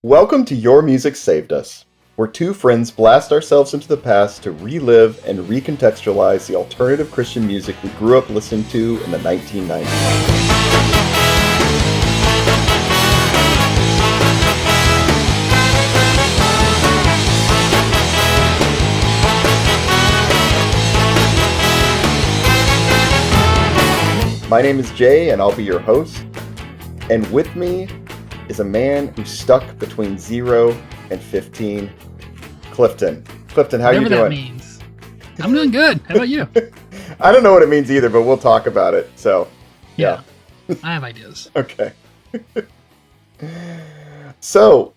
Welcome to Your Music Saved Us, where two friends blast ourselves into the past to relive and recontextualize the alternative Christian music we grew up listening to in the 1990s. My name is Jay, and I'll be your host. And with me is a man who's stuck between 0 and 15, Clifton. Clifton, how you doing? Whatever that means. I'm doing good. How about you? I don't know what it means either, but we'll talk about it. So, yeah. I have ideas. Okay. So,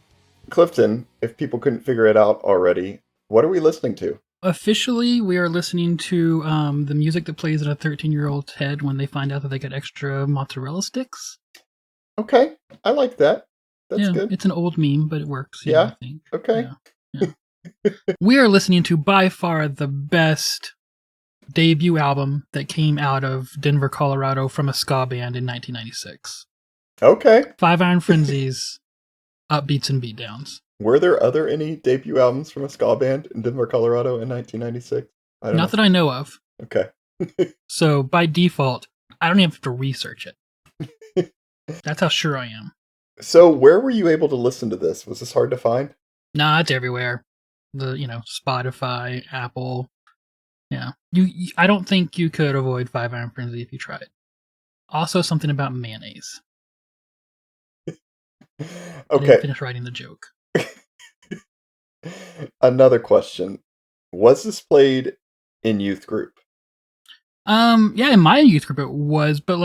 Clifton, if people couldn't figure it out already, what are we listening to? Officially, we are listening to the music that plays in a 13-year-old's head when they find out that they got extra mozzarella sticks. Okay, I like that. That's good. It's an old meme, but it works. Yeah? I think. Okay. Yeah. We are listening to by far the best debut album that came out of Denver, Colorado from a ska band in 1996. Okay. Five Iron Frenzy's Upbeats and Beatdowns. Were there any debut albums from a ska band in Denver, Colorado in 1996? Not that I know of. Okay. So by default, I don't even have to research it. That's how sure I am. So where were you able to listen to this? Was this hard to find? Nah, it's everywhere. Spotify, Apple. Yeah. I don't think you could avoid Five Iron Frenzy if you tried. Also, something about mayonnaise. Okay. I didn't finish writing the joke. Another question. Was this played in youth group? Yeah, in my youth group it was, but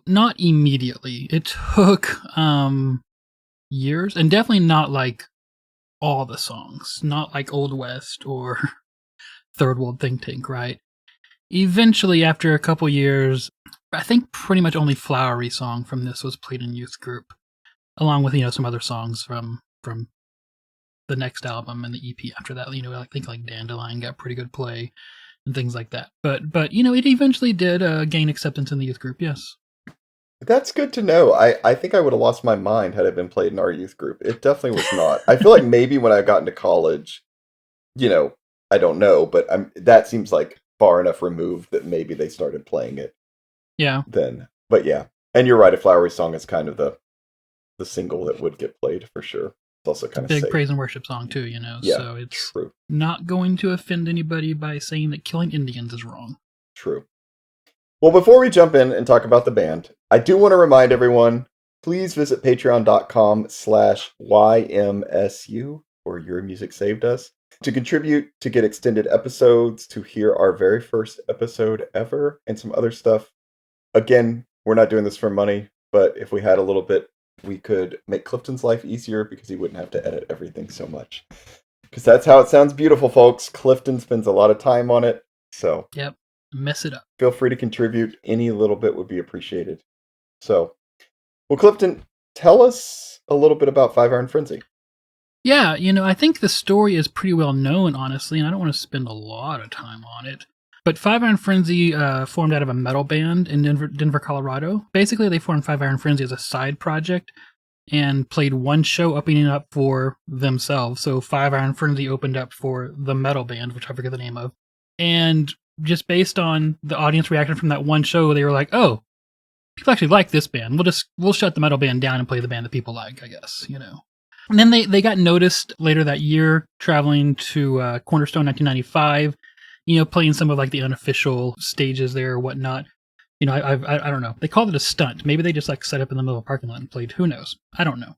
not immediately. It took years, and definitely not like all the songs. Not like Old West or Third World Think Tank, right? Eventually, after a couple years, I think pretty much only Flowery Song from this was played in youth group, along with some other songs from the next album and the EP after that. I think like Dandelion got pretty good play and things like that. But it eventually did gain acceptance in the youth group. Yes. That's good to know. I think I would have lost my mind had it been played in our youth group. It definitely was not. I feel like maybe when I got into college, I don't know, but that seems like far enough removed that maybe they started playing it. Yeah. Then, but yeah, and you're right. A Flowery Song is kind of the single that would get played for sure. It's also kind of big safe. Praise and worship song too. Yeah, so it's true. Not going to offend anybody by saying that killing Indians is wrong. True. Well, before we jump in and talk about the band, I do want to remind everyone, please visit patreon.com/YMSU, or Your Music Saved Us, to contribute, to get extended episodes, to hear our very first episode ever, and some other stuff. Again, we're not doing this for money, but if we had a little bit, we could make Clifton's life easier because he wouldn't have to edit everything so much. Because that's how it sounds beautiful, folks. Clifton spends a lot of time on it, so... Yep. Mess it up. Feel free to contribute. Any little bit would be appreciated. So, well, Clifton, tell us a little bit about Five Iron Frenzy. Yeah, I think the story is pretty well known, honestly, and I don't want to spend a lot of time on it. But Five Iron Frenzy formed out of a metal band in Denver, Colorado. Basically, they formed Five Iron Frenzy as a side project and played one show opening up for themselves. So Five Iron Frenzy opened up for the metal band, which I forget the name of. And just based on the audience reaction from that one show, they were like, oh, people actually like this band. We'll shut the metal band down and play the band that people like, I guess, And then they got noticed later that year, traveling to Cornerstone 1995, playing some of like the unofficial stages there or whatnot. I don't know. They called it a stunt. Maybe they just set up in the middle of a parking lot and played. Who knows? I don't know.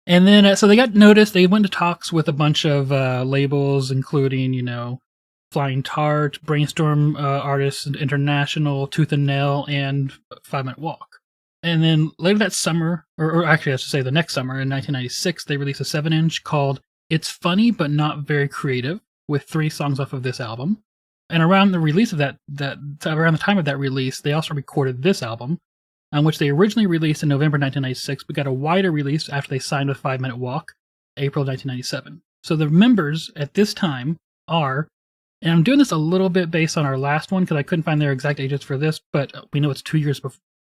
And then, so they got noticed. They went to talks with a bunch of labels, including, Flying Tart, Brainstorm Artists International, Tooth and Nail, and 5 Minute Walk. And then later that summer, or actually I should say the next summer in 1996, they released a 7-inch called It's Funny But Not Very Creative, with 3 songs off of this album. And around the release of around the time of that release, they also recorded this album, which they originally released in November 1996, but got a wider release after they signed with 5 Minute Walk, April 1997. So the members at this time are... And I'm doing this a little bit based on our last one because I couldn't find their exact ages for this, but we know it's 2 years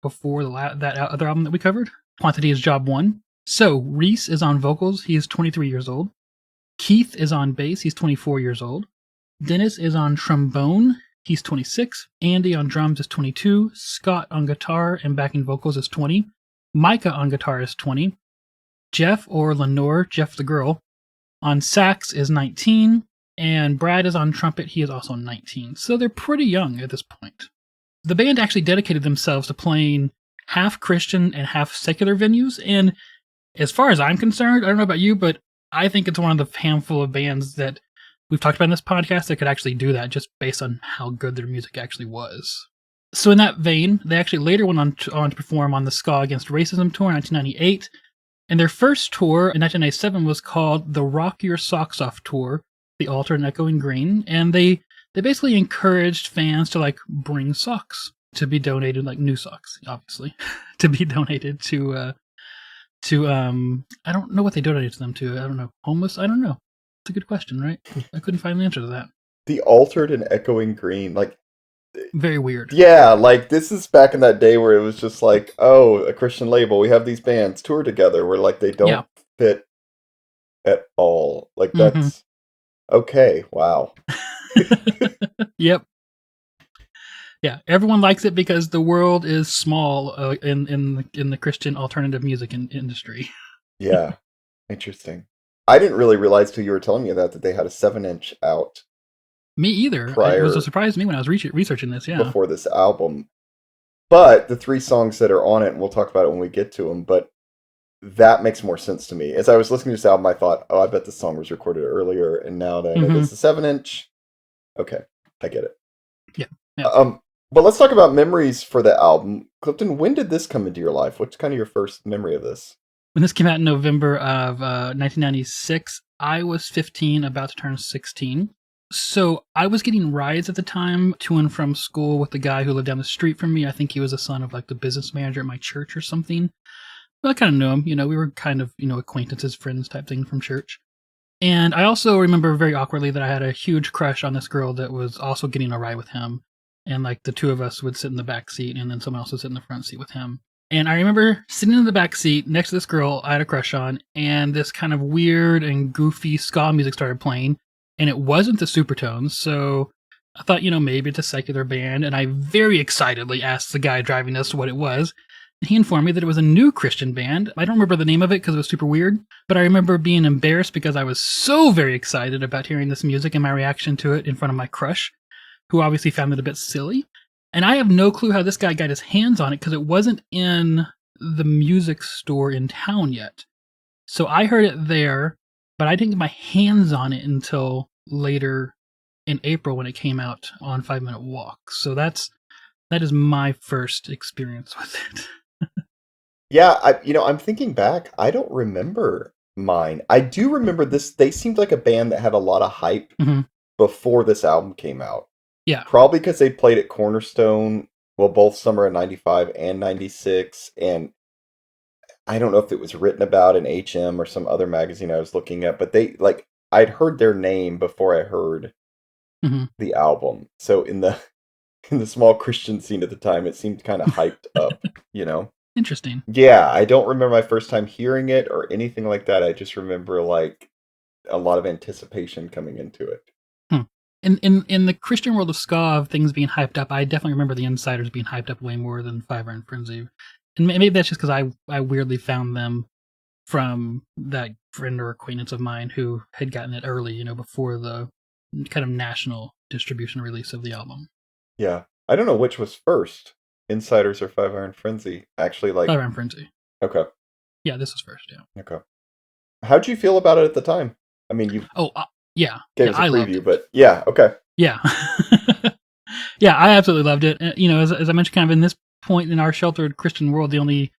before that other album that we covered. Quantity is Job 1. So Reese is on vocals. He is 23 years old. Keith is on bass. He's 24 years old. Dennis is on trombone. He's 26. Andy on drums is 22. Scott on guitar and backing vocals is 20. Micah on guitar is 20. Jeff or Lenore, Jeff the girl, on sax is 19. And Brad is on trumpet. He is also 19. So they're pretty young at this point. The band actually dedicated themselves to playing half Christian and half secular venues. And as far as I'm concerned, I don't know about you, but I think it's one of the handful of bands that we've talked about in this podcast that could actually do that just based on how good their music actually was. So in that vein, they actually later went on to perform on the Ska Against Racism tour in 1998. And their first tour in 1997 was called the Rock Your Socks Off Tour, the Altered and Echoing Green. And they basically encouraged fans to like bring socks to be donated, like new socks, obviously, to be donated to I don't know what they donated to them to. I don't know. Homeless? I don't know. It's a good question, right? I couldn't find the answer to that. The Altered and Echoing Green, like, very weird. Yeah, like this is back in that day where it was just like, oh, a Christian label, we have these bands tour together where like they don't fit at all. Like that's okay. Wow. Yep. Yeah, everyone likes it because the world is small in the Christian alternative music industry. Yeah, interesting. I didn't really realize till you were telling me that they had a 7-inch out. Me either. It was a surprise to me when I was researching this. Yeah, before this album. But the 3 songs that are on it, and we'll talk about it when we get to them. But that makes more sense to me. As I was listening to this album, I thought, oh, I bet this song was recorded earlier, and now that it's a 7-inch. Okay, I get it. Yeah. But let's talk about memories for the album. Clifton, when did this come into your life? What's kind of your first memory of this? When this came out in November of 1996, I was 15, about to turn 16. So I was getting rides at the time to and from school with the guy who lived down the street from me. I think he was the son of like the business manager at my church or something. But I kind of knew him. You know, we were kind of, acquaintances, friends type thing from church. And I also remember very awkwardly that I had a huge crush on this girl that was also getting a ride with him. And like the two of us would sit in the back seat and then someone else would sit in the front seat with him. And I remember sitting in the back seat next to this girl I had a crush on, and this kind of weird and goofy ska music started playing, and it wasn't the Supertones, so I thought, maybe it's a secular band, and I very excitedly asked the guy driving us what it was, and he informed me that it was a new Christian band. I don't remember the name of it because it was super weird, but I remember being embarrassed because I was so very excited about hearing this music and my reaction to it in front of my crush, who obviously found it a bit silly. And I have no clue how this guy got his hands on it because it wasn't in the music store in town yet. So I heard it there, but I didn't get my hands on it until later in April when it came out on 5 Minute Walk. So that is my first experience with it. Yeah, I'm thinking back. I don't remember mine. I do remember this. They seemed like a band that had a lot of hype before this album came out. Yeah. Probably because they played at Cornerstone, both summer of 95 and 96. And I don't know if it was written about in HM or some other magazine I was looking at, but I'd heard their name before I heard the album. So in the small Christian scene at the time, it seemed kind of hyped up, Interesting. Yeah, I don't remember my first time hearing it or anything like that. I just remember like a lot of anticipation coming into it. In the Christian world of ska, of things being hyped up, I definitely remember the Insiders being hyped up way more than Five Iron Frenzy. And maybe that's just because I weirdly found them from that friend or acquaintance of mine who had gotten it early, before the kind of national distribution release of the album. Yeah. I don't know which was first, Insiders or Five Iron Frenzy. Actually, like... Five Iron Frenzy. Okay. Yeah, this was first, yeah. Okay. How'd you feel about it at the time? I mean, you... Yeah. Gave us a preview, but yeah, okay. Yeah. Yeah, I absolutely loved it. As I mentioned, kind of in this point in our sheltered Christian world, the only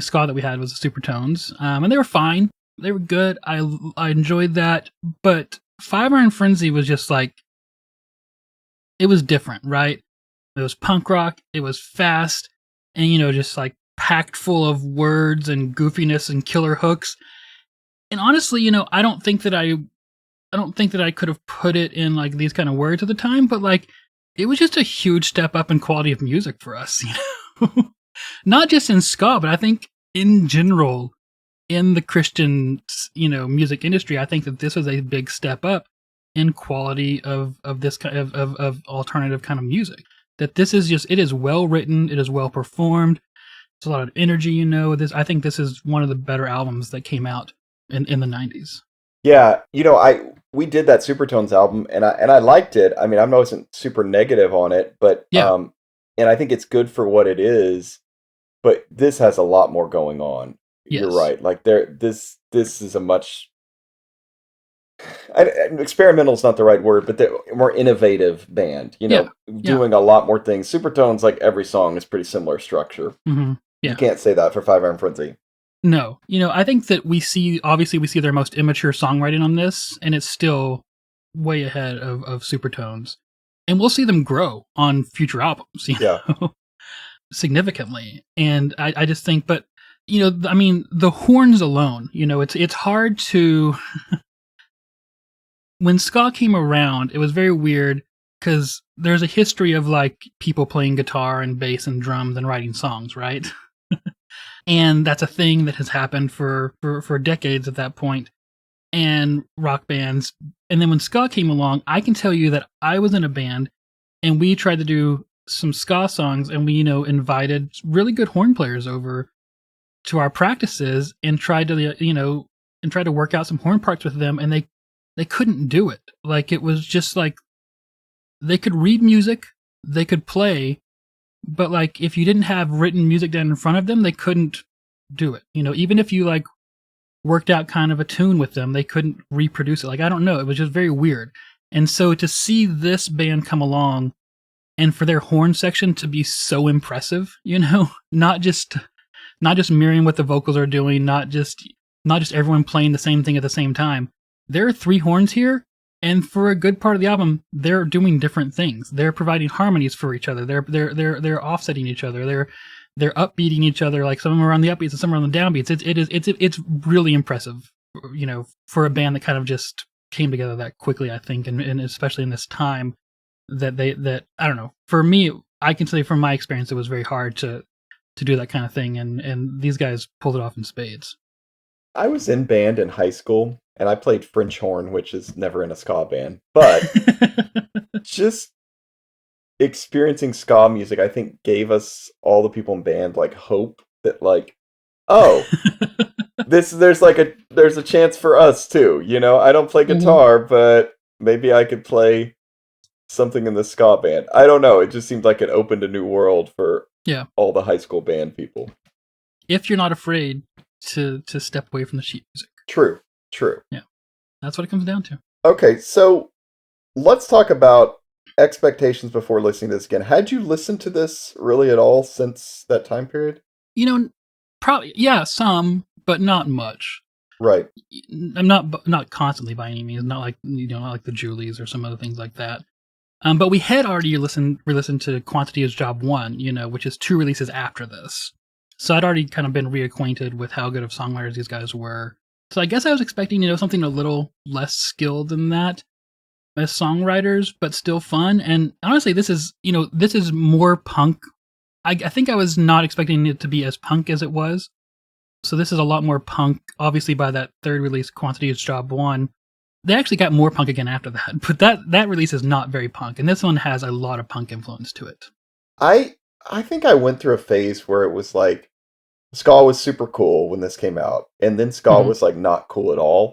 ska that we had was the Supertones. And they were fine. They were good. I enjoyed that. But Five Iron Frenzy was just like, it was different, right? It was punk rock. It was fast. And, just like packed full of words and goofiness and killer hooks. And honestly, I don't think that I could have put it in like these kind of words at the time, but like it was just a huge step up in quality of music for us, Not just in ska, but I think in general, in the Christian, music industry, I think that this was a big step up in quality of this kind of alternative kind of music. That this is just, it is well written, it is well performed. It's a lot of energy, I think this is one of the better albums that came out in the 90s. Yeah, we did that Supertones album, and I liked it. I mean, I wasn't super negative on it, but Yeah. And I think it's good for what it is. But this has a lot more going on. Yes. You're right. Like this is a much experimental is not the right word, but they're more innovative band. Doing a lot more things. Supertones, like every song, is pretty similar structure. Mm-hmm. Yeah. You can't say that for Five Iron Frenzy. No, I think that we see their most immature songwriting on this, and it's still way ahead of Supertones. And we'll see them grow on future albums, significantly. And I just think, but, the horns alone, it's hard to... When ska came around, it was very weird because there's a history of, like, people playing guitar and bass and drums and writing songs, right? And that's a thing that has happened for decades at that point, and rock bands. And then when ska came along, I can tell you that I was in a band, and we tried to do some ska songs, and we, invited really good horn players over to our practices and tried to work out some horn parts with them, and they couldn't do it. Like, it was just like, they could read music, they could play, but, like, if you didn't have written music down in front of them, they couldn't do it. Even if you, like, worked out kind of a tune with them, they couldn't reproduce it. Like, I don't know. It was just very weird. And so to see this band come along and for their horn section to be so impressive, not just mirroring what the vocals are doing, not just everyone playing the same thing at the same time. There are 3 horns here. And for a good part of the album, they're doing different things. They're providing harmonies for each other. They're offsetting each other. They're upbeating each other. Like, some of them are on the upbeats and some are on the downbeats. It's really impressive, for a band that kind of just came together that quickly, I think, and especially in this time that I don't know. For me, I can say from my experience, it was very hard to do that kind of thing, and these guys pulled it off in spades. I was in band in high school, and I played French horn, which is never in a ska band. But just experiencing ska music, I think, gave us, all the people in band, like, hope that, like, oh, there's a chance for us too. I don't play guitar, but maybe I could play something in the ska band. I don't know. It just seemed like it opened a new world for all the high school band people. If you're not afraid to step away from the sheet music. True. Yeah. That's what it comes down to. Okay, so let's talk about expectations before listening to this again. Had you listened to this really at all since that time period? Probably, some, but not much. Right. I'm not constantly by any means, not like, not like the Julies or some other things like that. But we had already re-listened to Quantity is Job 1, which is 2 releases after this. So I'd already kind of been reacquainted with how good of songwriters these guys were. So I guess I was expecting, something a little less skilled than that as songwriters, but still fun. And honestly, this is more punk. I think I was not expecting it to be as punk as it was. So this is a lot more punk. Obviously, by that 3rd release, Quantity is Job 1, they actually got more punk again after that. But that release is not very punk. And this one has a lot of punk influence to it. I think I went through a phase where it was like, ska was super cool when this came out, and then ska was, like, not cool at all.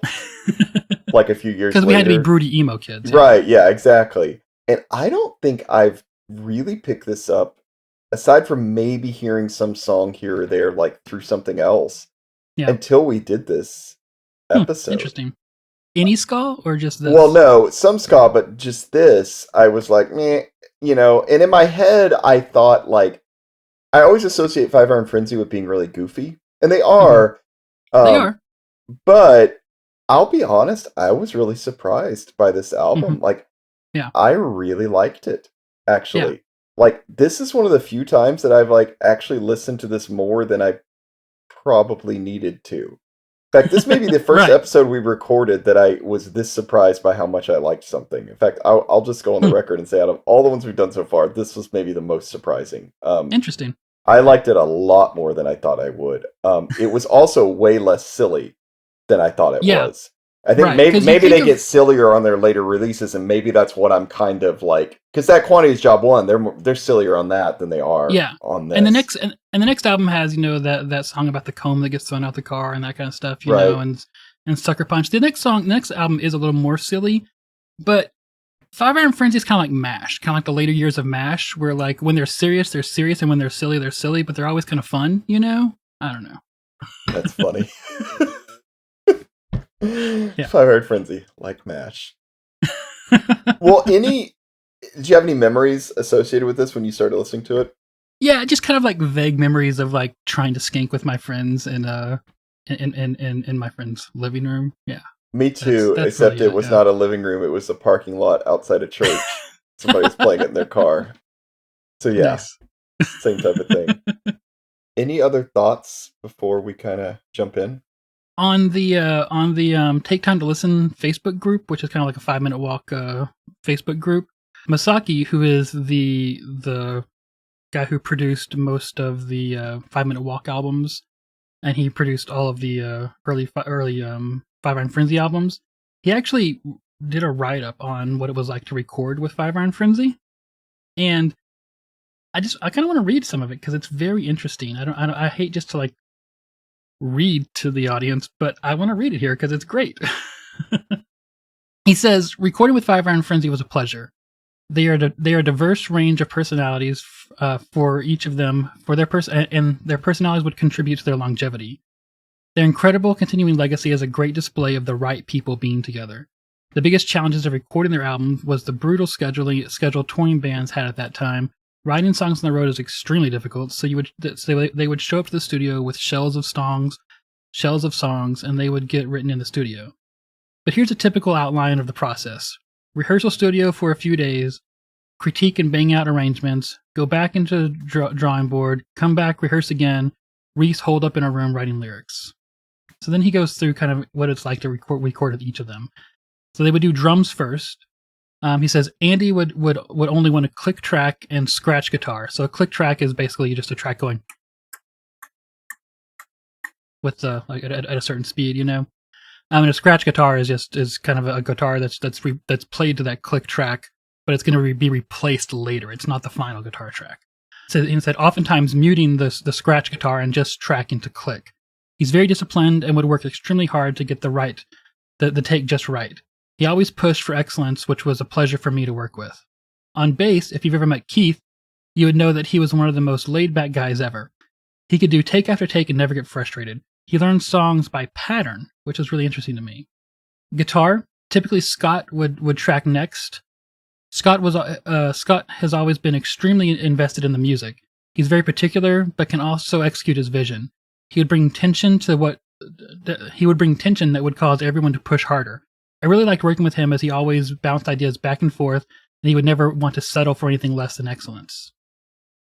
Like, a few years later. Because we had to be broody emo kids. Yeah. Right, yeah, exactly. And I don't think I've really picked this up, aside from maybe hearing some song here or there, like, through something else, until we did this episode. Interesting. Any ska, or just this? Well, no, some ska, but just this, I was like, meh, and in my head, I thought, like, I always associate Five Iron Frenzy with being really goofy, and they are. They are. But I'll be honest, I was really surprised by this album. Like, I really liked it, actually. Yeah. Like, this is one of the few times that I've, like, actually listened to this more than I probably needed to. In fact, this may be the first episode we recorded that I was this surprised by how much I liked something. In fact, I'll just go on the record and say, out of all the ones we've done so far, this was maybe the most surprising. Interesting. I liked it a lot more than I thought I would. It was also way less silly than I thought it Yeah, was. I think right. maybe Because you maybe think they of get sillier on their later releases, and maybe that's what I'm kind of like. Because that Quantity's Job 1, they're sillier on that than they are yeah, on and the this. next and the next album has that song about the comb that gets thrown out the car and that kind of stuff, Right. and Sucker Punch. The next album is a little more silly, but Five Iron Frenzy is kind of like MASH, kind of like the later years of MASH, where like when they're serious, and when they're silly, but they're always kind of fun, I don't know. That's funny. Yeah. Five Heart Frenzy, like MASH. Well, did you have any memories associated with this when you started listening to it? Yeah, just kind of like vague memories of like trying to skink with my friends in my friend's living room. Yeah. Me too, That's except really it it, was yeah. not a living room, it was a parking lot outside a church. Somebody was playing it in their car. So yeah, Nice. same type of thing. Any other thoughts before we kind of jump in? On the Take Time to Listen Facebook group, which is kind of like a 5 minute walk Facebook group, Masaki, who is the guy who produced most of the 5 minute walk albums, and he produced all of the early Five Iron Frenzy albums. He actually did a write up on what it was like to record with Five Iron Frenzy, and I kind of want to read some of it because it's very interesting. I hate just to like read to the audience, but I want to read it here because it's great. He says, recording with Five Iron Frenzy was a pleasure. They are a diverse range of personalities for each of them, and their personalities would contribute to their longevity. Their incredible continuing legacy is a great display of the right people being together. The biggest challenges of recording their album was the brutal schedule touring bands had at that time. Writing songs on the road is extremely difficult, so they would show up to the studio with shells of songs, and they would get written in the studio. But here's a typical outline of the process. Rehearsal studio for a few days, critique and bang out arrangements, go back into drawing board, come back, rehearse again, Reese holed up in a room writing lyrics. So then he goes through kind of what it's like to record each of them. So they would do drums first. He says Andy would only want a click track and scratch guitar. So a click track is basically just a track going with like at a certain speed, And a scratch guitar is kind of a guitar that's played to that click track, but it's going to be replaced later. It's not the final guitar track. So he said oftentimes muting the scratch guitar and just tracking to click. He's very disciplined and would work extremely hard to get the take just right. He always pushed for excellence, which was a pleasure for me to work with. On bass, if you've ever met Keith, you would know that he was one of the most laid-back guys ever. He could do take after take and never get frustrated. He learned songs by pattern, which was really interesting to me. Guitar, typically Scott would track next. Scott has always been extremely invested in the music. He's very particular, but can also execute his vision. He would bring tension that would cause everyone to push harder. I really liked working with him as he always bounced ideas back and forth, and he would never want to settle for anything less than excellence.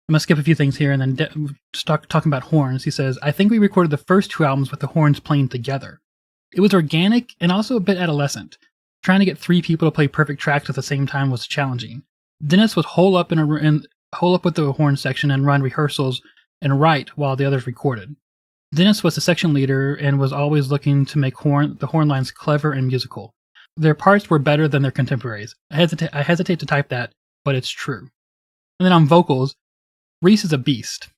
I'm going to skip a few things here and then talking about horns. He says, I think we recorded the first two albums with the horns playing together. It was organic and also a bit adolescent. Trying to get three people to play perfect tracks at the same time was challenging. Dennis would hole up with the horn section and run rehearsals and write while the others recorded. Dennis was the section leader and was always looking to make the horn lines clever and musical. Their parts were better than their contemporaries. I hesitate to type that, but it's true. And then on vocals, Reese is a beast.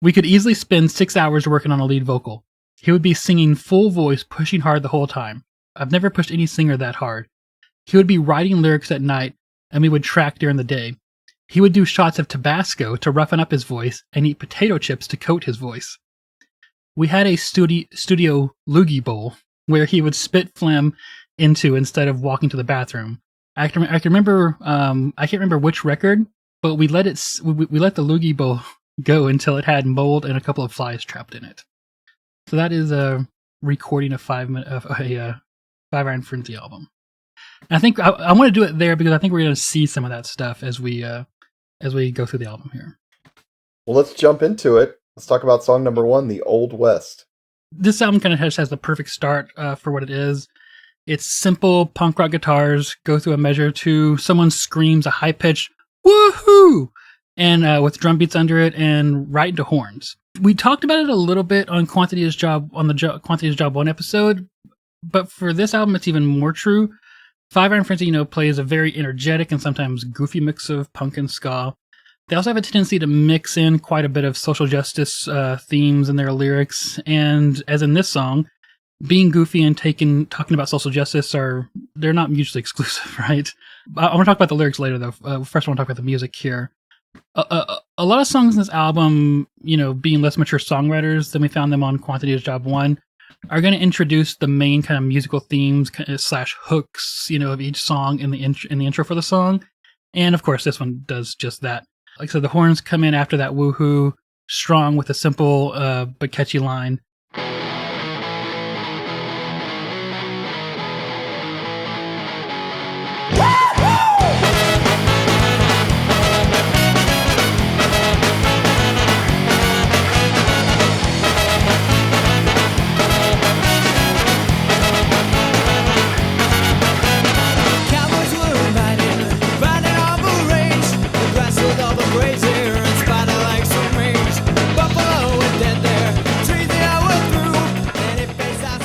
We could easily spend 6 hours working on a lead vocal. He would be singing full voice, pushing hard the whole time. I've never pushed any singer that hard. He would be writing lyrics at night, and we would track during the day. He would do shots of Tabasco to roughen up his voice and eat potato chips to coat his voice. We had a studio loogie bowl where he would spit phlegm into instead of walking to the bathroom. I can remember. I can't remember which record, but we let the loogie bowl go until it had mold and a couple of flies trapped in it. So that is a recording of a Five Iron Frenzy album. And I think I want to do it there because I think we're going to see some of that stuff as we go through the album here. Well, let's jump into it. Let's talk about song number 1, The Old West. This album kind of has the perfect start for what it is. It's simple punk rock guitars go through a measure to someone screams a high-pitched woohoo and with drum beats under it and right into horns. We talked about it a little bit on Quantity is Job on the Quantity is Job 1 episode, but for this album it's even more true. Five Iron Frenzy, plays a very energetic and sometimes goofy mix of punk and ska. They also have a tendency to mix in quite a bit of social justice themes in their lyrics, and as in this song, being goofy and talking about social justice they're not mutually exclusive, right? I want to talk about the lyrics later, though. First, I want to talk about the music here. A lot of songs in this album, being less mature songwriters than we found them on Quantity is Job 1, are going to introduce the main kind of musical themes / hooks, of each song in the intro for the song. And of course, this one does just that. Like I said, the horns come in after that woohoo, strong with a simple but catchy line.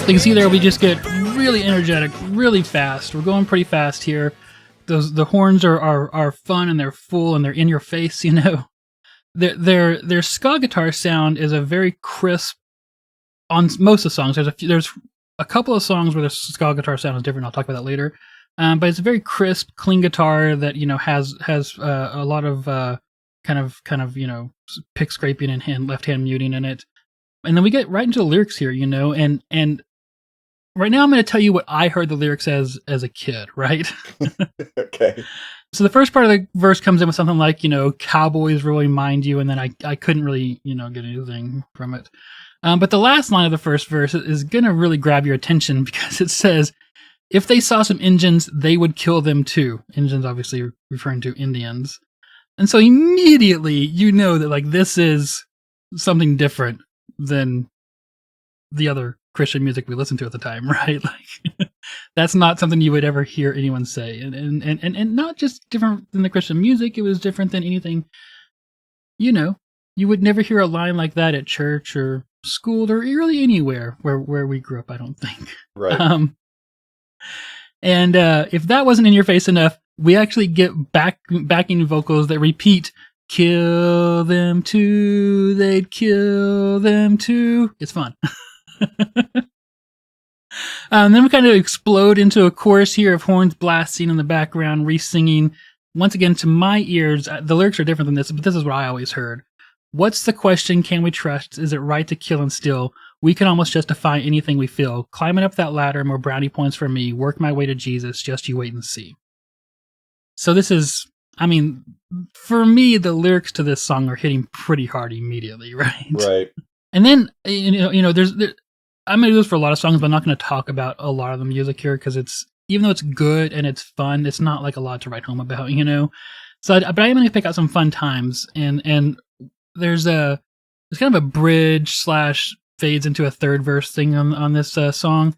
So you can see there, we just get really energetic, really fast. We're going pretty fast here. The horns are fun and they're full and they're in your face. Their ska guitar sound is a very crisp. On most of the songs, there's a couple of songs where the ska guitar sound is different. I'll talk about that later. But it's a very crisp, clean guitar that has a lot of kind of pick scraping and left hand muting in it. And then we get right into the lyrics here, and right now I'm going to tell you what I heard the lyrics as a kid, right? Okay. So the first part of the verse comes in with something like, cowboys really mind you, and then I couldn't really, get anything from it. But the last line of the first verse is going to really grab your attention because it says, if they saw some Indians, they would kill them too. Indians obviously referring to Indians. And so immediately that this is something different than the other Christian music we listened to at the time, right? That's not something you would ever hear anyone say. And not just different than the Christian music, it was different than anything, you would never hear a line like that at church or school or really anywhere where we grew up, I don't think. Right. And if that wasn't in your face enough, we actually get backing vocals that repeat, kill them too, they'd kill them too. It's fun. Then we kind of explode into a chorus here of horns blasting in the background, re-singing. Once again, to my ears, the lyrics are different than this, but this is what I always heard. What's the question? Can we trust? Is it right to kill and steal? We can almost justify anything we feel. Climbing up that ladder, more brownie points for me. Work my way to Jesus. Just you wait and see. So this is, for me, the lyrics to this song are hitting pretty hard immediately, right? Right. And then, I'm going to do this for a lot of songs, but I'm not going to talk about a lot of the music here because even though it's good and it's fun, it's not like a lot to write home about, So, but I am going to pick out some fun times, and there's kind of a bridge / fades into a third verse thing on this song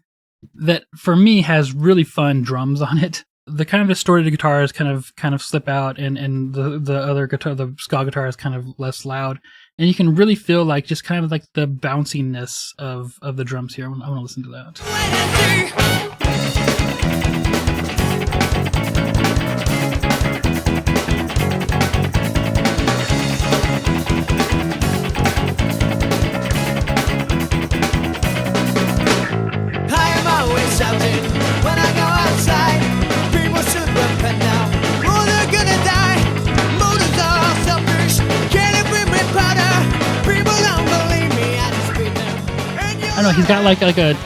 that for me has really fun drums on it. The kind of distorted guitars kind of slip out, and the other guitar, the ska guitar, is kind of less loud, and you can really feel just kind of like the bounciness of the drums here. I want to listen to that. I don't know, he's got like a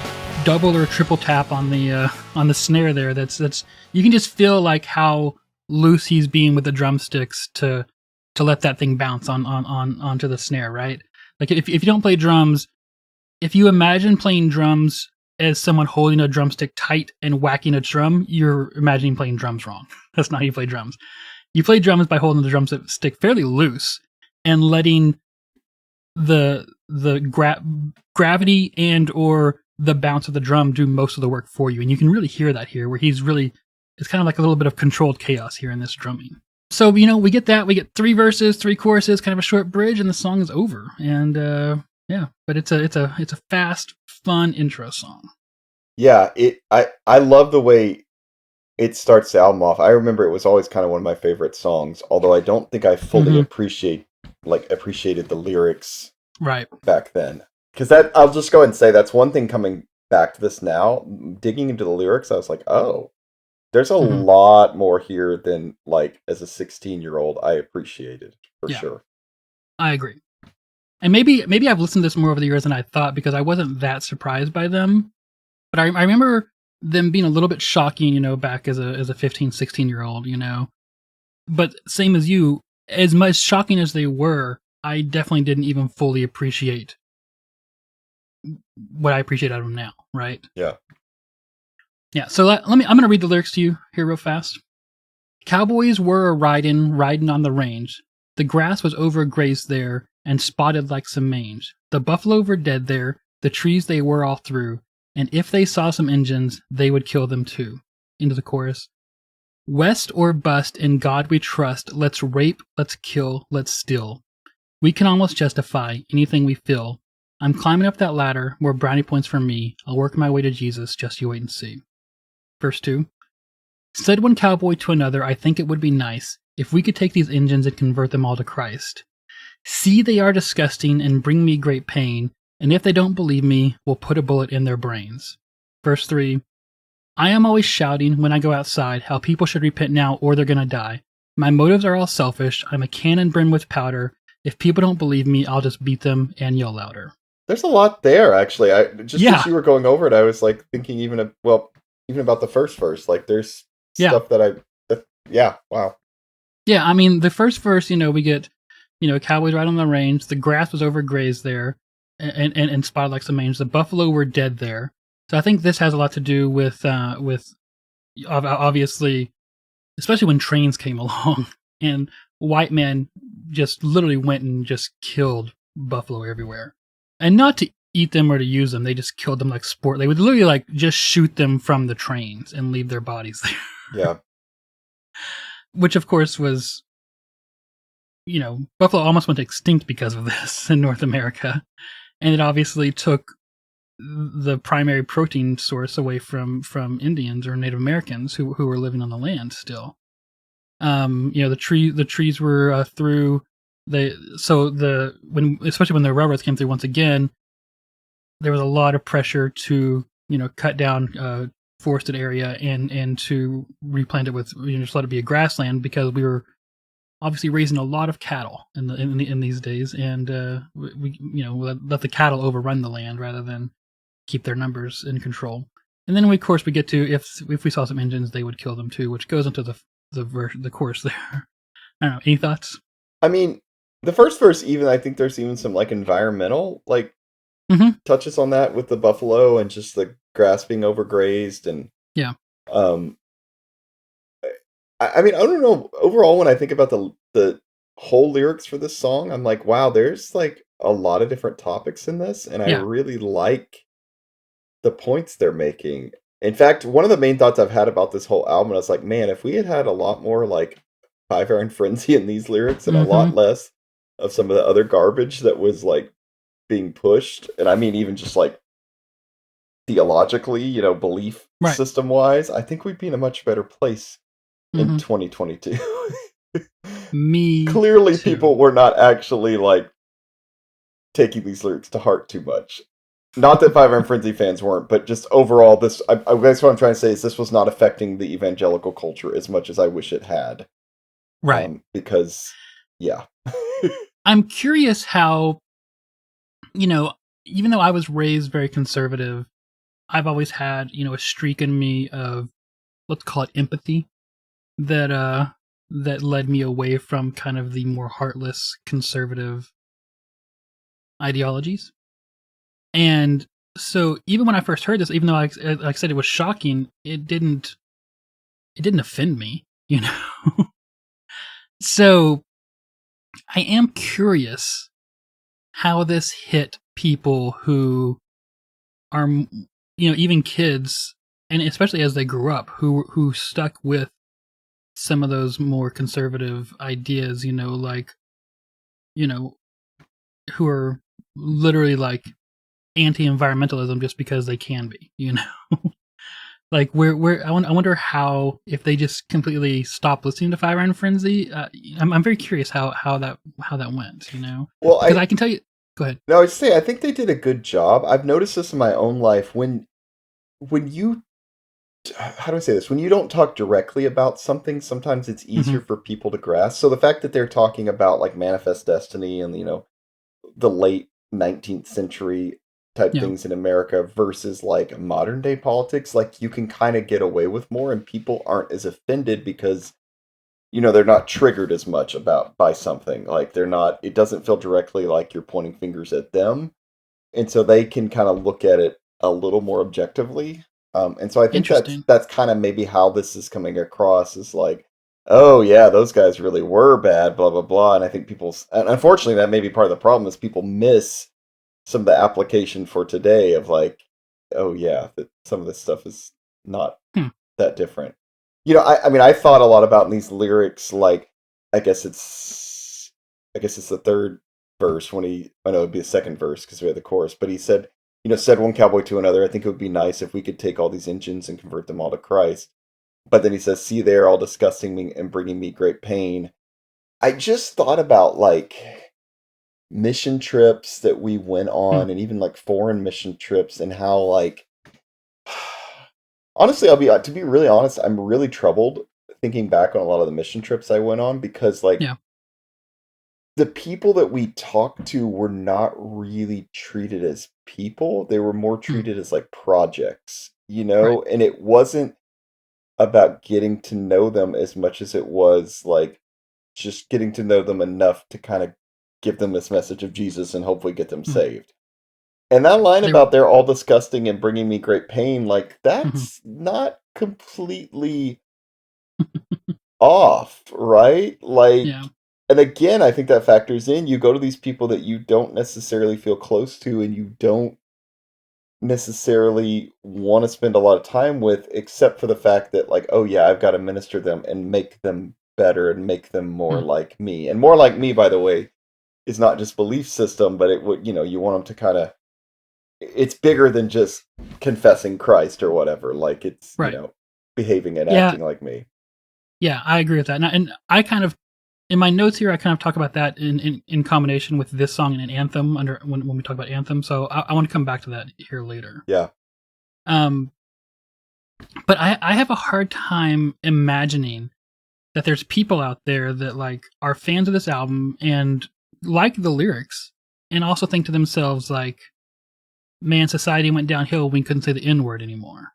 double or triple tap on the snare there. That's you can just feel how loose he's being with the drumsticks to let that thing bounce onto the snare, right? If you don't play drums, if you imagine playing drums as someone holding a drumstick tight and whacking a drum, you're imagining playing drums wrong. That's not how you play drums. You play drums by holding the drumstick fairly loose and letting the gravity and or the bounce of the drum do most of the work for you. And you can really hear that here, where it's kind of like a little bit of controlled chaos here in this drumming. So, we get that. We get 3 verses, 3 choruses, kind of a short bridge, and the song is over. And yeah, but it's a fast, fun intro song. Yeah, I love the way it starts the album off. I remember it was always kind of one of my favorite songs, although I don't think I fully Hmm. appreciated the lyrics Right. back then. Because that, I'll just go ahead and say that's one thing coming back to this now, digging into the lyrics, I was like, oh, there's a Hmm. lot more here than like as a 16-year-old I appreciated for Yeah, sure. I agree. And maybe I've listened to this more over the years than I thought because I wasn't that surprised by them. But I remember them being a little bit shocking, back as a 15, 16-year old, But same as you, as much shocking as they were, I definitely didn't even fully appreciate what I appreciate out of them now, right? Yeah. Yeah, so I'm going to read the lyrics to you here real fast. Cowboys were riding on the range. The grass was overgrazed there and spotted like some mange. The buffalo were dead there, the trees they were all through, and if they saw some Injuns, they would kill them too. Into the chorus. West or bust, in God we trust. Let's rape, let's kill, let's steal. We can almost justify anything we feel. I'm climbing up that ladder, more brownie points for me. I'll work my way to Jesus, just you wait and see. Verse 2. Said one cowboy to another, I think it would be nice if we could take these Injuns and convert them all to Christ. See, they are disgusting and bring me great pain, and if they don't believe me, we'll put a bullet in their brains. Verse 3. I am always shouting when I go outside how people should repent now or they're gonna die. My motives are all selfish. I'm a cannon brimmed with powder. If people don't believe me, I'll just beat them and yell louder. There's a lot there actually. I just as Yeah, you were going over it, I was like thinking even about the first verse. Like there's yeah, stuff yeah, wow. yeah. I mean, the first verse, we get, cowboys right on the range. The grass was overgrazed there, and spotted like some mange. The buffalo were dead there. So I think this has a lot to do with obviously, especially when trains came along and white men just literally went and just killed buffalo everywhere, and not to eat them or to use them. They just killed them like sport. They would literally like just shoot them from the trains and leave their bodies there, Yeah. which of course was, buffalo almost went extinct because of this in North America, and it obviously took the primary protein source away from Indians or Native Americans who were living on the land still. The trees were through. Especially when the railroads came through once again, there was a lot of pressure to cut down forested area and to replant it with just let it be a grassland because we were obviously raising a lot of cattle in these days, and we let the cattle overrun the land rather than keep their numbers in control. And then of course we get to if we saw some Indians, they would kill them too, which goes into the course there. I don't know. Any thoughts? I mean, the first verse even I think there's even some like environmental like Mm-hmm. touches on that with the buffalo and just the grass being overgrazed and Yeah. um I mean, I don't know. Overall, when I think about the whole lyrics for this song, I'm like, wow, there's like a lot of different topics in this, and I Yeah. really like the points they're making. In fact, one of the main thoughts I've had about this whole album, I was like, man, if we had had a lot more like Five Iron Frenzy in these lyrics and a Mm-hmm. lot less of some of the other garbage that was like being pushed, and I mean even just like theologically, belief Right. system wise, I think we'd be in a much better place in Mm-hmm. 2022. Me Clearly, too. people were not actually like taking these lyrics to heart too much. Not that Five Iron Frenzy fans weren't, but just overall, I guess what I'm trying to say is this was not affecting the evangelical culture as much as I wish it had. Right. Because, yeah. I'm curious how you know even though I was raised very conservative, I've always had a streak in me of, let's call it, empathy that led me away from kind of the more heartless conservative ideologies. And so even when I first heard this, even though like I said it was shocking, it didn't offend me. So I am curious how this hit people who are even kids, and especially as they grew up, who stuck with some of those more conservative ideas, like, you know, who are literally like anti-environmentalism just because they can be. Like I wonder how, if they just completely stop listening to Fire and Frenzy. I'm very curious how that went. Well, Because I can tell you. Go ahead. no, I was saying I think they did a good job. I've noticed this in my own life when you how do I say this? When you don't talk directly about something, sometimes it's Hmm. easier for people to grasp. So the fact that they're talking about like manifest destiny and the late 19th century type Yeah. things in America versus like modern day politics, like you can kind of get away with more and people aren't as offended because they're not triggered as much about by something. Like they're not it doesn't feel directly like you're pointing fingers at them. And so they can kind of look at it a little more objectively. And so I think that's Interesting. that's kind of maybe how this is coming across is like, oh yeah, those guys really were bad, blah blah blah. And I think and unfortunately, that may be part of the problem is people miss some of the application for today of like, oh yeah, that some of this stuff is not Hmm. that different. I mean, I thought a lot about in these lyrics, like, I guess it's, I guess it's the third verse when I know it'd be the second verse because we had the chorus, but he said, said one cowboy to another, I think it would be nice if we could take all these engines and convert them all to Christ. But then he says, see, they're all disgusting me and bringing me great pain. I just thought about like mission trips that we went Hmm. on and even like foreign mission trips and how like honestly, to be really honest, I'm really troubled thinking back on a lot of the mission trips I went on because like Yeah. the people that we talked to were not really treated as people. They were more Hmm. treated as like projects, Right. and it wasn't about getting to know them as much as it was like just getting to know them enough to kind of give them this message of Jesus and hopefully get them Hmm. saved. And that line They were. about they're all disgusting and bringing me great pain, like Mhm. that's not completely off, right? Like, Yeah. and again, I think that factors in. You go to these people that you don't necessarily feel close to and you don't necessarily want to spend a lot of time with, except for the fact that, like, oh yeah, I've got to minister them and make them better and make them more Hmm. like me. And more like me, by the way, is not just belief system, but it would, you want them to kind of, it's bigger than just confessing Christ or whatever. Like, it's, Right. behaving and Yeah. acting like me. Yeah. I agree with that. And I kind of, in my notes here, I kind of talk about that in combination with this song and an anthem under when we talk about anthem. So I want to come back to that here later. Yeah. Um, but I have a hard time imagining that there's people out there that like are fans of this album and like the lyrics and also think to themselves like, man, society went downhill. We couldn't say the N word anymore.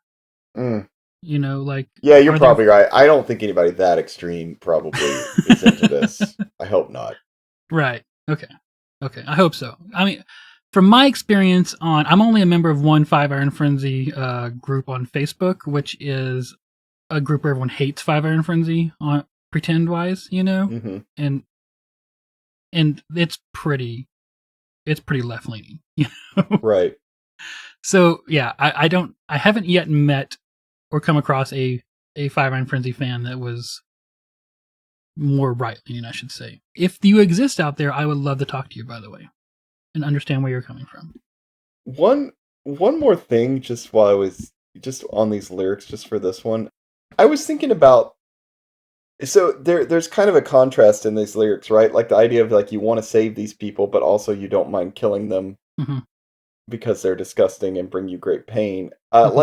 Mm. Like, Yeah, you're are there? probably right. I don't think anybody that extreme probably is into this. I hope not. Right. Okay. Okay. I hope so. I mean, from my experience I'm only a member of one Five Iron Frenzy group on Facebook, which is a group where everyone hates Five Iron Frenzy on pretend wise, Hmm. and it's pretty left leaning. know. Right. So yeah, I haven't yet met or come across a Five Iron Frenzy fan that was more right leaning, I should say. If you exist out there, I would love to talk to you, by the way, and understand where you're coming from. One one more thing, just while I was just on these lyrics, just for this one, I was thinking about. So there's kind of a contrast in these lyrics, right? Like the idea of like you want to save these people, but also you don't mind killing them Hmm. because they're disgusting and bring you great pain. Hmm.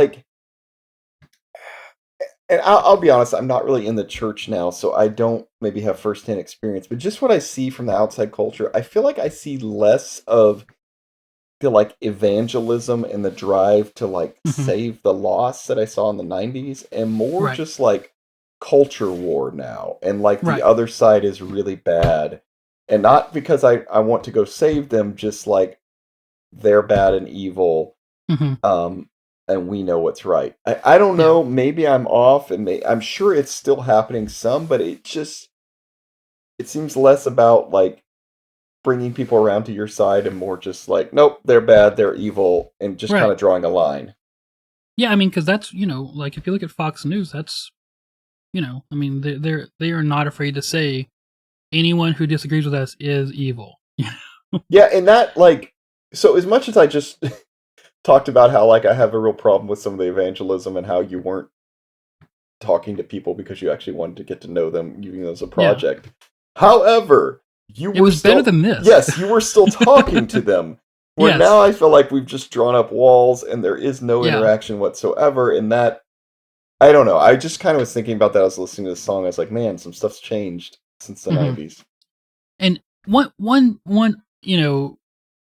And I'll be honest, I'm not really in the church now, so I don't maybe have firsthand experience. But just what I see from the outside culture, I feel like I see less of the like evangelism and the drive to like Hmm. save the lost that I saw in the 90s, and more Right. just like culture war now. And like the Right. other side is really bad. And not because I want to go save them, just like they're bad and evil. Hmm. Um, and we know what's right. I don't Yeah. know. Maybe I'm off, and I'm sure it's still happening some, but it seems less about like bringing people around to your side and more just like, nope, they're bad, they're evil, and just kind Right. of drawing a line. Yeah. I mean, because that's like if you look at Fox News, that's You know, I mean, they are not afraid to say anyone who disagrees with us is evil. Yeah, and that, like, so as much as I just talked about how, like, I have a real problem with some of the evangelism and how you weren't talking to people because you actually wanted to get to know them, using it as a Yeah, project. However, you it were was better still, than this. yes, you were still talking to them. Where Yes. now I feel like we've just drawn up walls and there is no Yeah. interaction whatsoever. And that, I don't know. I just kind of was thinking about that. I was listening to this song. I was like, man, some stuff's changed since the hmm 90s. And you know,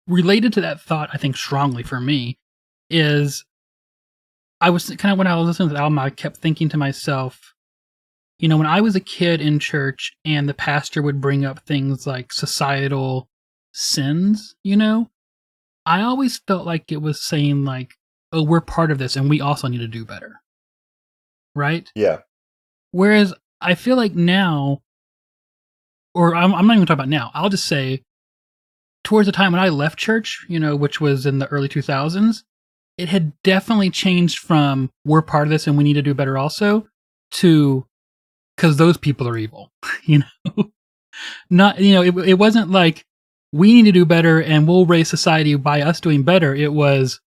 related to that thought, I think strongly for me is I was kind of when I was listening to the album, I kept thinking to myself, you know, when I was a kid in church and the pastor would bring up things like societal sins, you know, I always felt like it was saying like, "Oh, we're part of this, and we also need to do better," right? Yeah. Whereas I feel like now, or I'm not even talking about now. I'll just say towards the time when I left church, you know, which was in the early 2000s, it had definitely changed from we're part of this and we need to do better also to because those people are evil, you know. Not you know, it wasn't like we need to do better and we'll raise society by us doing better. It was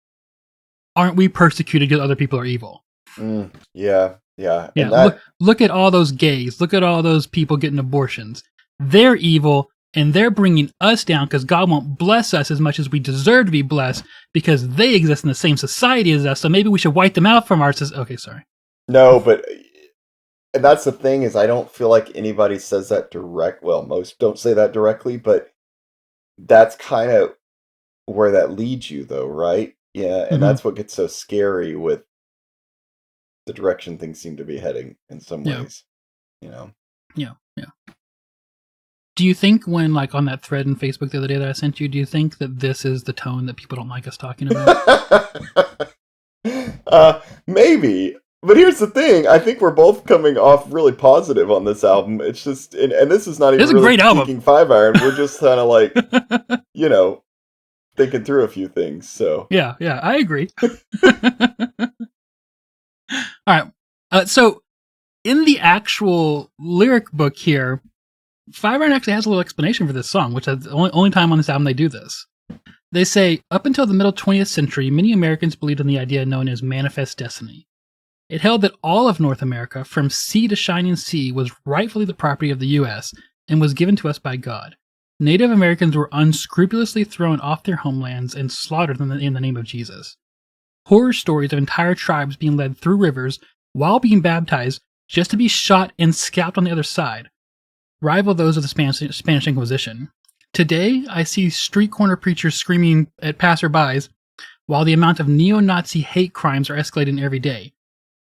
aren't we persecuted because other people are evil? Yeah. Yeah. Yeah, And that, look at all those gays. Look at all those people getting abortions. They're evil and they're bringing us down because God won't bless us as much as we deserve to be blessed because they exist in the same society as us. So maybe we should wipe them out from our society. Okay, sorry. no, but, and that's the thing is I don't feel like anybody says that direct. Well, most don't say that directly, but that's kind of where that leads you though, right? Yeah. And hmm that's what gets so scary with the direction things seem to be heading in some Yeah, ways, you know? yeah, yeah. Do you think when like on that thread in Facebook the other day that I sent you, do you think that this is the tone that people don't like us talking about? Maybe. But here's the thing. I think we're both coming off really positive on this album. It's just, and this is not even It's a really great album. critiquing Five Iron. We're just kind of like, you know, thinking through a few things. So, Yeah, yeah, I agree. All right. So in the actual lyric book here, Five Iron actually has a little explanation for this song, which is the only time on this album they do this. They say, up until the middle 20th century, many Americans believed in the idea known as manifest destiny. It held that all of North America, from sea to shining sea, was rightfully the property of the U.S. and was given to us by God. Native Americans were unscrupulously thrown off their homelands and slaughtered in the name of Jesus. Horror stories of entire tribes being led through rivers while being baptized just to be shot and scalped on the other side rival those of the Spanish Inquisition. Today, I see street corner preachers screaming at passerbys, while the amount of neo-Nazi hate crimes are escalating every day.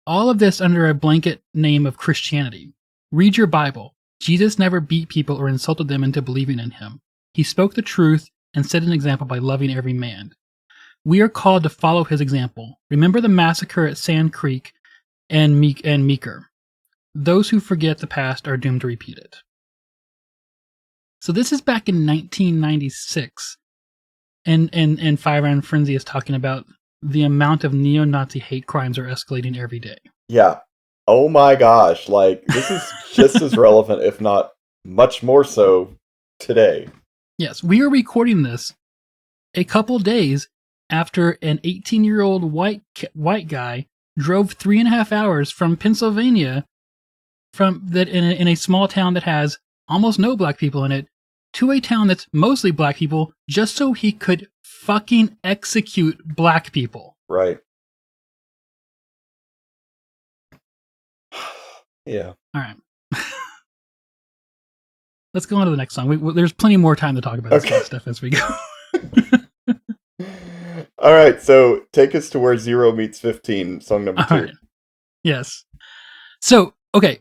All of this under a blanket name of Christianity. Read your Bible. Jesus never beat people or insulted them into believing in him. He spoke the truth and set an example by loving every man. We are called to follow his example. Remember the massacre at Sand Creek and Meeker. Those who forget the past are doomed to repeat it. So this is back in 1996, and Five Iron Frenzy is talking about the amount of neo-Nazi hate crimes are escalating every day. yeah. Oh my gosh. Like, this is just as relevant, if not much more so, today. Yes, we are recording this a couple days after an 18-year-old white guy drove 3.5 hours from Pennsylvania in a small town that has almost no black people in it to a town that's mostly black people just so he could fucking execute black people. Right. Yeah. All right. Let's go on to the next song. There's plenty more time to talk about this kind of stuff as we go. All right. So take us to where 0 meets 15, song number 2. Right. Yes. So, okay.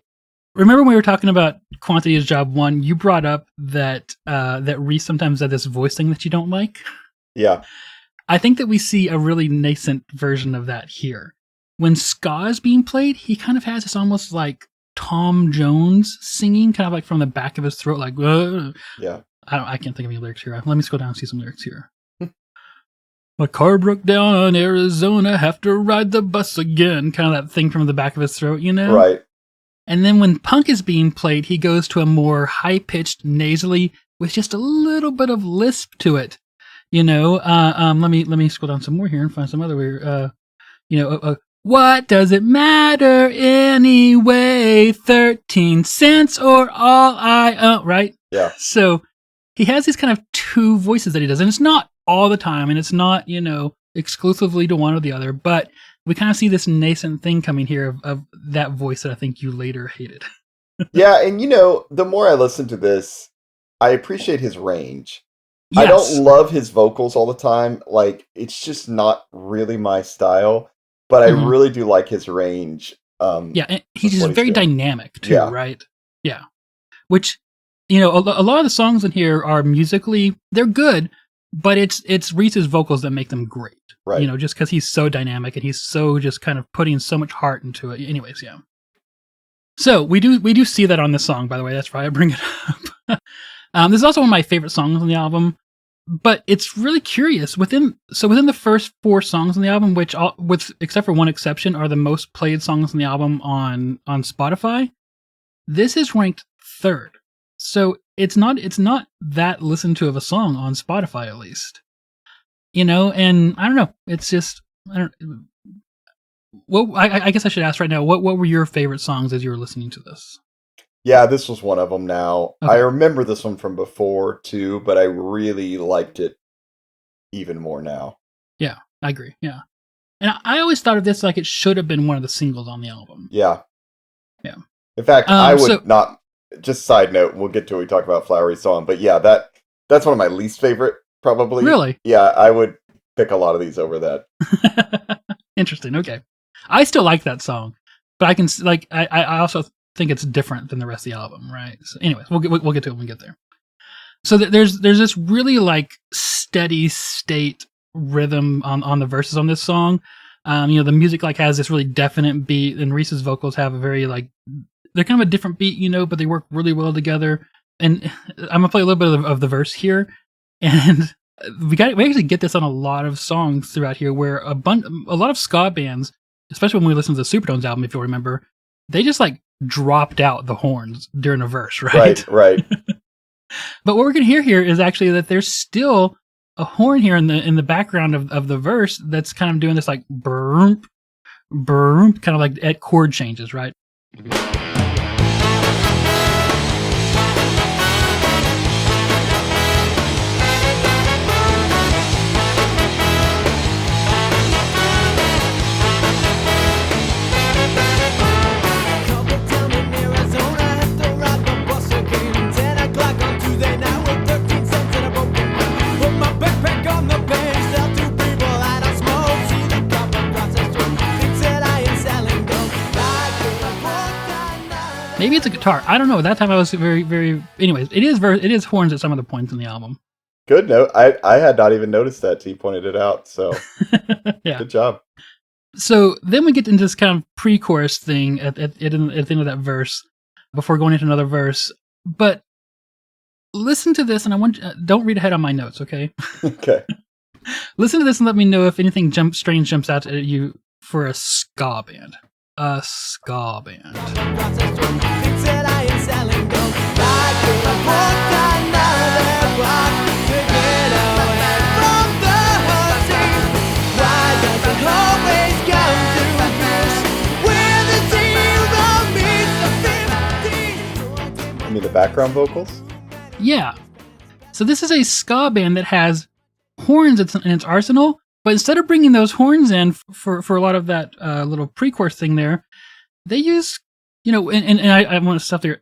Remember when we were talking about Quantity is Job 1, you brought up that Reese sometimes had this voice thing that you don't like? Yeah. I think that we see a really nascent version of that here. When ska is being played, he kind of has this almost like Tom Jones singing, kind of like from the back of his throat, like, Yeah. I can't think of any lyrics here. Let me scroll down and see some lyrics here. My car broke down in Arizona, have to ride the bus again. Kind of that thing from the back of his throat, you know? Right. And then when punk is being played, he goes to a more high-pitched nasally with just a little bit of lisp to it. Let me scroll down some more here and find some other weird, what does it matter anyway? 13 cents or all I own, right? Yeah. So he has these kind of two voices that he does, and it's not all the time, and it's not, exclusively to one or the other, but we kind of see this nascent thing coming here of that voice that I think you later hated. Yeah, and the more I listen to this, I appreciate his range. Yes. I don't love his vocals all the time. Like, it's just not really my style, but I really do like his range. Yeah, and he's just very dynamic too, right? Yeah. Which, a lot of the songs in here are musically, they're good, but it's Reese's vocals that make them great. Right. Just because he's so dynamic and he's so just kind of putting so much heart into it. Anyways, yeah. So we do see that on this song, by the way. That's why I bring it up. This is also one of my favorite songs on the album, but it's really curious. Within the first 4 songs on the album, which except for one exception are the most played songs on the album on Spotify, this is ranked 3rd. So it's not that listened to of a song on Spotify, at least. And I don't know. It's just, I guess I should ask right now, what were your favorite songs as you were listening to this? Yeah, this was one of them now. Okay. I remember this one from before too, but I really liked it even more now. Yeah, I agree. Yeah. And I always thought of this like it should have been one of the singles on the album. Yeah. Yeah. In fact, I would not, just side note, we'll get to it when we talk about Flowery Song, but yeah, that's one of my least favorite, probably. Really? Yeah, I would pick a lot of these over that. Interesting. Okay. I still like that song, but I can I also think it's different than the rest of the album, right? So anyways, we'll get to it when we get there. So there's this really like steady state rhythm on the verses on this song. The music like has this really definite beat, and Reese's vocals have a very like, they're kind of a different beat, but they work really well together. And I'm gonna play a little bit of the verse here, and we actually get this on a lot of songs throughout here, where a lot of ska bands, especially when we listen to the Supertones album, if you'll remember, they just like dropped out the horns during a verse, right? Right. But what we're gonna hear here is actually that there's still a horn here in the background of the verse that's kind of doing this like burp, burp, kind of like at chord changes, right? Maybe it's a guitar. I don't know. At that time I was very, very... Anyways, it is horns at some of the points in the album. Good note. I had not even noticed that till you pointed it out, so yeah. Good job. So then we get into this kind of pre-chorus thing at the end of that verse before going into another verse. But listen to this, and I want don't read ahead on my notes, okay? Okay. Listen to this and let me know if anything strange jumps out at you for a ska band. A ska band. You mean the background vocals? Yeah. So this is a ska band that has horns in its arsenal, but instead of bringing those horns in for a lot of that little pre-chorus thing there, they use, and I want to stop there.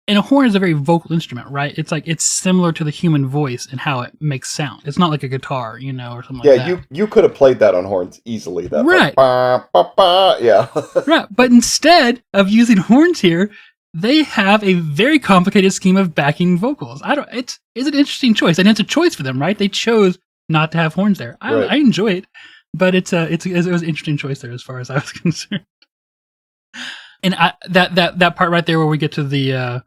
And a horn is a very vocal instrument, right? It's like, it's similar to the human voice and how it makes sound. It's not like a guitar, or something like that. Yeah, you could have played that on horns easily. That right. Like, bah, bah, bah, yeah. Right. But instead of using horns here, they have a very complicated scheme of backing vocals. It's an interesting choice, and it's a choice for them, right? They chose not to have horns there. I enjoy it, but it was an interesting choice there as far as I was concerned. And that part right there where we get to the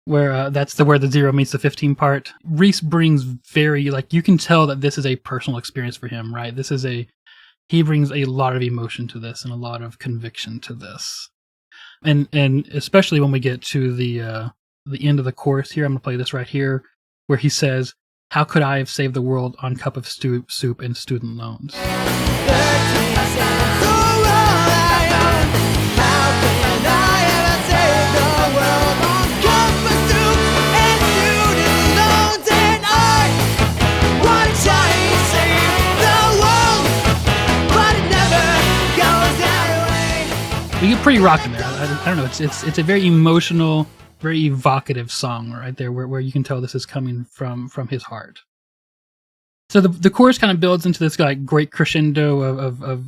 where where the 0 meets the 15 part, Reese brings very, like, you can tell that this is a personal experience for him, right? He brings a lot of emotion to this and a lot of conviction to this. And especially when we get to the end of the chorus here, I'm gonna play this right here, where he says, "How could I have saved the world on cup of soup and student loans?" We get pretty rocking there. I don't know. It's a very emotional, very evocative song right there, where you can tell this is coming from his heart. So the chorus kind of builds into this like great crescendo of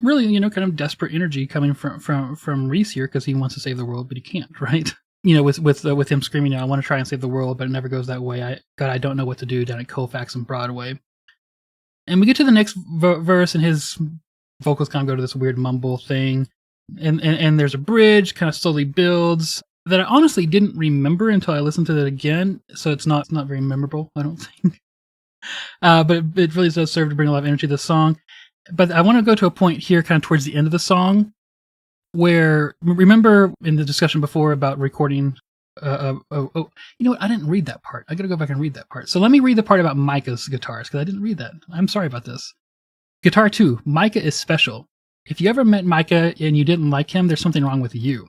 really, kind of desperate energy coming from Reese here, because he wants to save the world, but he can't, right? With him screaming, "I want to try and save the world, but it never goes that way. I don't know what to do down at Colfax and Broadway." And we get to the next verse, and his vocals kind of go to this weird mumble thing, and there's a bridge, kind of slowly builds, that I honestly didn't remember until I listened to it again. So it's not very memorable, I don't think. But it really does serve to bring a lot of energy to the song. But I want to go to a point here, kind of towards the end of the song, where, remember in the discussion before about recording. You know what? I didn't read that part. I got to go back and read that part. So let me read the part about Micah's guitars, because I didn't read that. I'm sorry about this. Guitar 2. Micah is special. If you ever met Micah and you didn't like him, there's something wrong with you.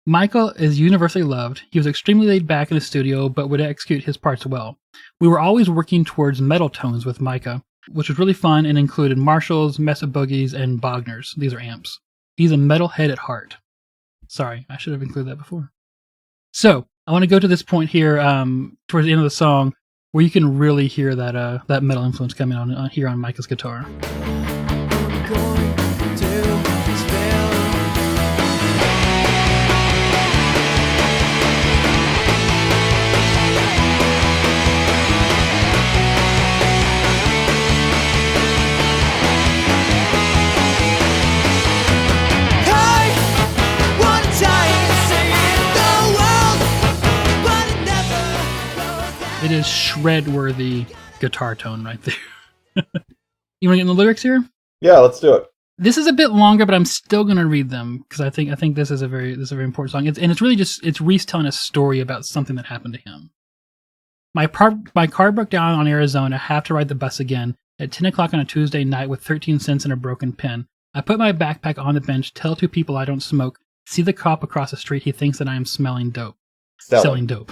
Michael is universally loved. He was extremely laid back in the studio, but would execute his parts well. We were always working towards metal tones with Micah, which was really fun and included Marshalls, Mesa Boogies, and Bogners. These are amps. He's a metalhead at heart. Sorry, I should have included that before. So, I want to go to this point here, towards the end of the song, where you can really hear that metal influence coming on here on Micah's guitar. It is shred-worthy guitar tone right there. You want to get in the lyrics here? Yeah, let's do it. This is a bit longer, but I'm still going to read them, because I think this is a very important song. It's really it's Reese telling a story about something that happened to him. My car broke down on Arizona. Have to ride the bus again at 10 o'clock on a Tuesday night with 13 cents and a broken pen. I put my backpack on the bench. Tell 2 people I don't smoke. See the cop across the street. He thinks that I am smelling dope. Selling dope.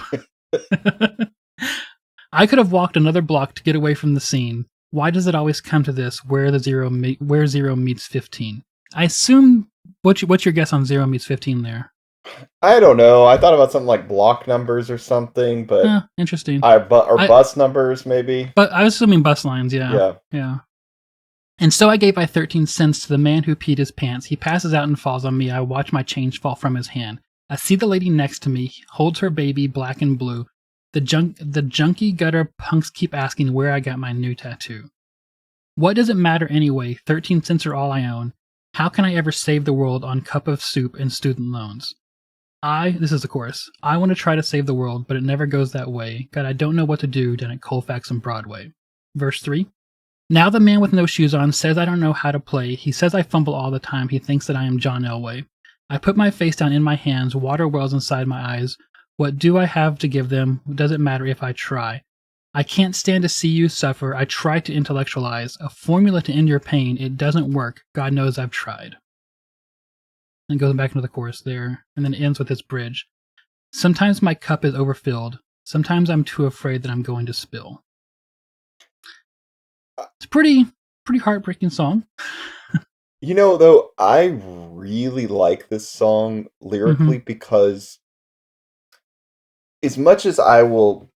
I could have walked another block to get away from the scene. Why does it always come to this? Where zero meets 15? I assume. What's your guess on 0 meets 15 there? I don't know. I thought about something like block numbers or something, but interesting. Bus numbers maybe. But I was assuming bus lines. Yeah. And so I gave my 13 cents to the man who peed his pants. He passes out and falls on me. I watch my change fall from his hand. I see the lady next to me holds her baby, black and blue. The junky gutter punks keep asking where I got my new tattoo. What does it matter anyway? 13 cents are all I own. How can I ever save the world on cup of soup and student loans? This is the chorus. I want to try to save the world, but it never goes that way. God, I don't know what to do down at Colfax and Broadway. Verse 3. Now the man with no shoes on says I don't know how to play. He says I fumble all the time. He thinks that I am John Elway. I put my face down in my hands. Water wells inside my eyes. What do I have to give them? Does it matter if I try? I can't stand to see you suffer. I try to intellectualize. A formula to end your pain. It doesn't work. God knows I've tried. And goes back into the chorus there. And then it ends with this bridge. Sometimes my cup is overfilled. Sometimes I'm too afraid that I'm going to spill. It's a pretty heartbreaking song. Though, I really like this song lyrically because as much as I will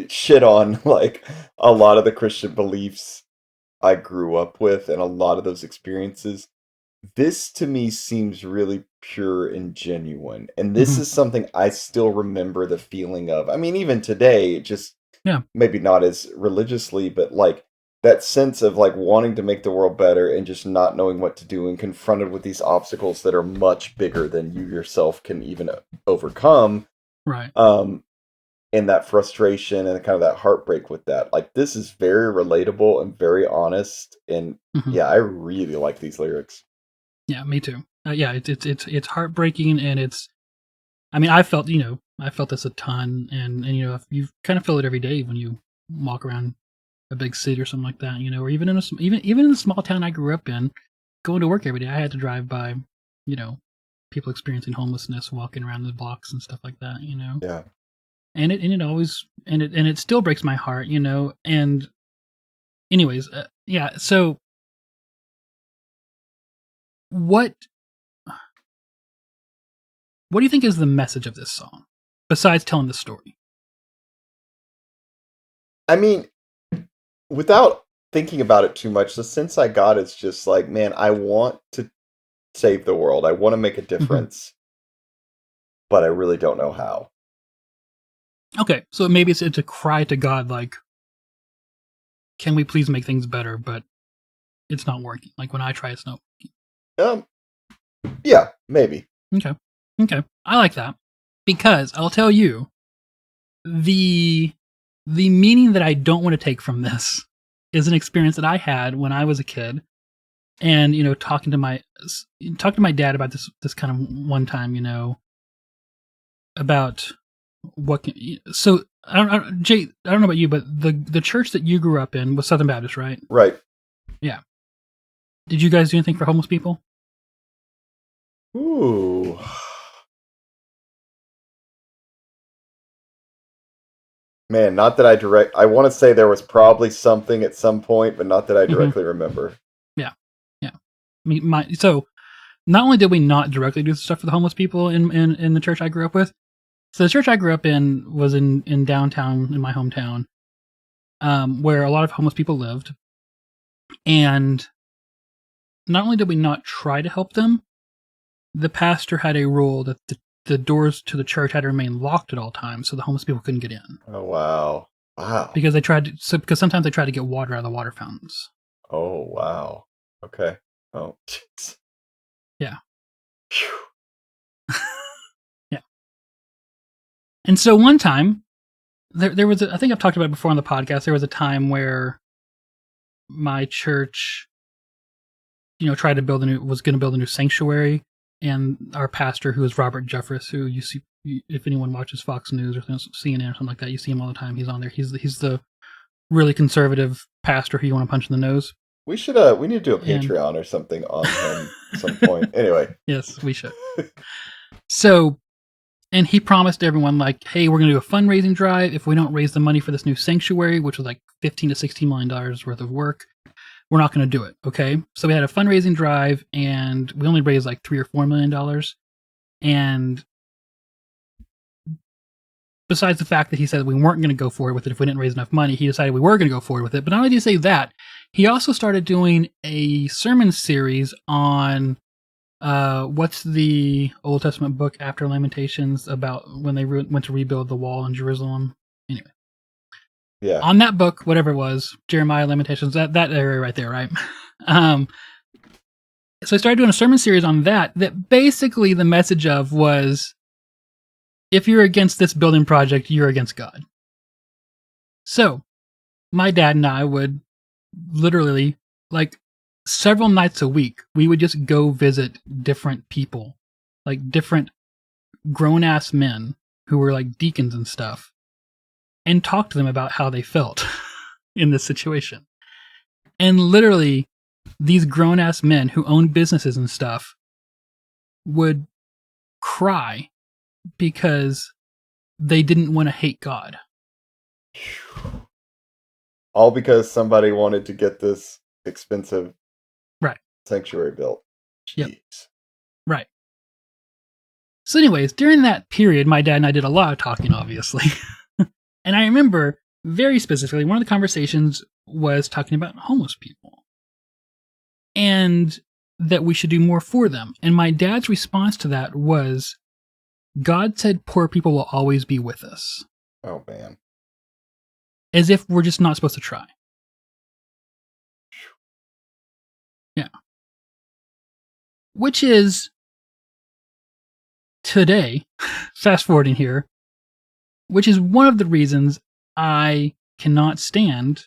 shit on like a lot of the Christian beliefs I grew up with and a lot of those experiences, this to me seems really pure and genuine. And this is something I still remember the feeling of. I mean, even today, just maybe not as religiously, but like that sense of like wanting to make the world better and just not knowing what to do and confronted with these obstacles that are much bigger than you yourself can even overcome. Right. And that frustration and kind of that heartbreak with that. Like, this is very relatable and very honest. And yeah, I really like these lyrics. Yeah, me too. Yeah, it's heartbreaking, and it's. I mean, I felt this a ton, and you kind of feel it every day when you walk around a big city or something like that, or even in even in the small town I grew up in, going to work every day, I had to drive by, you know, people experiencing homelessness, walking around the blocks and stuff like that, Yeah. and it always and it still breaks my heart, and anyways, yeah. So what what do you think is the message of this song besides telling the story? I mean, without thinking about it too much, the sense I got is just like, man, I want to save the world. I want to make a Hmm. difference, but I really don't know how. Okay, so maybe it's a cry to God, like, can we please make things better? But it's not working. Like when I try, it's not. Um, yeah, maybe. Okay. Okay. I like that because I'll tell you the the meaning that I don't want to take from this is an experience that I had when I was a kid, and talking to my dad about this kind of one time, about what can, so Jay, I don't know about you, but the church that you grew up in was Southern Baptist, right? Right. Yeah. Did you guys do anything for homeless people? Ooh. Man, not that I want to say there was probably something at some point, but not that I Hmm. directly remember. Yeah. Yeah. So not only did we not directly do stuff for the homeless people in the church I grew up with. So the church I grew up in was in downtown in my hometown, where a lot of homeless people lived. And not only did we not try to help them, the pastor had a rule that the doors to the church had to remain locked at all times, so the homeless people couldn't get in Oh, wow. Wow. because because sometimes they tried to get water out of the water fountains. Oh, wow. Okay. Oh, jeez. Yeah, Phew. yeah. And so one time there was I think I've talked about it before on the podcast. There was a time where my church tried to was going to build a new sanctuary, and our pastor, who is Robert Jeffress, who you see if anyone watches Fox News or CNN or something like that, you see him all the time. He's on there. He's the really conservative pastor who you want to punch in the nose. We need to do a And Patreon or something on him at some point. Anyway. yes, we should. So, and he promised everyone, like, hey, we're going to do a fundraising drive. If we don't raise the money for this new sanctuary, which was like $15 to $16 million worth of work, we're not going to do it. Okay. So we had a fundraising drive, and we only raised like $3 or $4 million. And besides the fact that he said we weren't going to go forward with it if we didn't raise enough money, he decided we were going to go forward with it. But not only did he say that, he also started doing a sermon series on what's the Old Testament book after Lamentations about when they went to rebuild the wall in Jerusalem. Anyway, Yeah. on that book, whatever it was, Jeremiah, Lamentations, that area right there, right? um, so I started doing a sermon series on that. That basically the message of was, if you're against this building project, you're against God. So my dad and I would literally, like, several nights a week, we would just go visit different people, like different grown ass men who were like deacons and stuff, and talk to them about how they felt in this situation. And literally, these grown ass men who owned businesses and stuff would cry because they didn't want to hate God. All because somebody wanted to get this expensive Right. sanctuary built. Yep. Jeez. Right. So, anyways, during that period, my dad and I did a lot of talking, obviously. And I remember very specifically one of the conversations was talking about homeless people and that we should do more for them. And my dad's response to that was, God said poor people will always be with us, Oh, man. as if we're just not supposed to try. Yeah. Which is today, fast forwarding here, which is one of the reasons I cannot stand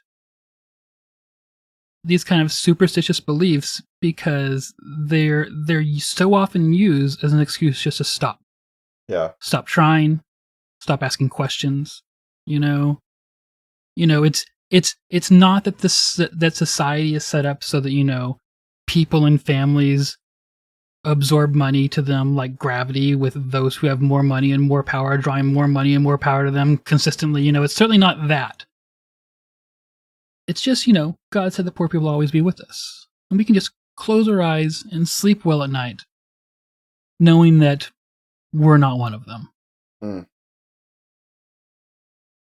these kind of superstitious beliefs because they're so often used as an excuse just to stop. Yeah. Stop trying, stop asking questions, you know. It's not that that society is set up so that, people and families absorb money to them like gravity, with those who have more money and more power drawing more money and more power to them consistently. It's certainly not that. It's just, God said that poor people will always be with us. And we can just close our eyes and sleep well at night, knowing that we're not one of them. Mm.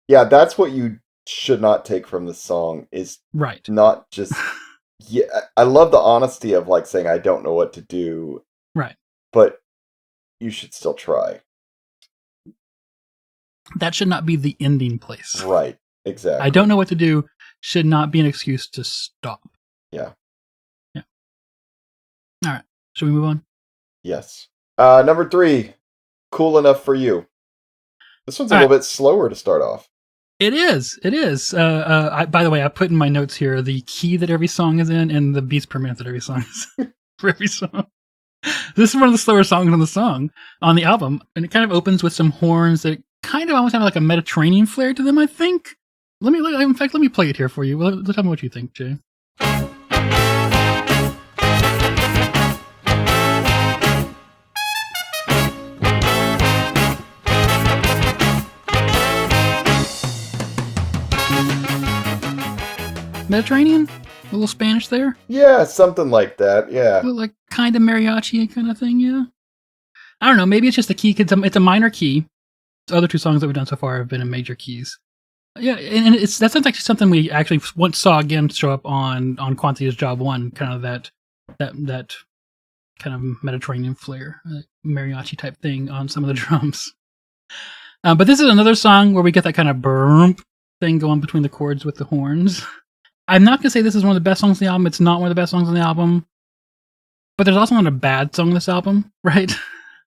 Yeah, that's what you should not take from the song, is right. Not just... Yeah, I love the honesty of like saying, I don't know what to do. Right. But you should still try. That should not be the ending place. Right. Exactly. I don't know what to do should not be an excuse to stop. Yeah. Yeah. All right. Should we move on? Yes. Number 3, Cool Enough for You. This one's a little bit slower to start off. It is. It is. By the way, I put in my notes here the key that every song is in and the beats per minute that every song is for every song. This is one of the slower songs on the album, and it kind of opens with some horns that kind of almost have like a Mediterranean flair to them, I think. Let me play it here for you. Tell me what you think, Jay. Mediterranean? A little Spanish there? Yeah, something like that, yeah. Like kind of mariachi kind of thing, yeah? I don't know, maybe it's just the key, it's a minor key. The other 2 songs that we've done so far have been in major keys. Yeah, and that's actually something we actually once saw again show up on Quantity's Job 1, kind of that kind of Mediterranean flair, mariachi type thing on some of the drums. But this is another song where we get that kind of burp thing going between the chords with the horns. I'm not going to say this is one of the best songs on the album. It's not one of the best songs on the album. But there's also not a bad song on this album, right?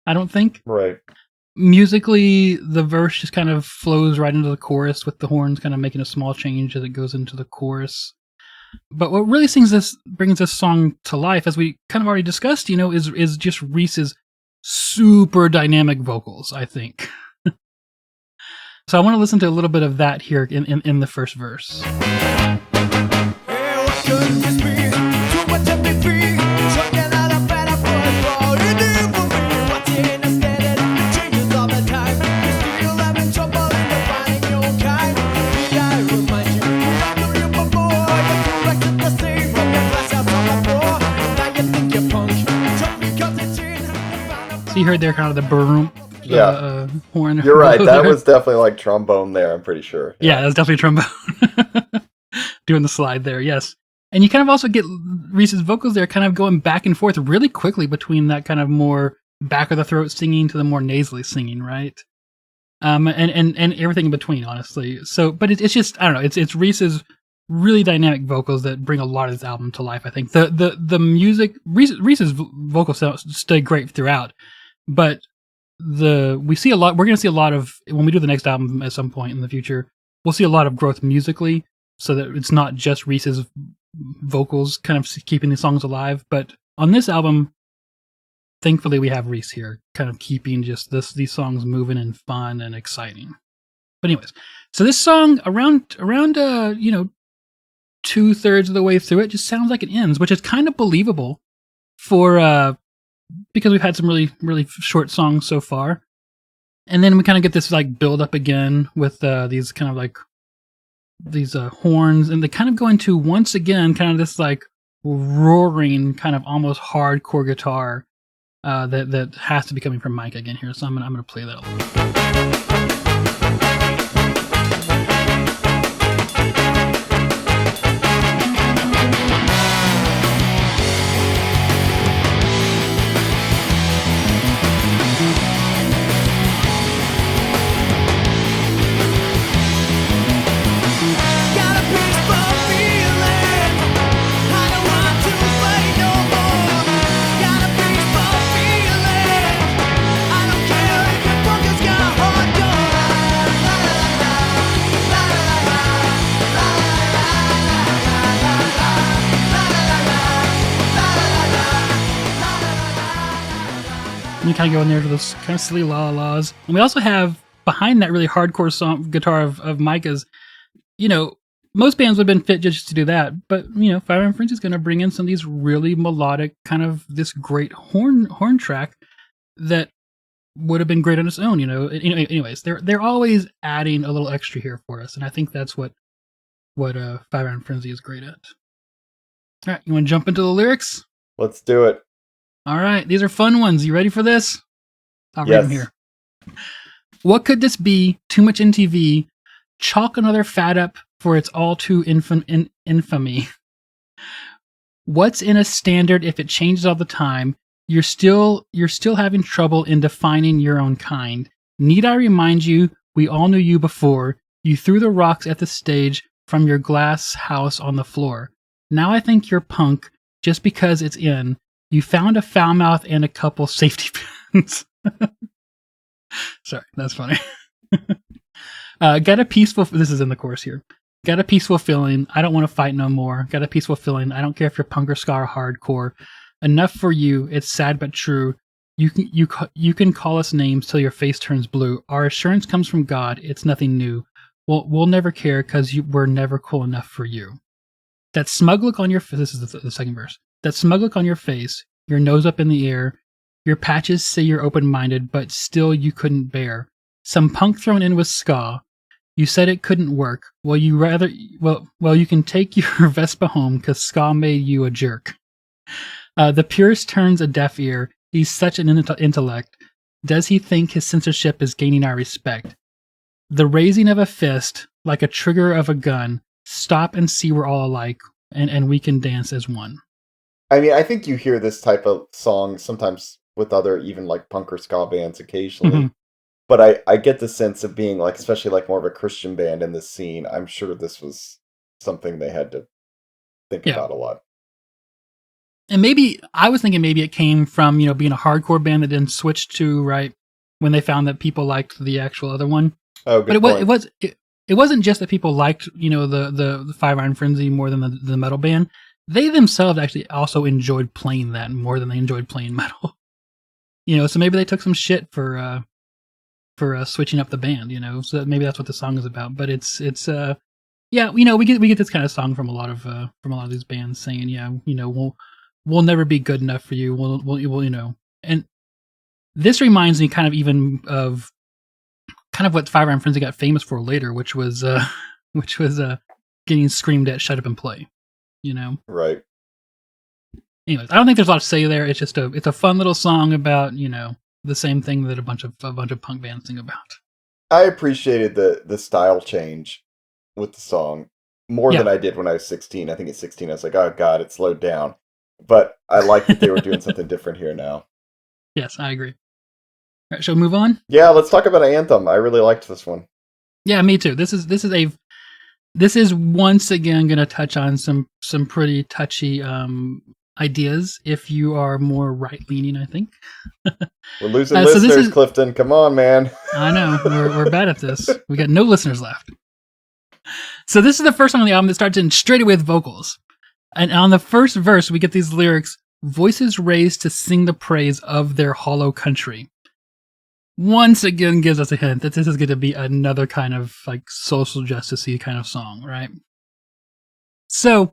I don't think. Right. Musically, the verse just kind of flows right into the chorus with the horns kind of making a small change as it goes into the chorus. But what really brings this song to life, as we kind of already discussed, is just Reese's super dynamic vocals, I think. So I want to listen to a little bit of that here in the first verse. So you heard there kind of the boom, horn. You're right. That was definitely like trombone there, I'm pretty sure. Yeah, that was definitely trombone. Doing the slide there, yes. And you kind of also get Reese's vocals there kind of going back and forth really quickly between that kind of more back of the throat singing to the more nasally singing, right? And everything in between, honestly. So, but it's just, I don't know, it's Reese's really dynamic vocals that bring a lot of this album to life, I think. The music, Reese's vocals stay great throughout, but we're going to see a lot of, when we do the next album at some point in the future, we'll see a lot of growth musically, so that it's not just Reese's vocals kind of keeping these songs alive. But on this album, thankfully we have Reese here kind of keeping just these songs moving and fun and exciting. But anyways, so this song around 2/3 of the way through it just sounds like it ends, which is kind of believable because we've had some really, really short songs so far. And then we kind of get this like build up again with these kind of like these horns, and they kind of go into once again kind of this like roaring kind of almost hardcore guitar that has to be coming from Mike again here. So I'm gonna play that a little bit. And we kind of go in there to those kind of silly la-la-las. And we also have, behind that really hardcore song guitar of Micah's, most bands would have been fit just to do that. But, Five Iron Frenzy is going to bring in some of these really melodic, kind of this great horn track that would have been great on its own, Anyways, they're always adding a little extra here for us. And I think that's what Five Iron Frenzy is great at. All right, you want to jump into the lyrics? Let's do it. All right, these are fun ones. You ready for this? I'll Yes. read them here. What could this be? Too much MTV. Chalk another fad up for its all too infamy. What's in a standard if it changes all the time? You're still having trouble in defining your own kind. Need I remind you, we all knew you before. You threw the rocks at the stage from your glass house on the floor. Now I think you're punk just because it's in. You found a foul mouth and a couple safety pins. Sorry, that's funny. Got a peaceful... This is in the chorus here. Got a peaceful feeling. I don't want to fight no more. Got a peaceful feeling. I don't care if you're punk or ska or hardcore. Enough for you. It's sad but true. You can call us names till your face turns blue. Our assurance comes from God. It's nothing new. We'll never care because we're never cool enough for you. That smug look on your face... This is the second verse. That smug look on your face. Your nose up in the air. Your patches say you're open-minded, but still you couldn't bear. Some punk thrown in with ska. You said it couldn't work. Well, you can take your Vespa home because ska made you a jerk. The purist turns a deaf ear. He's such an intellect. Does he think his censorship is gaining our respect? The raising of a fist, like a trigger of a gun. Stop and see we're all alike, and we can dance as one. I mean, I think you hear this type of song sometimes with other, even like punk or ska bands occasionally. Mm-hmm. But I get the sense of being like, especially like more of a Christian band in this scene. I'm sure this was something they had to think about a lot. And I was thinking maybe it came from, being a hardcore band that then switched to, right, when they found that people liked the actual other one. Oh, good point. It wasn't just that people liked, the Five Iron Frenzy more than the metal band. They themselves actually also enjoyed playing that more than they enjoyed playing metal. So maybe they took some shit for switching up the band, so maybe that's what the song is about. But it's we get this kind of song from a lot of these bands saying, we'll never be good enough for you. We'll and this reminds me kind of even of kind of what Five Iron Frenzy got famous for later, which was getting screamed at, shut up and play, Right. Anyways, I don't think there's a lot to say there. It's just it's a fun little song about, the same thing that a bunch of punk bands sing about. I appreciated the style change with the song more than I did when I was 16. I think at 16 I was like, oh god, it slowed down. But I like that they were doing something different here now. Yes, I agree. All right, shall we move on? Yeah, let's talk about Anthem. I really liked this one. Yeah, me too. This is once again going to touch on some pretty touchy ideas if you are more right-leaning, I think. We're losing listeners, Clifton. Come on, man. I know. We're bad at this. We got no listeners left. So this is the first song on the album that starts in straight away with vocals. And on the first verse, we get these lyrics, voices raised to sing the praise of their hollow country. Once again gives us a hint that this is going to be another kind of like social justice-y kind of song, right? So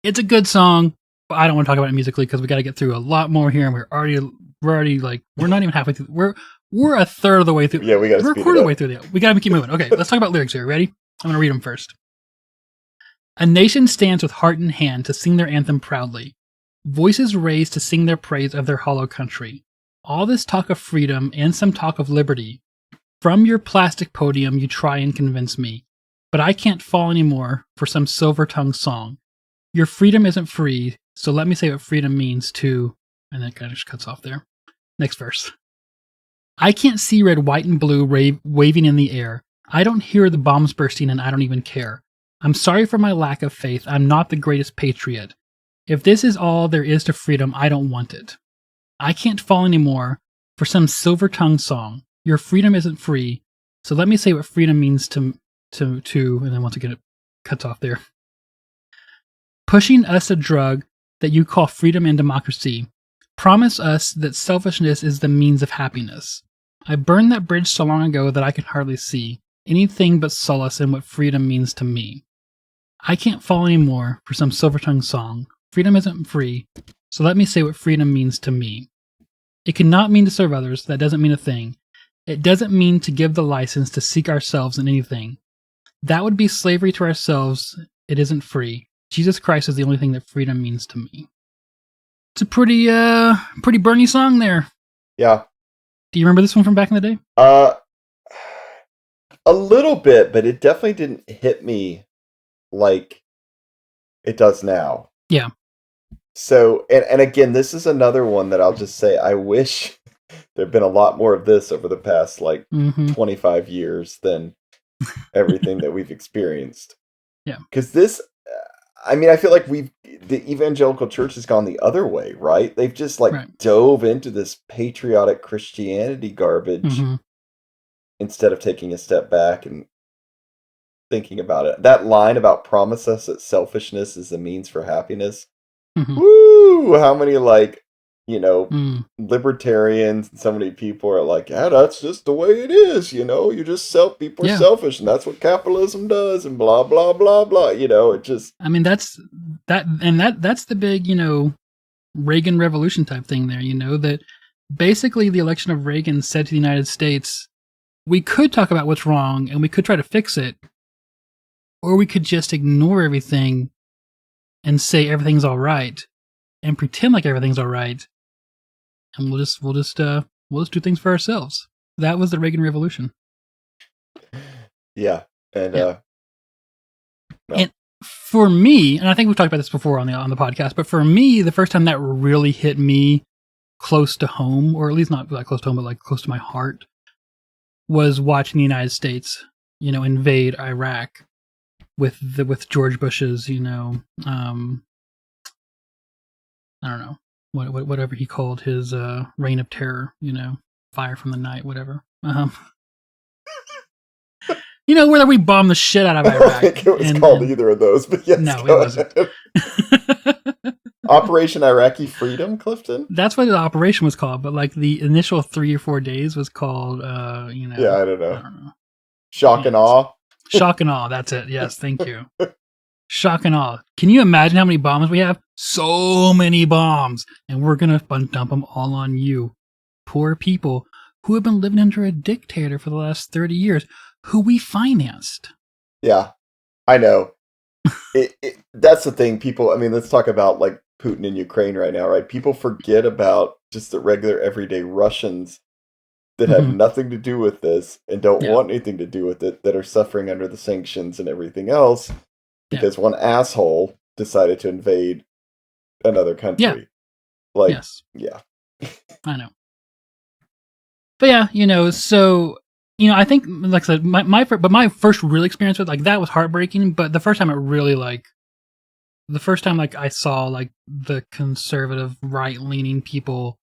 it's a good song. But I don't want to talk about it musically because we got to get through a lot more here, and we're already like we're not even halfway through. We're a third of the way through. Yeah, we're a quarter of the way through. We got to keep moving. Okay, let's talk about lyrics here. Ready? I'm going to read them first. A nation stands with heart in hand to sing their anthem proudly. Voices raised to sing their praise of their hollow country. All this talk of freedom and some talk of liberty. From your plastic podium, you try and convince me. But I can't fall anymore for some silver-tongued song. Your freedom isn't free, so let me say what freedom means to... And that kind of just cuts off there. Next verse. I can't see red, white, and blue waving in the air. I don't hear the bombs bursting, and I don't even care. I'm sorry for my lack of faith. I'm not the greatest patriot. If this is all there is to freedom, I don't want it. I can't fall anymore for some silver-tongued song. Your freedom isn't free, so let me say what freedom means to, and then once again it cuts off there. Pushing us a drug that you call freedom and democracy. promise us that selfishness is the means of happiness. I burned that bridge so long ago that I can hardly see anything but solace in what freedom means to me. I can't fall anymore for some silver-tongued song. Freedom isn't free, so let me say what freedom means to me. It cannot mean to serve others, that doesn't mean a thing. It doesn't mean to give the license to seek ourselves in anything. That would be slavery to ourselves. It isn't free. Jesus Christ is the only thing that freedom means to me. It's a pretty Bernie song there. Yeah. Do you remember this one from back in the day? A little bit, but it definitely didn't hit me like it does now. Yeah. So, and again, this is another one that I'll just say, I wish there'd been a lot more of this over the past, 25 years than everything that we've experienced. Yeah. Because this, I mean, I feel like the evangelical church has gone the other way, right? They've just dove into this patriotic Christianity garbage instead of taking a step back and thinking about it. That line about promise us that selfishness is the means for happiness. Woo! How many libertarians and so many people are like, yeah, that's just the way it is, you just people are selfish and that's what capitalism does and blah blah blah blah, it just, I mean, that's the big, Reagan revolution type thing there, that basically the election of Reagan said to the United States, we could talk about what's wrong and we could try to fix it, or we could just ignore everything and say everything's all right and pretend like everything's all right, and we'll just do things for ourselves. That was the Reagan Revolution. Yeah, and and for me, and I think we've talked about this before on the podcast, but for me, the first time that really hit me close to home, or at least not like close to home, but like close to my heart, was watching the United States, invade Iraq with George Bush's, I don't know, whatever he called his reign of terror, fire from the night, whatever. Whether we bombed the shit out of Iraq. I don't think it was called either of those, but yes, no, it wasn't. Operation Iraqi Freedom, Clifton? That's what the operation was called, but like the initial 3 or 4 days was called, Yeah, I don't know. Shock and awe. awe. Shock and awe. That's it. Yes, thank you. Shock and awe. Can you imagine how many bombs we have? So many bombs, and we're gonna dump them all on you, poor people who have been living under a dictator for the last 30 years, who we financed. Yeah, I know. That's the thing. People, I mean, let's talk about like Putin in Ukraine right now, right? People forget about just the regular everyday Russians that have nothing to do with this and don't want anything to do with it, that are suffering under the sanctions and everything else because one asshole decided to invade another country. Yeah. I know. But yeah, so I think, like I said, my first real experience with that was heartbreaking. But the first time I saw the conservative right-leaning people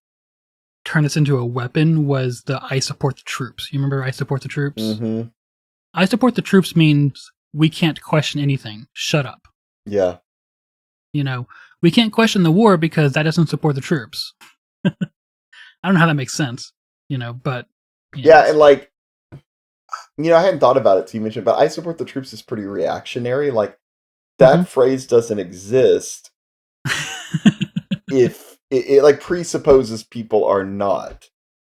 turn this into a weapon was the "I support the troops." You remember "I support the troops"? Mm-hmm. "I support the troops" means we can't question anything. Shut up. Yeah. We can't question the war because that doesn't support the troops. I don't know how that makes sense, but yeah, and I hadn't thought about it till you mentioned, but "I support the troops" is pretty reactionary. That phrase doesn't exist if it presupposes people are not.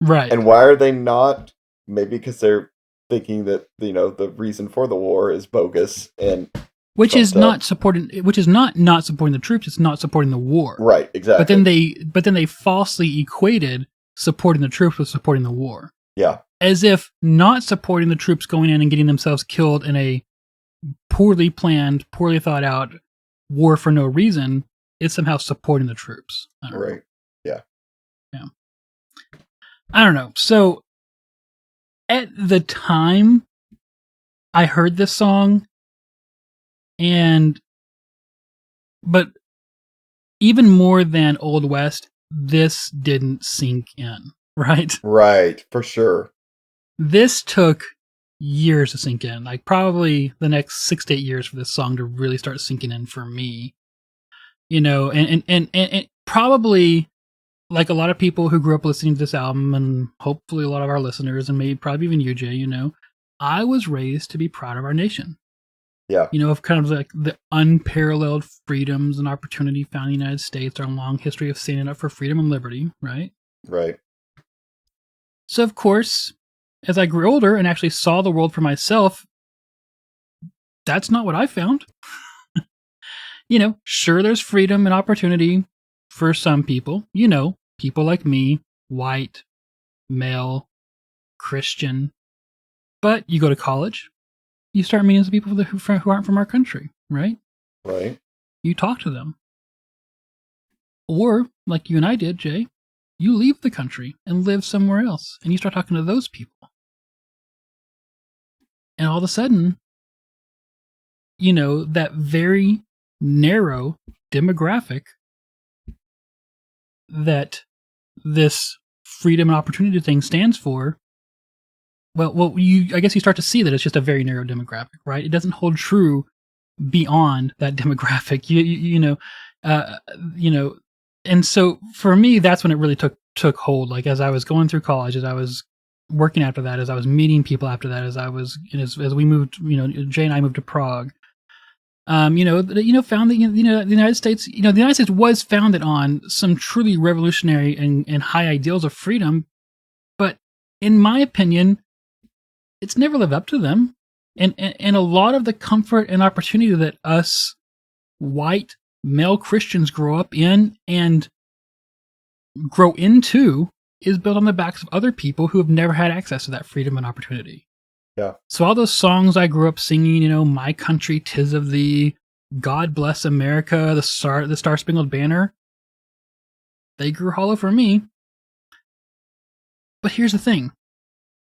Right. And why are they not? Maybe because they're thinking that, the reason for the war is bogus and which is not supporting the troops, it's not supporting the war. Right, exactly. But then they falsely equated supporting the troops with supporting the war. Yeah. As if not supporting the troops going in and getting themselves killed in a poorly planned, poorly thought out war for no reason is somehow supporting the troops. Right. Yeah. Yeah. I don't know. So at the time I heard this song, but even more than Old West, this didn't sink in, right? Right, for sure. This took years to sink in, probably the next 6 to 8 years for this song to really start sinking in for me. And probably like a lot of people who grew up listening to this album, and hopefully a lot of our listeners, and maybe probably even you, Jay, I was raised to be proud of our nation. Yeah. Of kind of like the unparalleled freedoms and opportunity found in the United States, our long history of standing up for freedom and liberty, right? Right. So, of course, as I grew older and actually saw the world for myself, that's not what I found. Sure, there's freedom and opportunity for some people, people like me, white, male, Christian. But you go to college, you start meeting some people who aren't from our country, right? Right. You talk to them. Or, like you and I did, Jay, you leave the country and live somewhere else, and you start talking to those people. And all of a sudden, that very narrow demographic that this freedom and opportunity thing stands for, I guess you start to see that it's just a very narrow demographic, right? It doesn't hold true beyond that demographic. And so for me, that's when it really took hold. Like as I was going through college, as I was working after that, as I was meeting people after that, as we moved, Jay and I moved to Prague. Found that the United States, the United States was founded on some truly revolutionary and high ideals of freedom, but in my opinion, it's never lived up to them. And a lot of the comfort and opportunity that us white male Christians grow up in and grow into is built on the backs of other people who have never had access to that freedom and opportunity. Yeah. So all those songs I grew up singing, My Country, 'Tis of Thee, God Bless America, the Star Spangled Banner, they grew hollow for me. But here's the thing.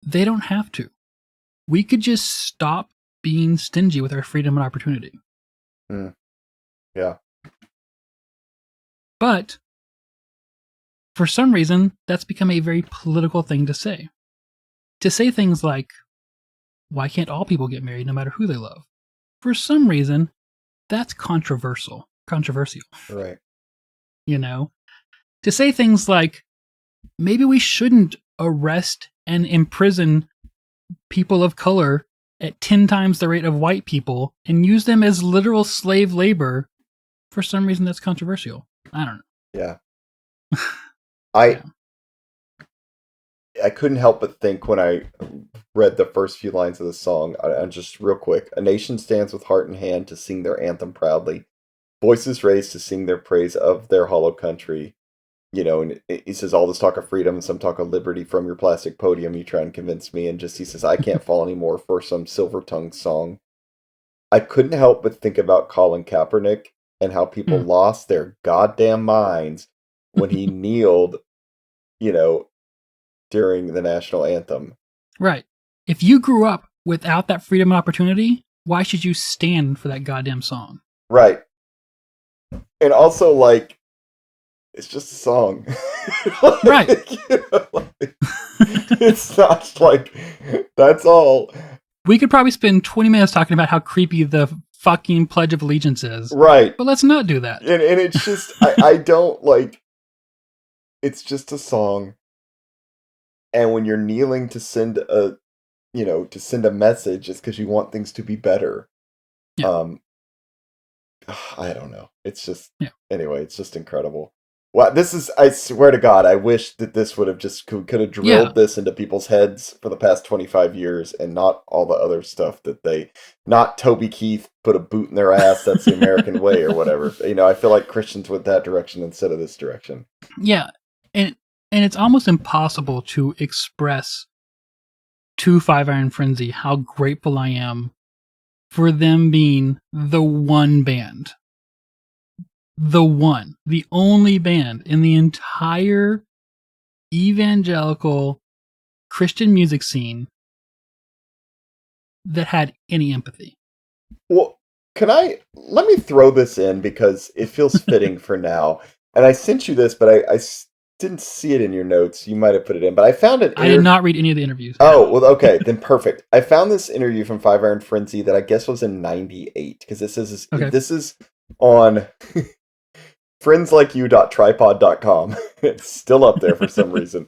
They don't have to. We could just stop being stingy with our freedom and opportunity. Yeah. But for some reason, that's become a very political thing to say. To say things like, why can't all people get married no matter who they love? For some reason, that's controversial. Right. To say things like, maybe we shouldn't arrest and imprison people of color at 10 times the rate of white people and use them as literal slave labor, for some reason that's controversial. I don't know. Yeah. I couldn't help but think when I read the first few lines of the song, and just real quick, a nation stands with heart in hand to sing their anthem proudly, voices raised to sing their praise of their hollow country. And he says all this talk of freedom and some talk of liberty from your plastic podium, you try and convince me, and he says, I can't fall anymore for some silver-tongued song. I couldn't help but think about Colin Kaepernick and how people lost their goddamn minds when he kneeled, during the national anthem. Right. If you grew up without that freedom and opportunity, why should you stand for that goddamn song? Right. And also, it's just a song. Right. It's not that's all. We could probably spend 20 minutes talking about how creepy the fucking Pledge of Allegiance is. Right. But let's not do that. And it's just, I don't it's just a song. And when you're kneeling to send a message, it's because you want things to be better. Yeah. I don't know. It's just, anyway, it's just incredible. Wow, I swear to God, I wish that this would have could have drilled this into people's heads for the past 25 years and not all the other stuff that not Toby Keith put a boot in their ass, that's the American way or whatever. I feel like Christians went that direction instead of this direction. Yeah. And it's almost impossible to express to Five Iron Frenzy how grateful I am for them being the one band. The only band in the entire evangelical Christian music scene that had any empathy. Well, let me throw this in because it feels fitting for now. And I sent you this, but I didn't see it in your notes. You might have put it in, but I found it. I did not read any of the interviews. Oh, well, okay, then perfect. I found this interview from Five Iron Frenzy that I guess was in '98 because this is on friendslikeyu.tripod.com. It's still up there for some reason.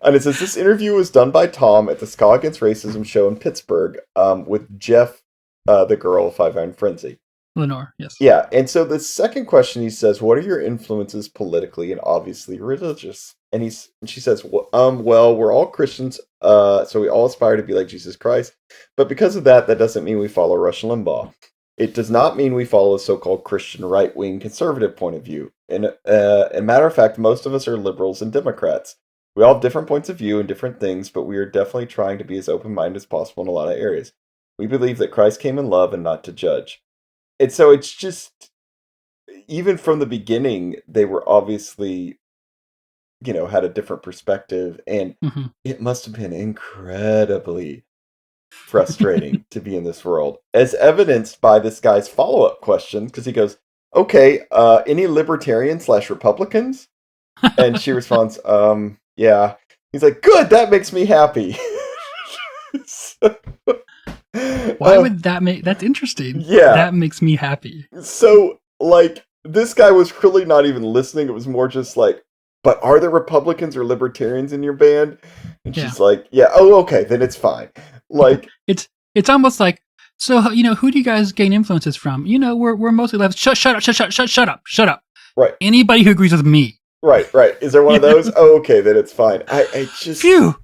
And it says this interview was done by Tom at the Ska Against Racism show in Pittsburgh with Jeff, the girl of Five Iron Frenzy. Lenore, yes. Yeah, and so the second question he says, what are your influences politically and obviously religious? And she says, well, we're all Christians, so we all aspire to be like Jesus Christ. But because of that doesn't mean we follow Rush Limbaugh. It does not mean we follow a so-called Christian right-wing conservative point of view. And matter of fact, most of us are liberals and Democrats. We all have different points of view and different things, but we are definitely trying to be as open-minded as possible in a lot of areas. We believe that Christ came in love and not to judge. And so it's just, even from the beginning, they were obviously, had a different perspective. And it must have been incredibly frustrating to be in this world, as evidenced by this guy's follow-up question, because he goes, okay, any libertarian/Republicans? And she responds, yeah. He's like, good, that makes me happy. Why would that that's interesting. Yeah. That makes me happy. So, this guy was really not even listening. It was more just like, but are there Republicans or libertarians in your band? And she's like, yeah, oh, okay, then it's fine. It's almost like, so, who do you guys gain influences from? We're mostly left. Shut up. Right. Anybody who agrees with me. Right. Is there one of those? Oh, okay, then it's fine. I just... Phew!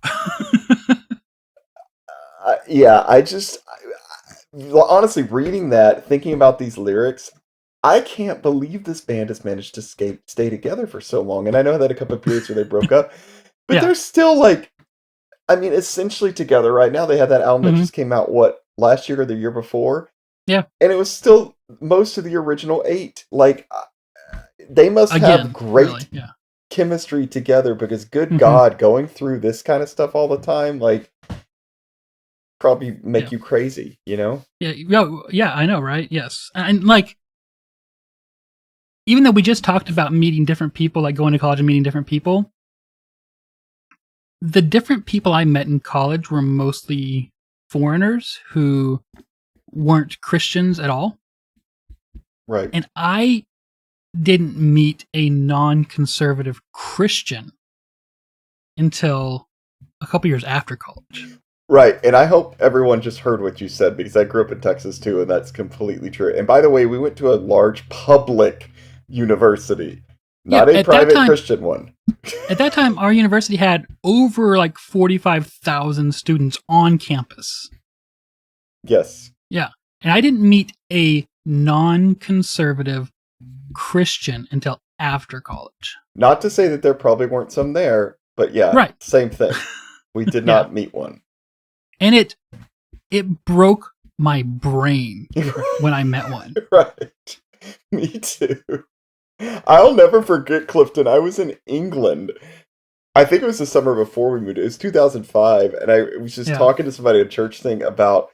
Honestly, reading that, thinking about these lyrics, I can't believe this band has managed to stay together for so long. And I know that a couple of periods where they broke up, but they're still essentially together right now. They had that album that just came out, last year or the year before? Yeah. And it was still most of the original 8. They must have great chemistry together, because good God, going through this kind of stuff all the time, probably make you crazy, Yeah, I know, right? Yes. And even though we just talked about meeting different people, going to college and meeting different people, the different people I met in college were mostly foreigners who weren't Christians at all. Right. And I didn't meet a non-conservative Christian until a couple years after college. Right, and I hope everyone just heard what you said, because I grew up in Texas too, and that's completely true. And by the way, we went to a large public university, not a private Christian one. At that time, our university had over 45,000 students on campus. Yes. Yeah, and I didn't meet a non-conservative Christian until after college. Not to say that there probably weren't some there, but yeah, same thing. We did not meet one. And it broke my brain when I met one. Right. Me too. I'll never forget Clifton. I was in England. I think it was the summer before we moved. It was 2005, and I was just talking to somebody at a church thing about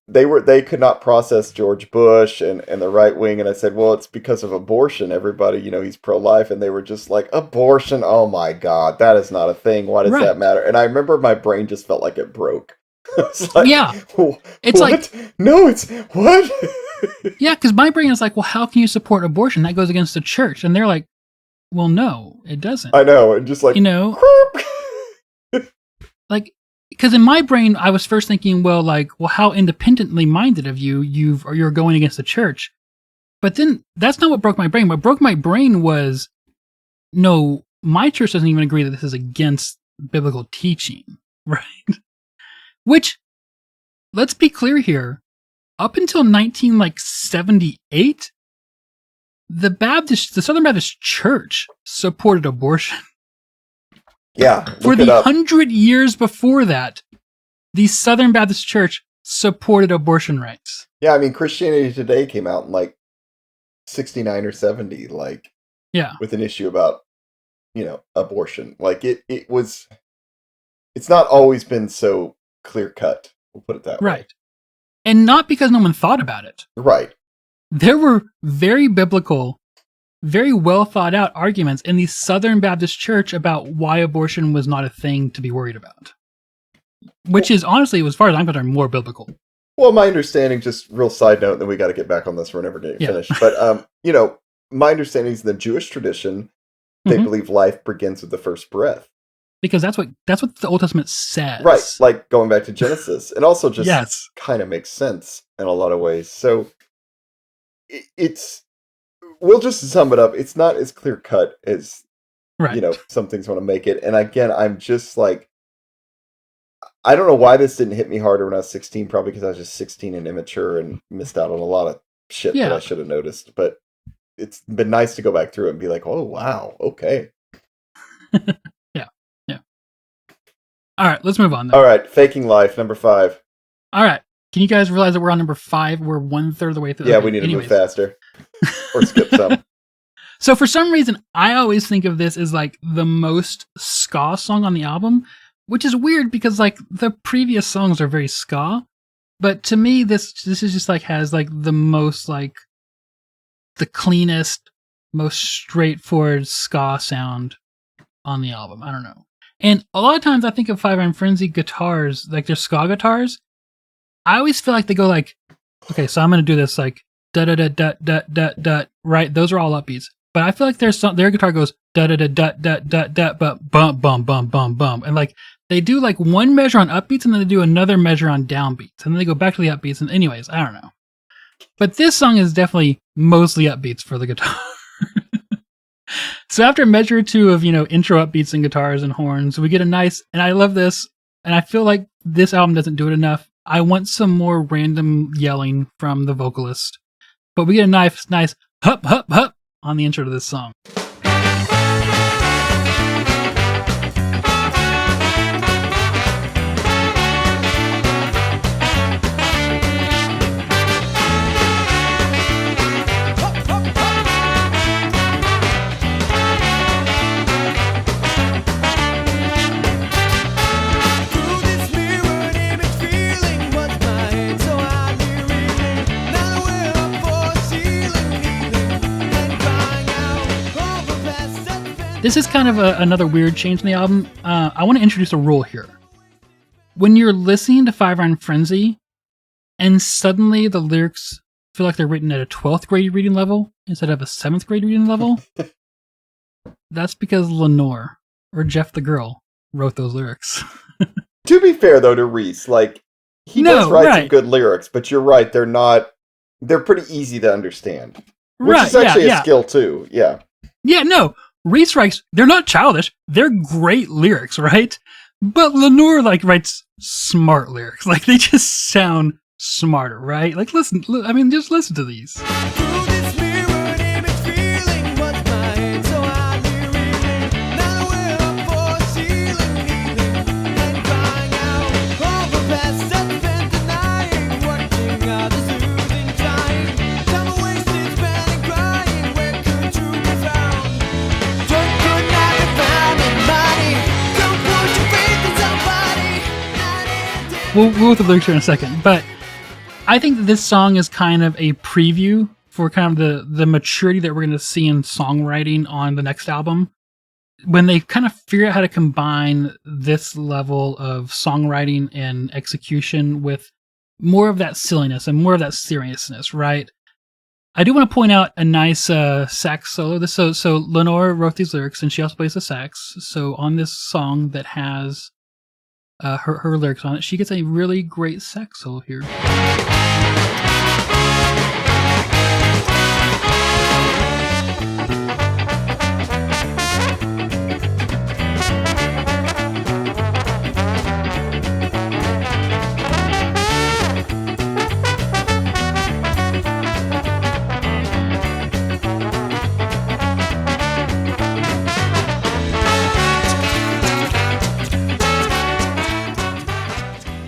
they could not process George Bush and the right wing, and I said, well, it's because of abortion. Everybody, he's pro-life, and they were just like, abortion? Oh my God, that is not a thing. Why does that matter? And I remember my brain just felt like it broke. It's what? No, it's what? Yeah, because my brain is like, well, how can you support abortion? That goes against the church. And they're like, well, no, it doesn't. I know, and just because in my brain, I was first thinking, well, how independently minded of you're going against the church. But then that's not what broke my brain. What broke my brain was, no, my church doesn't even agree that this is against biblical teaching, right? Which, let's be clear here, up until 1978, the Southern Baptist Church supported abortion. Yeah. For the 100 years before that, the Southern Baptist Church supported abortion rights. Yeah, Christianity Today came out in 69 or 70, with an issue about, abortion. It's not always been so clear cut. We'll put it that way. Right. And not because no one thought about it. Right. There were very biblical, very well thought out arguments in the Southern Baptist Church about why abortion was not a thing to be worried about. Which is honestly, as far as I'm concerned, more biblical. Well, my understanding, just real side note, then we got to get back on this. We're never going to finish. But, my understanding is in the Jewish tradition, they Mhm. believe life begins with the first breath. Because that's what the Old Testament Right, says. like going back to Genesis. It also just Yes. kind of makes sense in a lot of ways. So it's we'll just sum it up. It's not as clear cut as Right. some things want to make it. And again, I'm just like, I don't know why this didn't hit me harder when I was 16. Probably because I was just 16 and immature and missed out on a lot of shit that I Yeah. should have noticed. But it's been nice to go back through it and be like, oh wow, okay. Yeah. All right, let's move on then. All right, Faking Life, number 5. All right. Can you guys realize that we're on number 5? We're 1/3 of the way through. Yeah, Okay, we need to move anyways. faster or skip some. So for some reason, I always think of this as like the most ska song on the album, which is weird because like the previous songs are very ska, but to me this is just like has like the most like the cleanest, most straightforward ska sound on the album. I don't know. And a lot of times I think of Five Iron Frenzy guitars, like their ska guitars. I always feel like they go like, okay, so I'm gonna do this like da da da da da da da. Right, those are all upbeats. But I feel like their guitar goes da da da da da da da, but bum bum bum bum bum, and like they do like one measure on upbeats and then they do another measure on downbeats, and then they go back to the upbeats. And anyways, I don't know. But this song is definitely mostly upbeats for the guitar. So after a measure or two of, intro upbeats and guitars and horns, we get a nice, and I love this, and I feel like this album doesn't do it enough. I want some more random yelling from the vocalist. But we get a nice hup, hup, hup on the intro to this song. This is kind of another weird change in the album. I want to introduce a rule here. When you're listening to Five Iron Frenzy, and suddenly the lyrics feel like they're written at a 12th grade reading level instead of a 7th grade reading level, that's because Lenore, or Jeff the Girl, wrote those lyrics. To be fair, though, to Reese, like, he does write some good lyrics, but you're right, they're pretty easy to understand. Which is actually a skill, too, yeah. Yeah, no, Reese writes, they're not childish, they're great lyrics, right? But Lenore, writes smart lyrics. Like, they just sound smarter, right? Like, just listen to these. We'll go with the lyrics here in a second, but I think that this song is kind of a preview for kind of the maturity that we're going to see in songwriting on the next album. When they kind of figure out how to combine this level of songwriting and execution with more of that silliness and more of that seriousness, right? I do want to point out a nice sax solo. So Lenore wrote these lyrics, and she also plays the sax. So on this song that has her lyrics on it, she gets a really great sax solo here.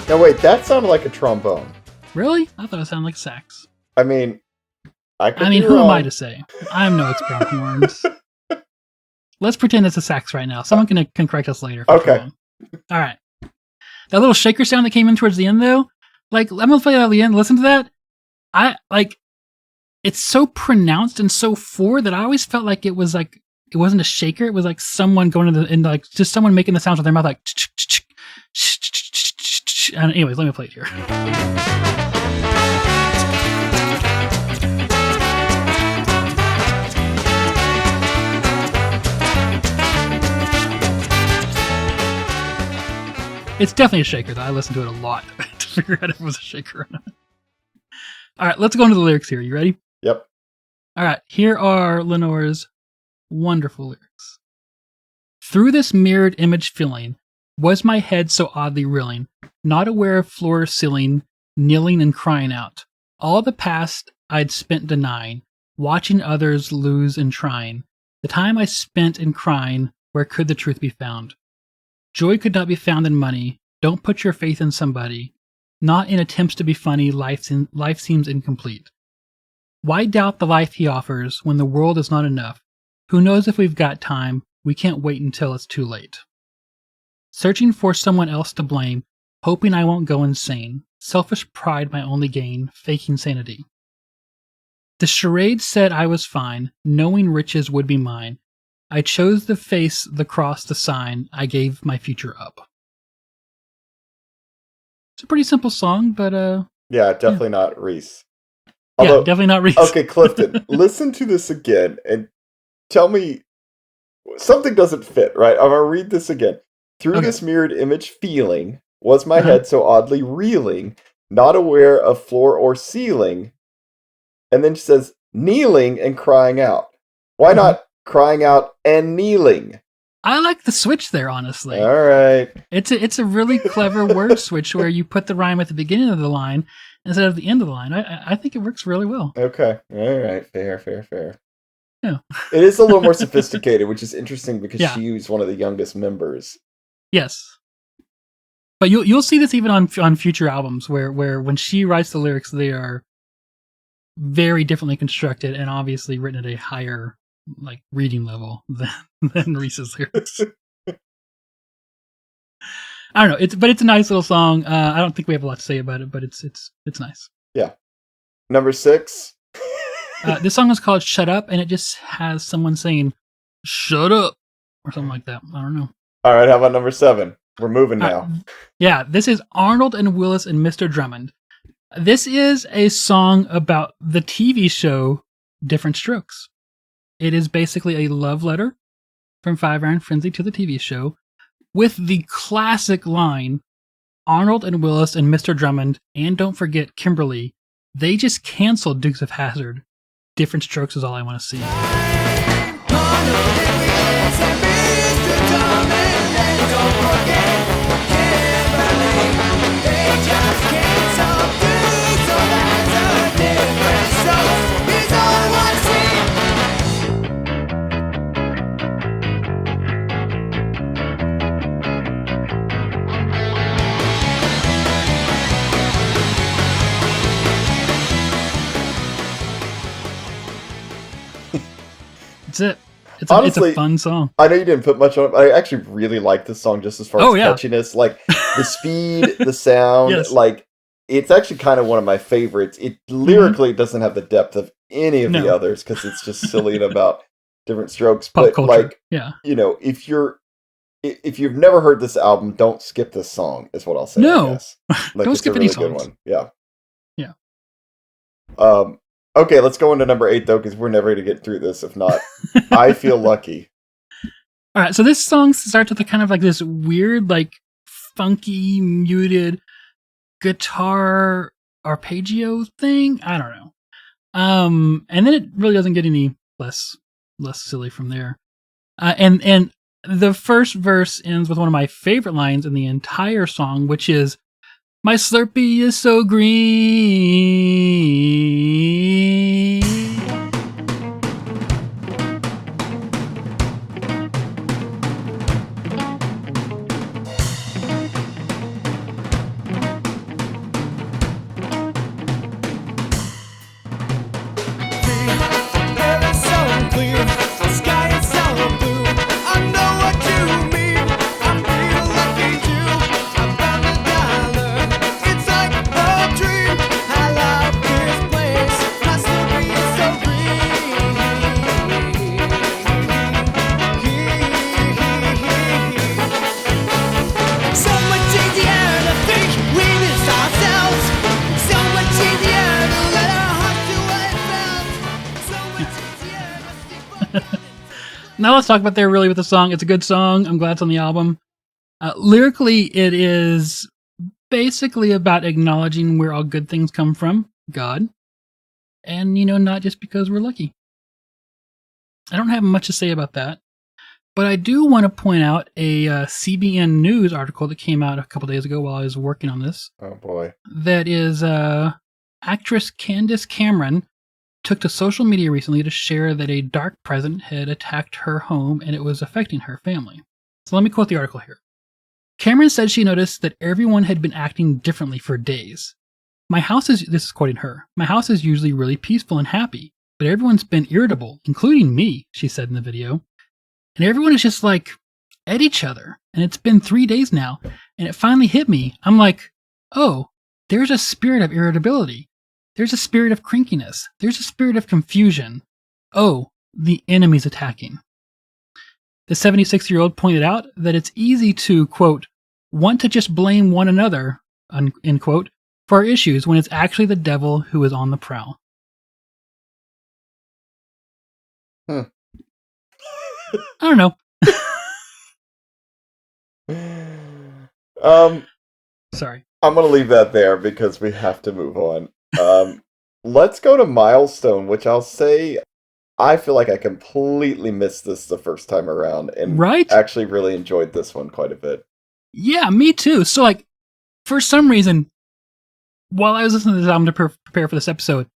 Now wait, that sounded like a trombone. Really? I thought it sounded like sax. I mean, who am I to say? I'm no expert on horns. Let's pretend it's a sax right now. Someone can correct us later. Okay. All right. That little shaker sound that came in towards the end, though, I'm gonna play that at the end. Listen to that. It's so pronounced and so forward that I always felt like it wasn't a shaker. It was like someone going just someone making the sounds with their mouth, like. And anyways, let me play it here. It's definitely a shaker, though. I listened to it a lot to figure out if it was a shaker or not. All right, let's go into the lyrics here. You ready? Yep. All right, here are Lenore's wonderful lyrics. Through this mirrored image feeling, was my head so oddly reeling, not aware of floor or ceiling, kneeling and crying out. All the past I'd spent denying, watching others lose and trying. The time I spent in crying, where could the truth be found? Joy could not be found in money. Don't put your faith in somebody. Not in attempts to be funny, life seems incomplete. Why doubt the life he offers when the world is not enough? Who knows if we've got time? We can't wait until it's too late. Searching for someone else to blame, hoping I won't go insane. Selfish pride my only gain, faking sanity. The charade said I was fine, knowing riches would be mine. I chose the face, the cross, the sign. I gave my future up. It's a pretty simple song, but Yeah, definitely not Reese. Although, yeah, definitely not Reese. Okay, Clifton, listen to this again and tell me something doesn't fit, right? I'm gonna read this again. Through this mirrored image feeling, was my head so oddly reeling, not aware of floor or ceiling, and then she says kneeling and crying out. Why not crying out and kneeling? I like the switch there, honestly. All right. It's a really clever word switch where you put the rhyme at the beginning of the line instead of the end of the line. I think it works really well. Okay. All right. Fair. Yeah. It is a little more sophisticated, which is interesting because she was one of the youngest members. Yes. But you'll see this even on future albums where when she writes the lyrics, they are very differently constructed and obviously written at a higher like reading level than Reese's lyrics. I don't know, but it's a nice little song. I don't think we have a lot to say about it, but it's nice. Yeah. Number 6. This song is called "Shut Up," and it just has someone saying "Shut up" or something like that. I don't know. All right, how about number 7? We're moving now. Yeah, this is Arnold and Willis and Mr. Drummond. This is a song about the TV show Different Strokes. It is basically a love letter from Five Iron Frenzy to the TV show with the classic line, Arnold and Willis and Mr. Drummond, and don't forget Kimberly, they just canceled Dukes of Hazzard. Different Strokes is all I want to see. That's it. Honestly, it's a fun song. I know you didn't put much on it, but I actually really like this song just as far as catchiness. Like, the speed, the sound, like, it's actually kind of one of my favorites. It lyrically doesn't have the depth of any of the others, because it's just silly and about Different Strokes. Pop but, culture. Like, you know, if you've never heard this album, don't skip this song, is what I'll say. No. Like, don't skip any songs. Good one. Yeah. Yeah. Okay, let's go into number 8, though, because we're never going to get through this. If not, I Feel Lucky. All right, so this song starts with a kind of like this weird, like, funky, muted guitar arpeggio thing. I don't know. And then it really doesn't get any less silly from there. And the first verse ends with one of my favorite lines in the entire song, which is, "My Slurpee is so green." Now let's talk about there really with the song. It's a good song. I'm glad it's on the album. Lyrically, it is basically about acknowledging where all good things come from, God, and, not just because we're lucky. I don't have much to say about that, but I do want to point out a CBN News article that came out a couple days ago while I was working on this. Oh, boy. That is actress Candace Cameron took to social media recently to share that a dark presence had attacked her home and it was affecting her family. So let me quote the article here. Cameron said she noticed that everyone had been acting differently for days. This is quoting her, my house is usually really peaceful and happy, but everyone's been irritable, including me, she said in the video. And everyone is just like at each other. And it's been 3 days now, and it finally hit me. I'm like, oh, there's a spirit of irritability. There's a spirit of crankiness. There's a spirit of confusion. Oh, the enemy's attacking. The 76-year-old pointed out that it's easy to, quote, want to just blame one another, end quote, for our issues when it's actually the devil who is on the prowl. I don't know. Sorry. I'm going to leave that there because we have to move on. Let's go to Milestone, which I'll say I feel like I completely missed this the first time around and actually really enjoyed this one quite a bit. Yeah, me too. So, for some reason, while I was listening to this album to prepare for this episode,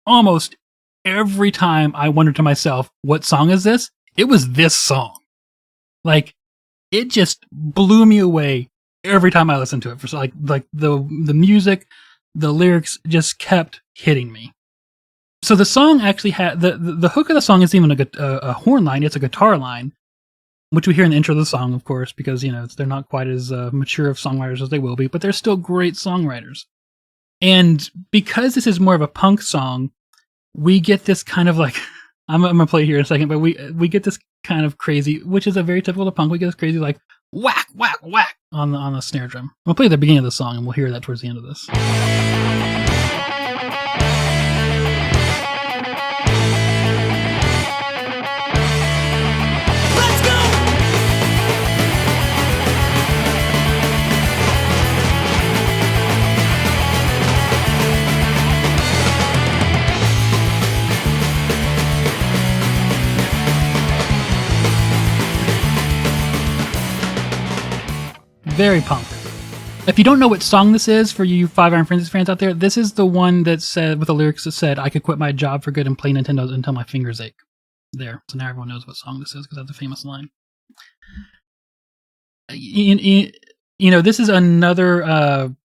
almost every time I wondered to myself, what song is this? It was this song. It just blew me away every time I listened to it. For the music, the lyrics just kept hitting me. So the song actually had the hook of the song isn't even a horn line; it's a guitar line, which we hear in the intro of the song, of course, because they're not quite as mature of songwriters as they will be, but they're still great songwriters. And because this is more of a punk song, we get this kind of I'm gonna play it here in a second, but we get this kind of crazy, which is a very typical of punk. We get this crazy whack, whack, whack on the snare drum. We'll play the beginning of the song, and we'll hear that towards the end of this. Very punk. If you don't know what song this is, for you Five Iron Frenzy fans out there, this is the one that said, with the lyrics that said, I could quit my job for good and play Nintendo until my fingers ache. There. So now everyone knows what song this is, because that's a famous line. This is another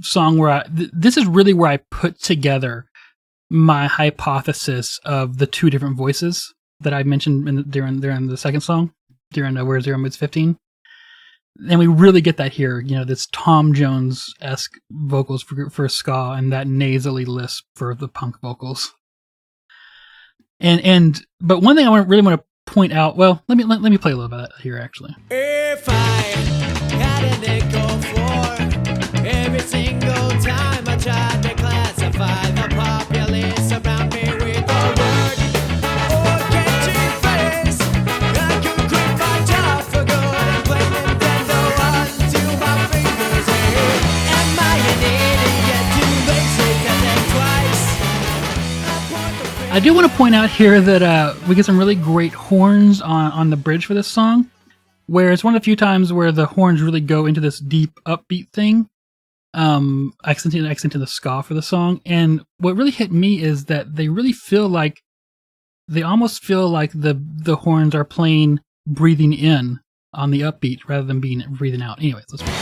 song where this is really where I put together my hypothesis of the two different voices that I mentioned during the second song, during Where Zero Meets 15. And we really get that here, this Tom Jones-esque vocals for ska and that nasally lisp for the punk vocals. But one thing I really want to point out, well, let me play a little bit of that here, actually. If I had a nickel for every single time I tried to classify the populace around me with a word or catchy phrase, I could quit my job for good and play Nintendo until my fingers ache. Am I an idiot too lazy to think twice? I do want to point out here that we get some really great horns on the bridge for this song, where it's one of the few times where the horns really go into this deep upbeat thing, accenting the ska for the song. And what really hit me is that they really almost feel like the horns are playing breathing in on the upbeat rather than breathing out. Anyways, let's play.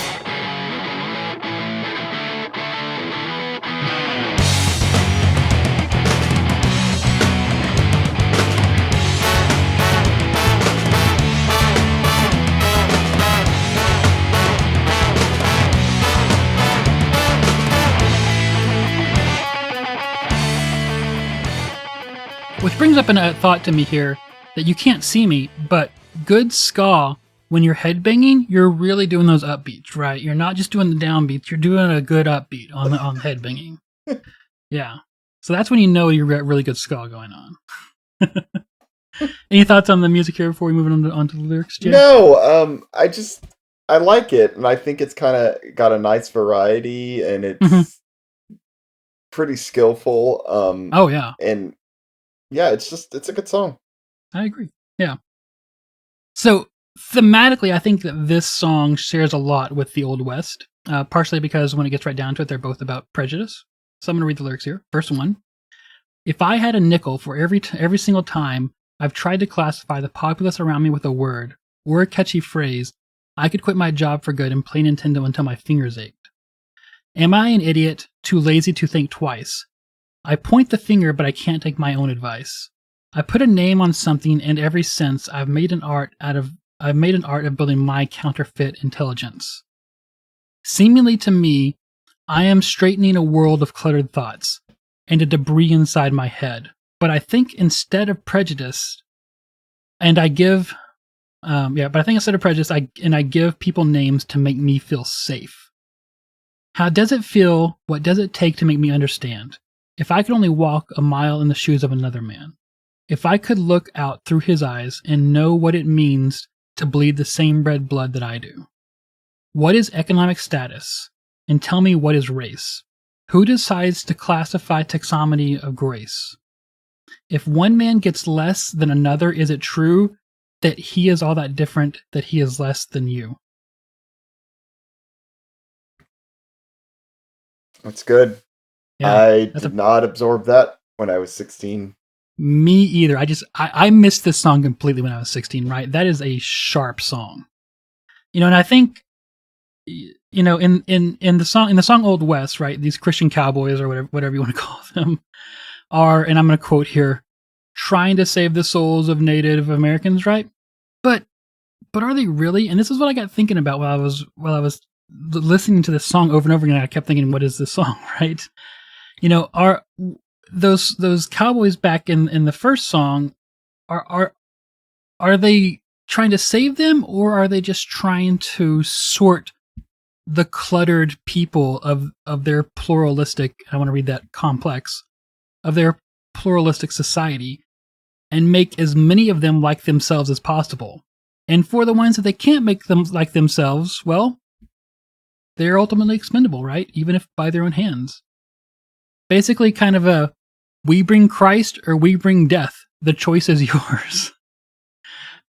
Which brings up a thought to me here that you can't see me, but good ska, when you're headbanging, you're really doing those upbeats, right? You're not just doing the downbeats, you're doing a good upbeat on headbanging. Yeah. So that's when you know you've got really good ska going on. Any thoughts on the music here before we move on to the lyrics, Jay? No, I like it, and I think it's kind of got a nice variety, and Hmm. it's pretty skillful. Oh yeah, And yeah, it's a good song. I agree. Yeah. So thematically, I think that this song shares a lot with the Old West, partially because when it gets right down to it, they're both about prejudice. So I'm going to read the lyrics here. Verse 1. If I had a nickel for every single time I've tried to classify the populace around me with a word or a catchy phrase, I could quit my job for good and play Nintendo until my fingers ached. Am I an idiot, too lazy to think twice? I point the finger, but I can't take my own advice. I put a name on something, and ever since I've made an art of building my counterfeit intelligence. Seemingly to me, I am straightening a world of cluttered thoughts and a debris inside my head. But I think instead of prejudice, and I give, but I think instead of prejudice, I give people names to make me feel safe. How does it feel? What does it take to make me understand? If I could only walk a mile in the shoes of another man, if I could look out through his eyes and know what it means to bleed the same red blood that I do. What is economic status? And tell me, what is race? Who decides to classify taxonomy of grace? If one man gets less than another, is it true that he is all that different, that he is less than you? That's good. Yeah, I that's did not absorb that when I was 16. me either. I missed this song completely when I was 16, right? That is a sharp song. And I think, in the song Old West, right? These Christian cowboys, or whatever you want to call them, are, and I'm going to quote here, trying to save the souls of Native Americans, right? But are they really? And this is what I got thinking about while I was listening to this song over and over again. I kept thinking, what is this song, right? Are those cowboys back in the first song, are they trying to save them, or are they just trying to sort the cluttered people of their pluralistic, I want to read that, complex, of their pluralistic society, and make as many of them like themselves as possible? And for the ones that they can't make them like themselves, well, they're ultimately expendable, right? Even if by their own hands. Basically, kind of a, we bring Christ or we bring death. The choice is yours.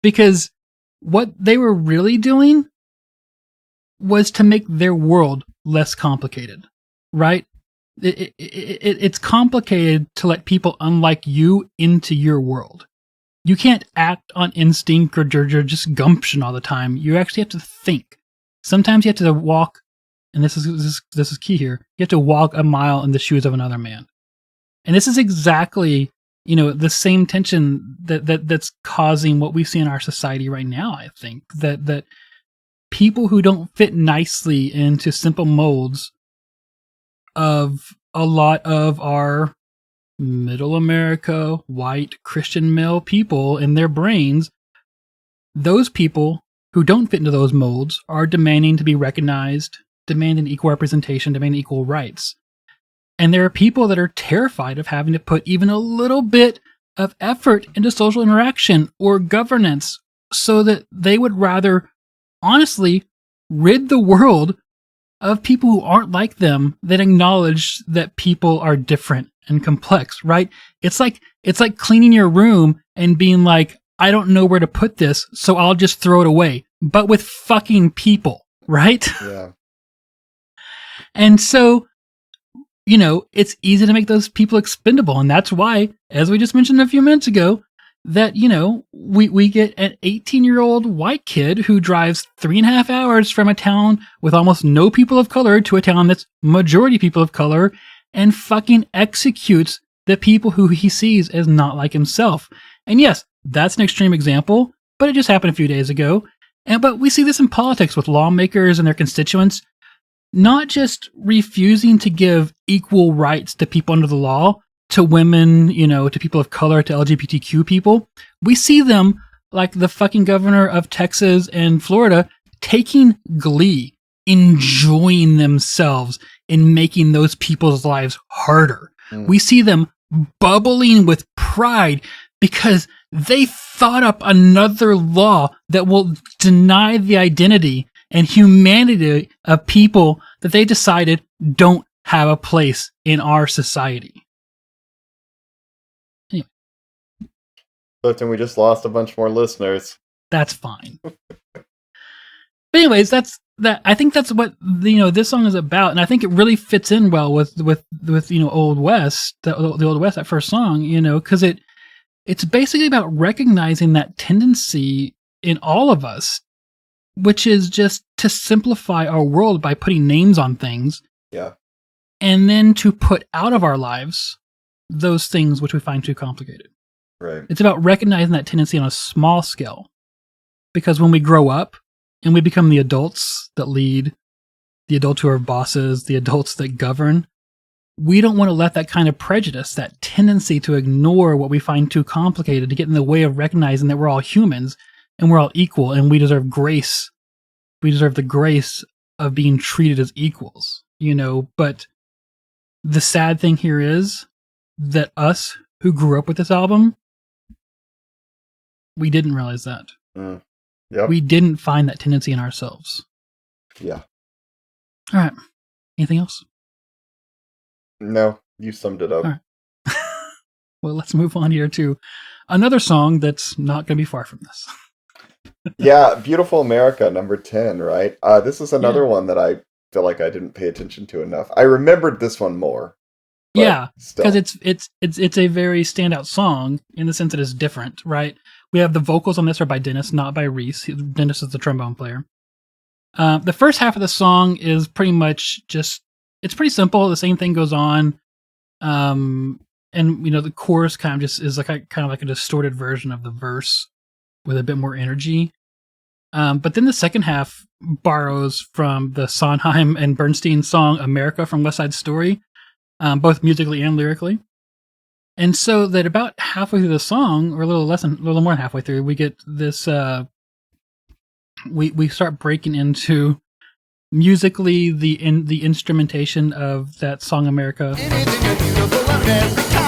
Because what they were really doing was to make their world less complicated, right? It's complicated to let people unlike you into your world. You can't act on instinct or just gumption all the time. You actually have to think. Sometimes you have to walk, and this is key here. You have to walk a mile in the shoes of another man. And this is exactly, the same tension that's causing what we see in our society right now. I think that people who don't fit nicely into simple molds of a lot of our middle America, white, Christian male people in their brains, those people who don't fit into those molds are demanding to be recognized, demanding equal representation, demanding equal rights. And there are people that are terrified of having to put even a little bit of effort into social interaction or governance, so that they would rather, honestly, rid the world of people who aren't like them, that acknowledge that people are different and complex, right? It's like cleaning your room and being like, I don't know where to put this, so I'll just throw it away. But with fucking people, right? Yeah. And so, it's easy to make those people expendable. And that's why, as we just mentioned a few minutes ago, that, we get an 18-year-old white kid who drives 3.5 hours from a town with almost no people of color to a town that's majority people of color, and fucking executes the people who he sees as not like himself. And yes, that's an extreme example, but it just happened a few days ago. But we see this in politics with lawmakers and their constituents not just refusing to give equal rights to people under the law, to women, to people of color, to LGBTQ people. We see them, like the fucking governor of Texas and Florida, taking glee, enjoying themselves in making those people's lives harder. We see them bubbling with pride because they thought up another law that will deny the identity and humanity of people that they decided don't have a place in our society. Anyway, Clifton, we just lost a bunch more listeners. that's fine. But anyways, that's that. I think that's what this song is about, and I think it really fits in well with Old West, the Old West, that first song, because it's basically about recognizing that tendency in all of us, which is just to simplify our world by putting names on things. Yeah. And then to put out of our lives those things which we find too complicated. Right. It's about recognizing that tendency on a small scale. Because when we grow up and we become the adults that lead, the adults who are bosses, the adults that govern, we don't want to let that kind of prejudice, that tendency to ignore what we find too complicated, to get in the way of recognizing that we're all humans and we're all equal and we deserve grace. We deserve the grace of being treated as equals, but the sad thing here is that us who grew up with this album, we didn't realize that. Yep. We didn't find that tendency in ourselves. Yeah. All right. Anything else? No, you summed it up. All right. Well, let's move on here to another song that's not going to be far from this. Yeah, Beautiful America, number 10, right? This is another one that I feel like I didn't pay attention to enough. I remembered this one more. Yeah, because it's a very standout song in the sense that it's different, right? We have the vocals on this are by Dennis, not by Reese. Dennis is the trombone player. The first half of the song is pretty much it's pretty simple. The same thing goes on. And the chorus kind of just is kind of like a distorted version of the verse with a bit more energy. But then the second half borrows from the Sondheim and Bernstein song America from West Side Story, both musically and lyrically. And so that about halfway through the song, or a little more than halfway through, we get this, we start breaking into musically the instrumentation of that song America. Anything is beautiful America.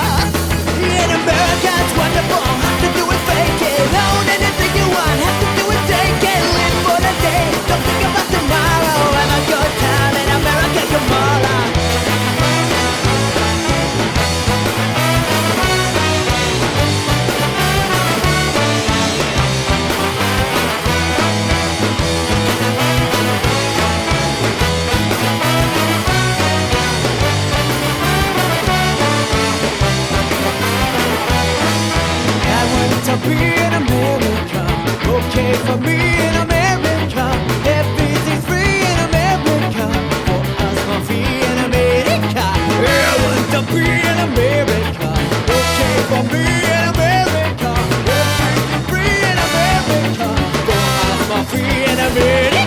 In America it's wonderful. Have to do it, fake it. Own anything you want. Have to do it, take it. Live for the day. Don't think about tomorrow. Have a good time in America. Come on. Be in America, okay for me in America. Everything's free in America. For us, for free in America. I want to be in America, okay for me in America. Everything's free in America. For us, for free in America.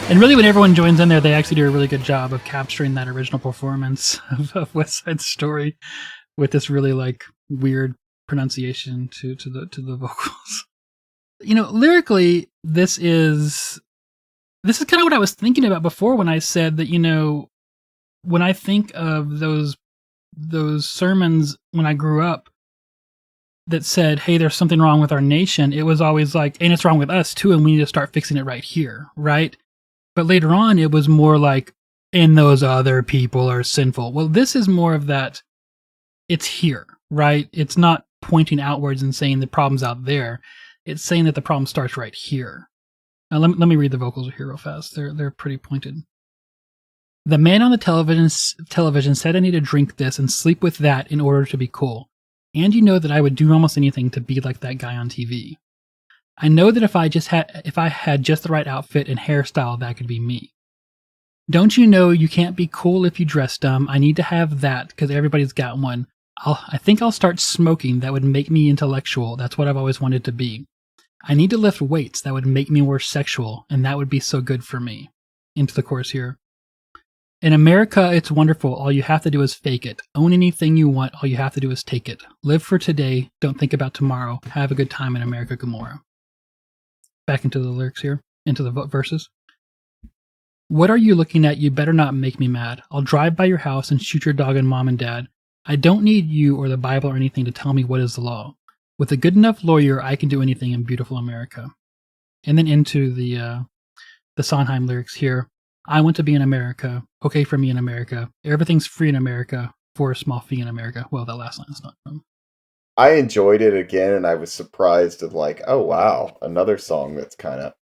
And really, when everyone joins in there, they actually do a really good job of capturing that original performance of West Side Story with this really weird pronunciation to the vocals. Lyrically, this is kind of what I was thinking about before when I said that, when I think of those sermons when I grew up that said, hey, there's something wrong with our nation, it was always like, and it's wrong with us too, and we need to start fixing it right here, right? But later on, it was more like, and those other people are sinful. Well, this is more of that, it's here, right? It's not pointing outwards and saying the problem's out there. It's saying that the problem starts right here. Now, let me read the vocals here real fast. They're pretty pointed. The man on the television said I need to drink this and sleep with that in order to be cool. And you know that I would do almost anything to be like that guy on TV. I know that if I had just the right outfit and hairstyle, that could be me. Don't you know you can't be cool if you dress dumb? I need to have that because everybody's got one. I think I'll start smoking. That would make me intellectual. That's what I've always wanted to be. I need to lift weights. That would make me more sexual, and that would be so good for me. Into the chorus here. In America, it's wonderful. All you have to do is fake it. Own anything you want. All you have to do is take it. Live for today. Don't think about tomorrow. Have a good time in America, Gomorrah. Back into the lyrics here, into the verses. What are you looking at? You better not make me mad. I'll drive by your house and shoot your dog and mom and dad. I don't need you or the Bible or anything to tell me what is the law. With a good enough lawyer, I can do anything in beautiful America. And then into the Sondheim lyrics here. I want to be in America. Okay for me in America. Everything's free in America for a small fee in America. Well, that last line is not from. I enjoyed it again, and I was surprised at like, oh wow, another song that's kind of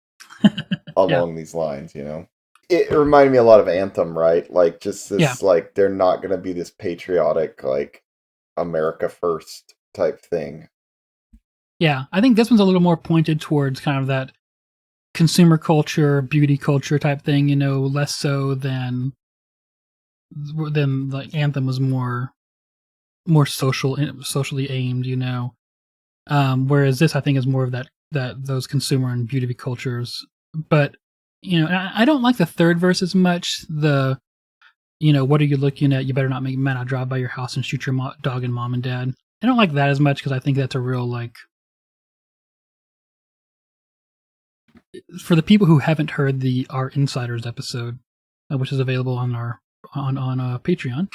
along these lines, you know. It reminded me a lot of Anthem, right? Like just this, like they're not going to be this patriotic, like America first type thing. Yeah, I think this one's a little more pointed towards kind of that consumer culture, beauty culture type thing, you know, less so than like Anthem was more socially aimed, you know. Whereas this, I think, is more of that those consumer and beauty cultures. But you know, I don't like the third verse as much. The, you know, what are you looking at? You better not make me mad. I'll drive by your house and shoot your dog and mom and dad. I don't like that as much because I think that's a real like. For the people who haven't heard our Insiders episode, which is available on our on Patreon,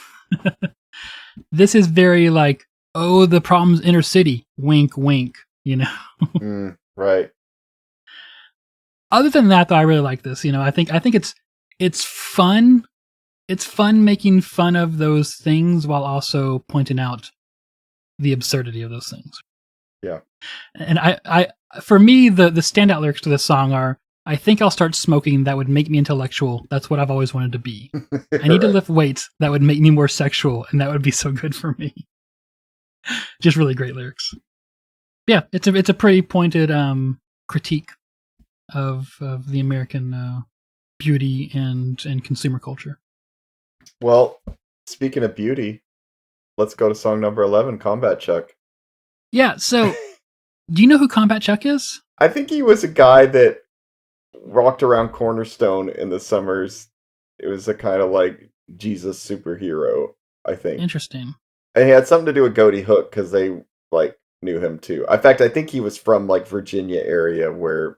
this is very like, oh, the problem's inner city. Wink, wink. You know, right. Other than that, though, I really like this. You know, I think it's fun. It's fun making fun of those things while also pointing out the absurdity of those things. Yeah. And I for me, the standout lyrics to this song are, I think I'll start smoking. That would make me intellectual. That's what I've always wanted to be. I need to lift weights. That would make me more sexual. And that would be so good for me. Just really great lyrics. Yeah, it's a pretty pointed critique of the American beauty and consumer culture. Well, speaking of beauty, let's go to song number 11, Combat Chuck. Yeah, so do you know who Combat Chuck is? I think he was a guy that rocked around Cornerstone in the summers. It was a kind of like Jesus superhero, I think. Interesting. And he had something to do with Goaty Hook because they like knew him too. In fact, I think he was from like Virginia area where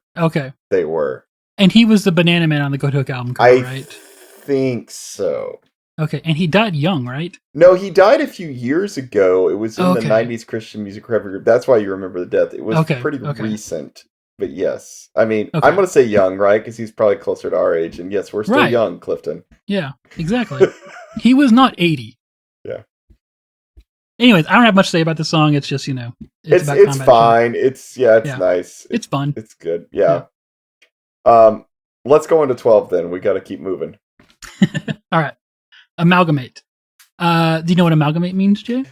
they were. And he was the Banana Man on the Goaty Hook album cover, right? I think so. Okay, and he died young, right? No, he died a few years ago. It was in the 90s Christian music recovery group. That's why you remember the death. It was pretty recent. But yes. I mean, I'm going to say young, right? Because he's probably closer to our age. And yes, we're still young, Clifton. Yeah, exactly. He was not 80. Yeah. Anyways, I don't have much to say about the song. It's just, you know. It's fine. It's nice. It's fun. It's good. Yeah. Let's go into 12 then. We got to keep moving. All right. Amalgamate. Do you know what amalgamate means, Jay?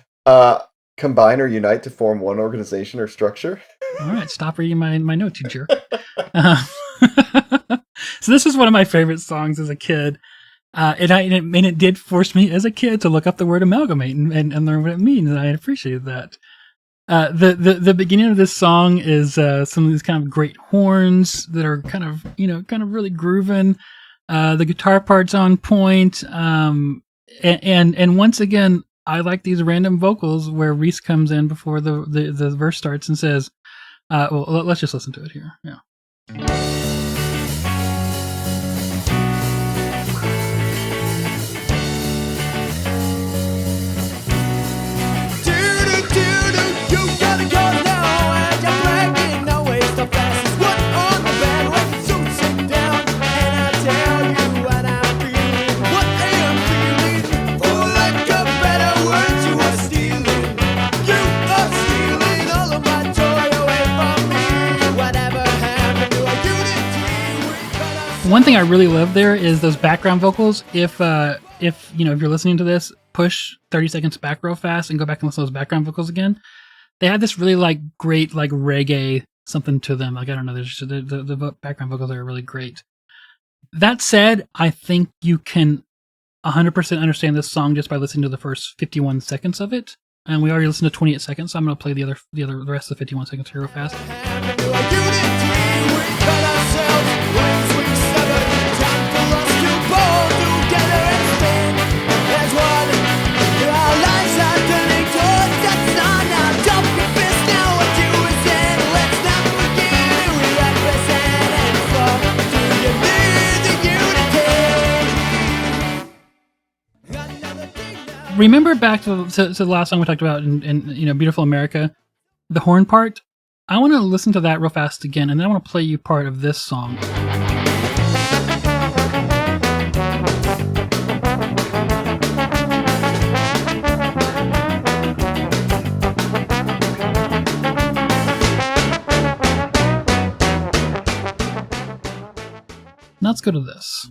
Combine or unite to form one organization or structure. All right, stop reading my notes, you jerk. So this is one of my favorite songs as a kid. And it did force me as a kid to look up the word amalgamate and learn what it means, and I appreciated that. The beginning of this song is some of these kind of great horns that are kind of really grooving. The guitar part's on point. And once again, I like these random vocals where Reese comes in before the verse starts and says, well, let's just listen to it here. Yeah. One thing I really love there is those background vocals. If you're listening to this, push 30 seconds back real fast and go back and listen to those background vocals again. They have this really like great like reggae something to them. Like I don't know, the background vocals are really great. That said, I think you can 100% understand this song just by listening to the first 51 seconds of it. And we already listened to 28 seconds, so I'm going to play the rest of the 51 seconds here real fast. remember back to the last song we talked about in Beautiful America, the horn part? I want to listen to that real fast again, and then I want to play you part of this song. Now let's go to this.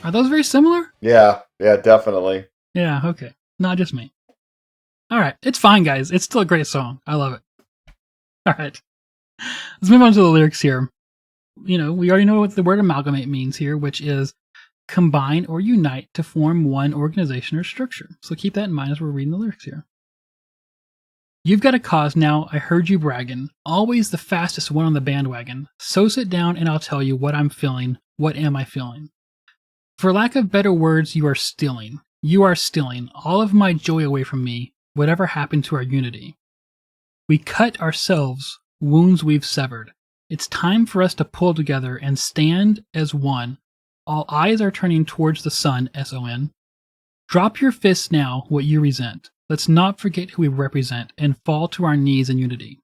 Are those very similar? Yeah, definitely. Yeah, okay. Not just me. All right, it's fine, guys. It's still a great song. I love it. All right. Let's move on to the lyrics here. We already know what the word amalgamate means here, which is combine or unite to form one organization or structure. So keep that in mind as we're reading the lyrics here. You've got a cause now, I heard you bragging. Always the fastest one on the bandwagon. So sit down and I'll tell you what I'm feeling. What am I feeling? For lack of better words, you are stealing. You are stealing all of my joy away from me, whatever happened to our unity. We cut ourselves, wounds we've severed. It's time for us to pull together and stand as one. All eyes are turning towards the sun, S-O-N. Drop your fists now, what you resent. Let's not forget who we represent and fall to our knees in unity.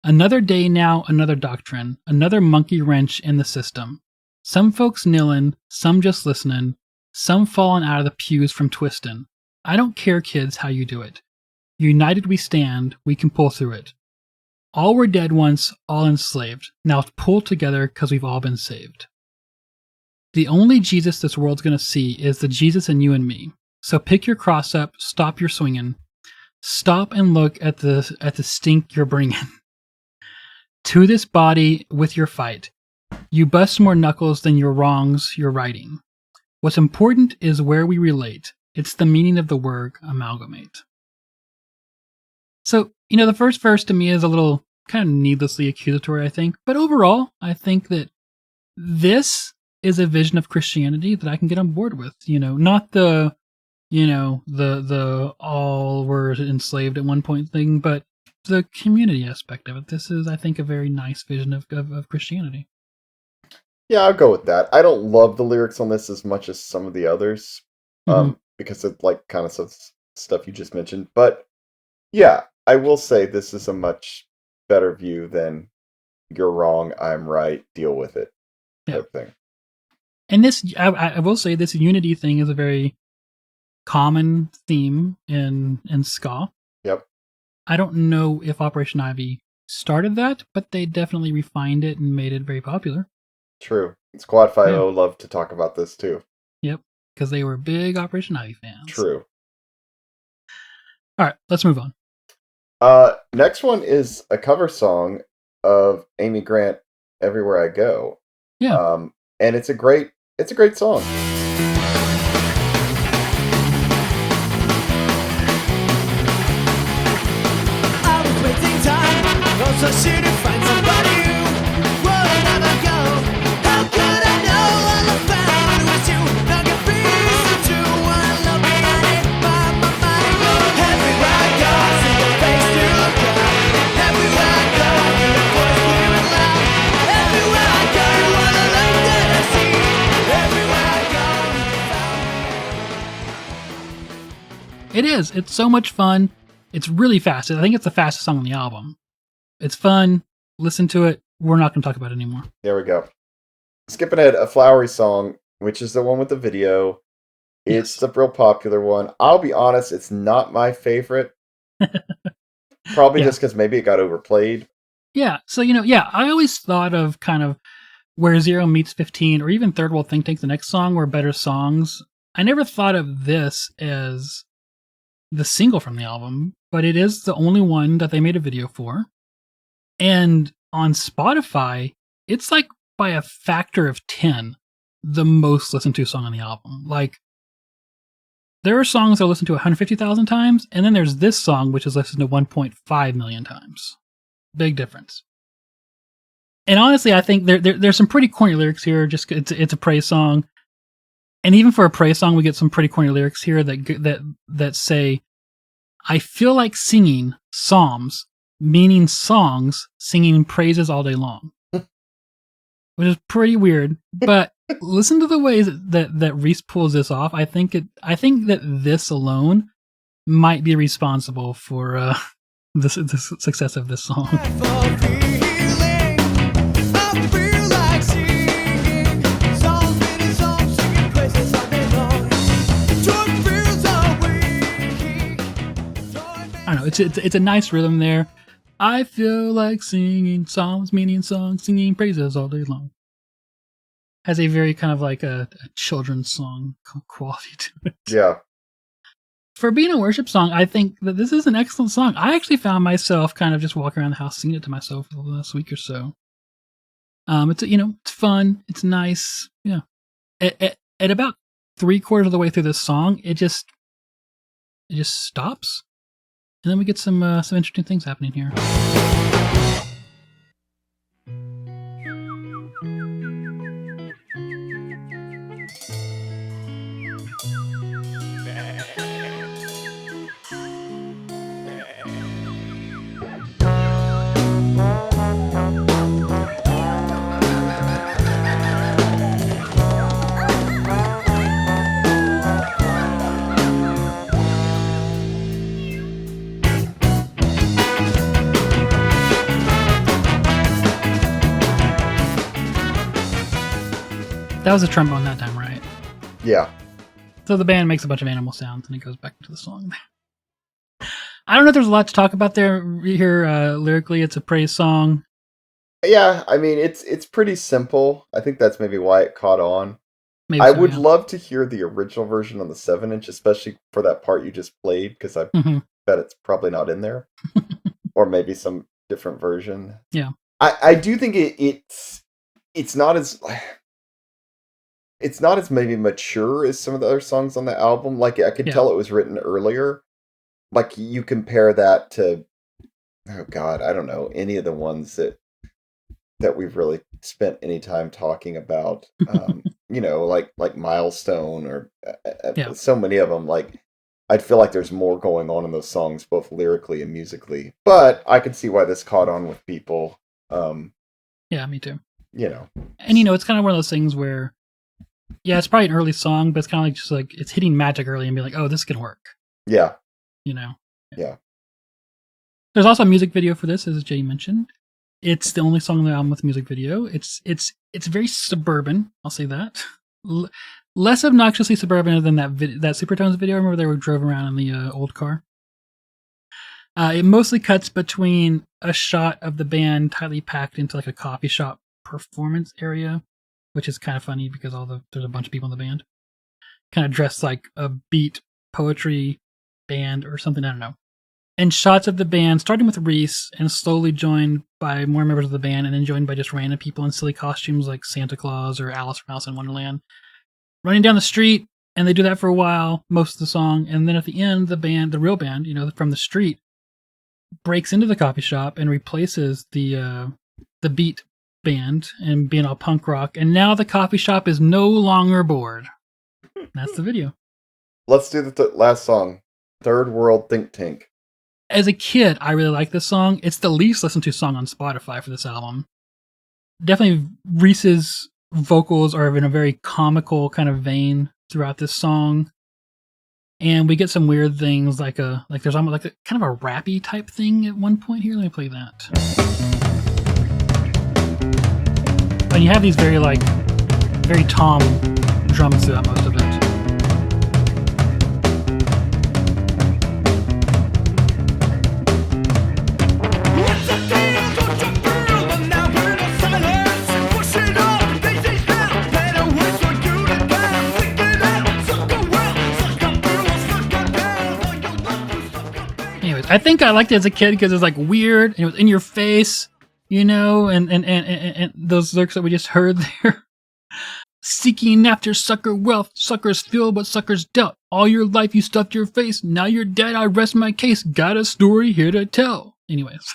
Another day now, another doctrine, another monkey wrench in the system. Some folks kneeling, some just listening, some falling out of the pews from twisting. I don't care, kids, how you do it. United we stand, we can pull through it. All were dead once, all enslaved. Now pull together because we've all been saved. The only Jesus this world's going to see is the Jesus in you and me. So pick your cross up, stop your swinging. Stop and look at the stink you're bringing. To this body with your fight. You bust more knuckles than your wrongs you're righting. What's important is where we relate. It's the meaning of the word amalgamate. So, the first verse to me is a little kind of needlessly accusatory, I think. But overall, I think that this is a vision of Christianity that I can get on board with. Not the all were enslaved at one point thing, but the community aspect of it. This is, I think, a very nice vision of Christianity. Yeah, I'll go with that. I don't love the lyrics on this as much as some of the others, because of kind of some stuff you just mentioned. But yeah, I will say this is a much better view than "you're wrong, I'm right, deal with it" type thing. And this, I will say, this unity thing is a very common theme in ska. Yep. I don't know if Operation Ivy started that, but they definitely refined it and made it very popular. True. Squad 5 love to talk about this too. Yep, because they were big Operation Ivy fans. True. All right, let's move on. Next one is a cover song of Amy Grant, "Everywhere I Go." Yeah. And it's a great song. I was wasting time, also should've find somebody who would never go. How could I know all I found was you? Now get free to one love behind it, my mind go. Everywhere I go, I see your face through the crowd. Everywhere I go, I hear your voice clear and loud. Everywhere I go, you are the light that I see. Everywhere I go, you found me. It is. It's so much fun. It's really fast. I think it's the fastest song on the album. It's fun. Listen to it. We're not going to talk about it anymore. There we go. Skipping ahead, "A Flowery Song," which is the one with the video. It's the real popular one. I'll be honest, it's not my favorite. Probably just because maybe it got overplayed. Yeah. So, I always thought of kind of where 0 meets 15 or even Third World Think Tank, the next song, were better songs. I never thought of this as the single from the album, but it is the only one that they made a video for. And on Spotify, it's like by a factor of 10, the most listened to song on the album. Like, there are songs that are listened to 150,000 times, and then there's this song, which is listened to 1.5 million times. Big difference. And honestly, I think there's some pretty corny lyrics here. Just it's a praise song. And even for a praise song, we get some pretty corny lyrics here that say, "I feel like singing psalms, meaning songs, singing praises all day long," which is pretty weird. But listen to the ways that Reese pulls this off. I think that this alone might be responsible for the success of this song. I don't know. It's a nice rhythm there. I feel like singing psalms, meaning songs, singing praises all day long. Has a very kind of like a children's song quality to it. Yeah. For being a worship song, I think that this is an excellent song. I actually found myself kind of just walking around the house singing it to myself for the last week or so. It's fun. It's nice. Yeah. At about 3/4 of the way through this song, it just stops. And then we get some interesting things happening here. That was a trombone that time, right? Yeah. So the band makes a bunch of animal sounds and it goes back to the song. I don't know if there's a lot to talk about there here lyrically. It's a praise song. Yeah, I mean, it's pretty simple. I think that's maybe why it caught on. Maybe I so, would yeah. love to hear the original version on the 7-inch, especially for that part you just played, because I bet it's probably not in there. Or maybe some different version. Yeah. I do think it's not as maybe mature as some of the other songs on the album. Like, I could tell it was written earlier. Like, you compare that to, oh God, I don't know, any of the ones that we've really spent any time talking about. Like Milestone or so many of them. Like, I'd feel like there's more going on in those songs, both lyrically and musically. But I can see why this caught on with people. Yeah, me too. And it's kind of one of those things where, yeah, it's probably an early song, but it's kind of like just like it's hitting magic early and be like, oh, this can work. Yeah. Yeah. There's also a music video for this, as Jay mentioned. It's the only song on the album with a music video. It's very suburban. I'll say that. Less obnoxiously suburban than that Supertones video. I remember they drove around in the old car. It mostly cuts between a shot of the band tightly packed into like a coffee shop performance area, which is kind of funny because there's a bunch of people in the band, kind of dressed like a beat poetry band or something. I don't know. And shots of the band starting with Reese and slowly joined by more members of the band, and then joined by just random people in silly costumes like Santa Claus or Alice from Alice in Wonderland, running down the street. And they do that for a while, most of the song, and then at the end, the real band, from the street, breaks into the coffee shop and replaces the beat band and being all punk rock. And now the coffee shop is no longer bored. That's the video. Let's do the last song, Third World Think Tank. As a kid, I really like this song. It's the least listened to song on Spotify for this album. Definitely Reese's vocals are in a very comical kind of vein throughout this song. And we get some weird things like there's almost like a kind of a rappy type thing at one point here. Let me play that. And you have these very tom drums throughout most of it. Anyways, I think I liked it as a kid because it was like weird and it was in your face, and those lyrics that we just heard there. Seeking after sucker wealth, suckers feel but suckers dealt. All your life you stuffed your face, now you're dead, I rest my case, got a story here to tell. Anyways.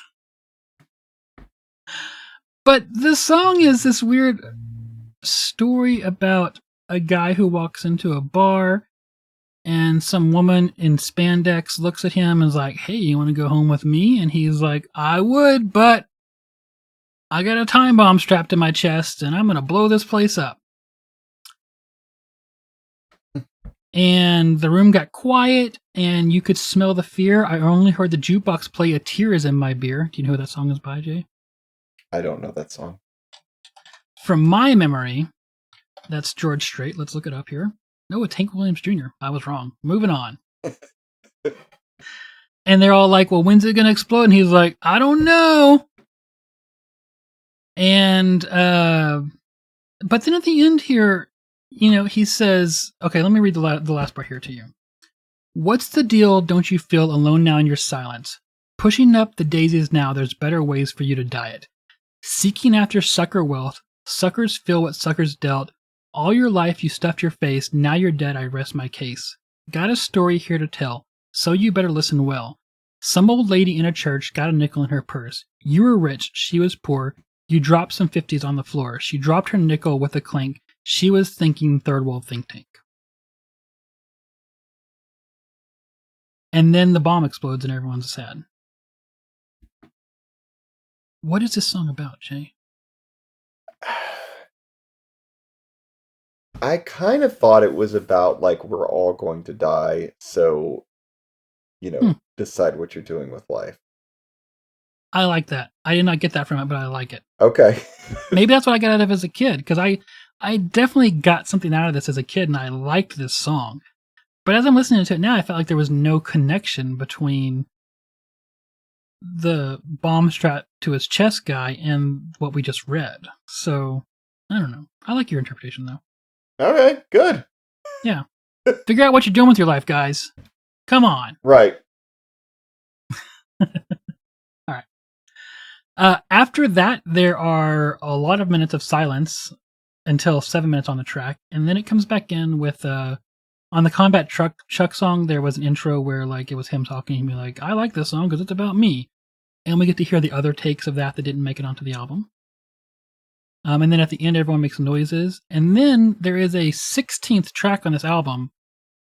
But the song is this weird story about a guy who walks into a bar and some woman in spandex looks at him and is like, hey, you want to go home with me? And he's like, I would, but I got a time bomb strapped to my chest and I'm going to blow this place up. And the room got quiet and you could smell the fear. I only heard the jukebox play A Tear Is in My Beer. Do you know who that song is by, Jay? I don't know that song. From my memory, that's George Strait. Let's look it up here. No, it's Hank Williams Jr. I was wrong. Moving on. And they're all like, well, when's it going to explode? And he's like, I don't know. And, but then at the end here, you know, he says, okay, let me read the last part here to you. What's the deal? Don't you feel alone now in your silence? Pushing up the daisies now, there's better ways for you to diet. Seeking after sucker wealth, suckers feel what suckers dealt. All your life you stuffed your face, now you're dead, I rest my case. Got a story here to tell, so you better listen well. Some old lady in a church got a nickel in her purse. You were rich, she was poor. You dropped some 50s on the floor. She dropped her nickel with a clink. She was thinking third world think tank. And then the bomb explodes and everyone's sad. What is this song about, Jay? I kind of thought it was about, like, we're all going to die, so, you know, decide what you're doing with life. I like that. I did not get that from it, but I like it. Okay. Maybe that's what I got out of it as a kid, because I definitely got something out of this as a kid, and I liked this song. But as I'm listening to it now, I felt like there was no connection between the bomb strap to his chest guy and what we just read. So, I don't know. I like your interpretation, though. Okay, good. Yeah. Figure out what you're doing with your life, guys. Come on. Right. All right. After that, there are a lot of minutes of silence until 7 minutes on the track, and then it comes back in with on the Combat Chuck song. There was an intro where like it was him talking. He'd be like, "I like this song because it's about me," and we get to hear the other takes of that didn't make it onto the album. And then at the end, everyone makes noises, and then there is a 16th track on this album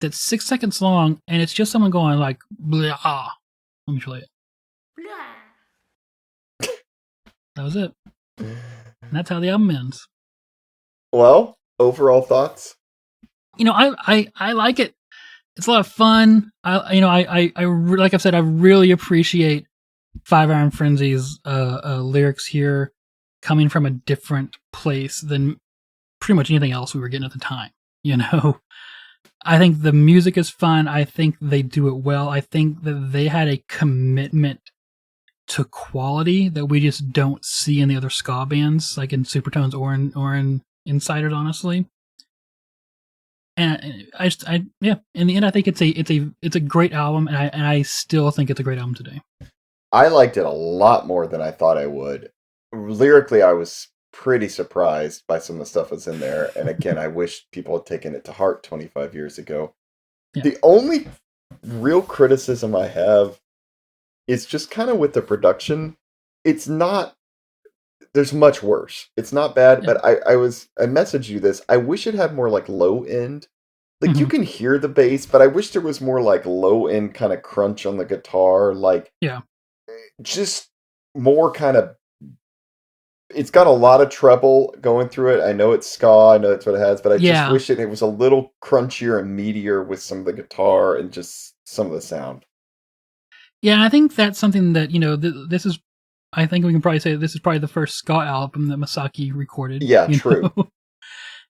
that's 6 seconds long, and it's just someone going like, "Blah." Let me show you. That was it. And that's how the album ends. Well, overall thoughts? You know, I like it. It's a lot of fun. Like I've said, I really appreciate Five Iron Frenzy's lyrics here, coming from a different place than pretty much anything else we were getting at the time. You know, I think the music is fun. I think they do it well. I think that they had a commitment to quality that we just don't see in the other ska bands, like in Supertones or in Insiders, honestly. And in the end, I think it's a great album, and I still think it's a great album today. I liked it a lot more than I thought I would. Lyrically, I was pretty surprised by some of the stuff that's in there, and again, I wish people had taken it to heart 25 years ago. Yeah. The only real criticism I have is just kind of with the production. It's not, there's much worse. It's not bad, but I messaged you this. I wish it had more like low end. Like you can hear the bass, but I wish there was more like low end kind of crunch on the guitar. Like, just more kind of, it's got a lot of treble going through it. I know it's ska, I know that's what it has, but I just wish it was a little crunchier and meatier with some of the guitar and just some of the sound. Yeah, and I think that's something that, you know, this is, I think we can probably say this is probably the first ska album that Masaki recorded. Yeah, true. Know?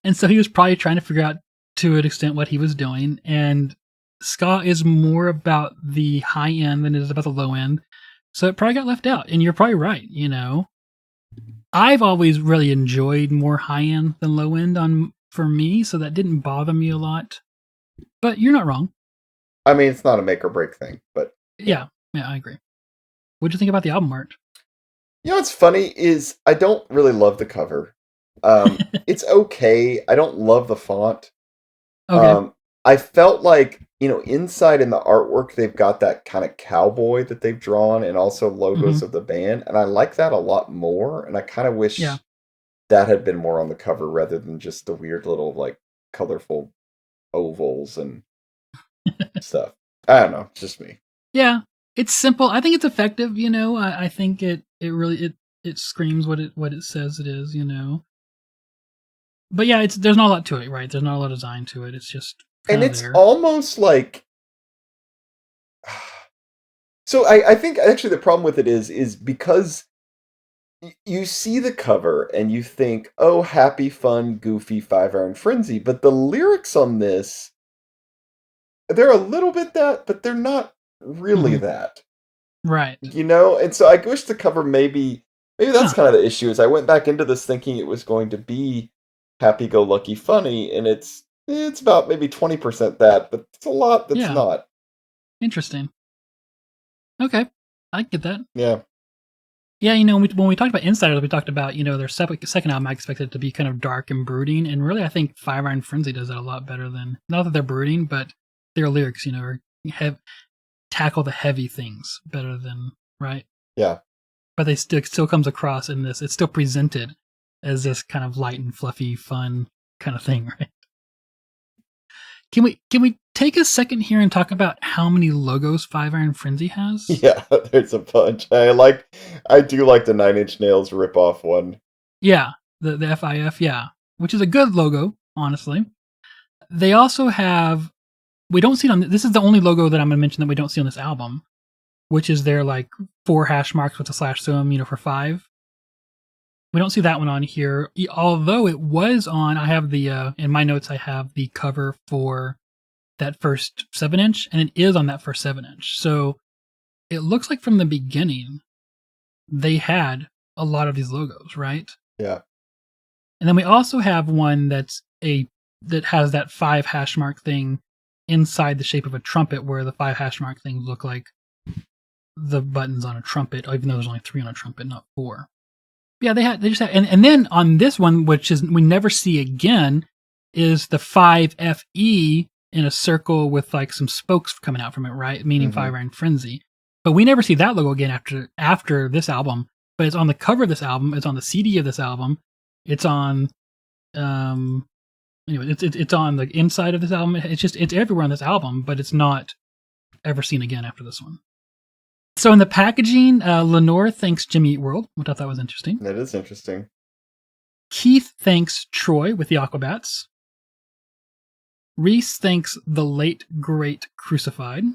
And so he was probably trying to figure out to an extent what he was doing. And ska is more about the high end than it is about the low end. So it probably got left out. And you're probably right, you know. I've always really enjoyed more high end than low end for me, so that didn't bother me a lot. But you're not wrong. I mean, it's not a make or break thing, but yeah, I agree. What'd you think about the album art? You know what's funny is I don't really love the cover. It's okay. I don't love the font. Okay. I felt like, you know, inside in the artwork, they've got that kind of cowboy that they've drawn and also logos of the band. And I like that a lot more. And I kind of wish that had been more on the cover rather than just the weird little, like, colorful ovals and stuff. I don't know, it's just me. Yeah, it's simple. I think it's effective. I think it really it screams what it says it is. But yeah, there's not a lot to it, right? There's not a lot of design to it. It's just And kind of it's there. almost like so I think actually the problem with it is because you see the cover and you think, oh, happy, fun, goofy 5 Iron Frenzy, but the lyrics on this, they're a little bit that, but they're not really Mhm. that. Right. And so I wish the cover maybe that's Huh. kind of the issue, is I went back into this thinking it was going to be happy-go-lucky funny, and it's about maybe 20% that, but it's a lot that's Yeah. not. Interesting. Okay, I get that. Yeah. Yeah, when we talked about Insiders, we talked about their second album. I expected it to be kind of dark and brooding, and really, I think 5 Iron Frenzy does that a lot better than, not that they're brooding, but their lyrics, tackle the heavy things better than, right. Yeah. But they still comes across in this. It's still presented as this kind of light and fluffy, fun kind of thing, right? Can we take a second here and talk about how many logos 5 Iron Frenzy has? Yeah, there's a bunch. I do like the 9 Inch Nails rip-off one. Yeah, the FIF, yeah, which is a good logo, honestly. They also have, we don't see it on, this is the only logo that I'm going to mention that we don't see on this album, which is their 4 hash marks with a slash through them, for 5. We don't see that one on here, although it was on, I have the, in my notes, I have the cover for that first 7-inch, and it is on that first 7-inch. So it looks like from the beginning, they had a lot of these logos, right? Yeah. And then we also have one that has that 5 hash mark thing inside the shape of a trumpet, where the 5 hash mark things look like the buttons on a trumpet, even though there's only 3 on a trumpet, not 4. Yeah, they just had, and then on this one, which is we never see again, is the 5FE in a circle with some spokes coming out from it, right? Meaning 5 Iron Frenzy. But we never see that logo again after this album. But it's on the cover of this album. It's on the CD of this album. It's on, anyway, it's on the inside of this album. It's everywhere on this album, but it's not ever seen again after this one. So in the packaging, Lenore thanks Jimmy Eat World, which I thought was interesting. That is interesting. Keith thanks Troy with the Aquabats. Reese thanks the late, great Crucified.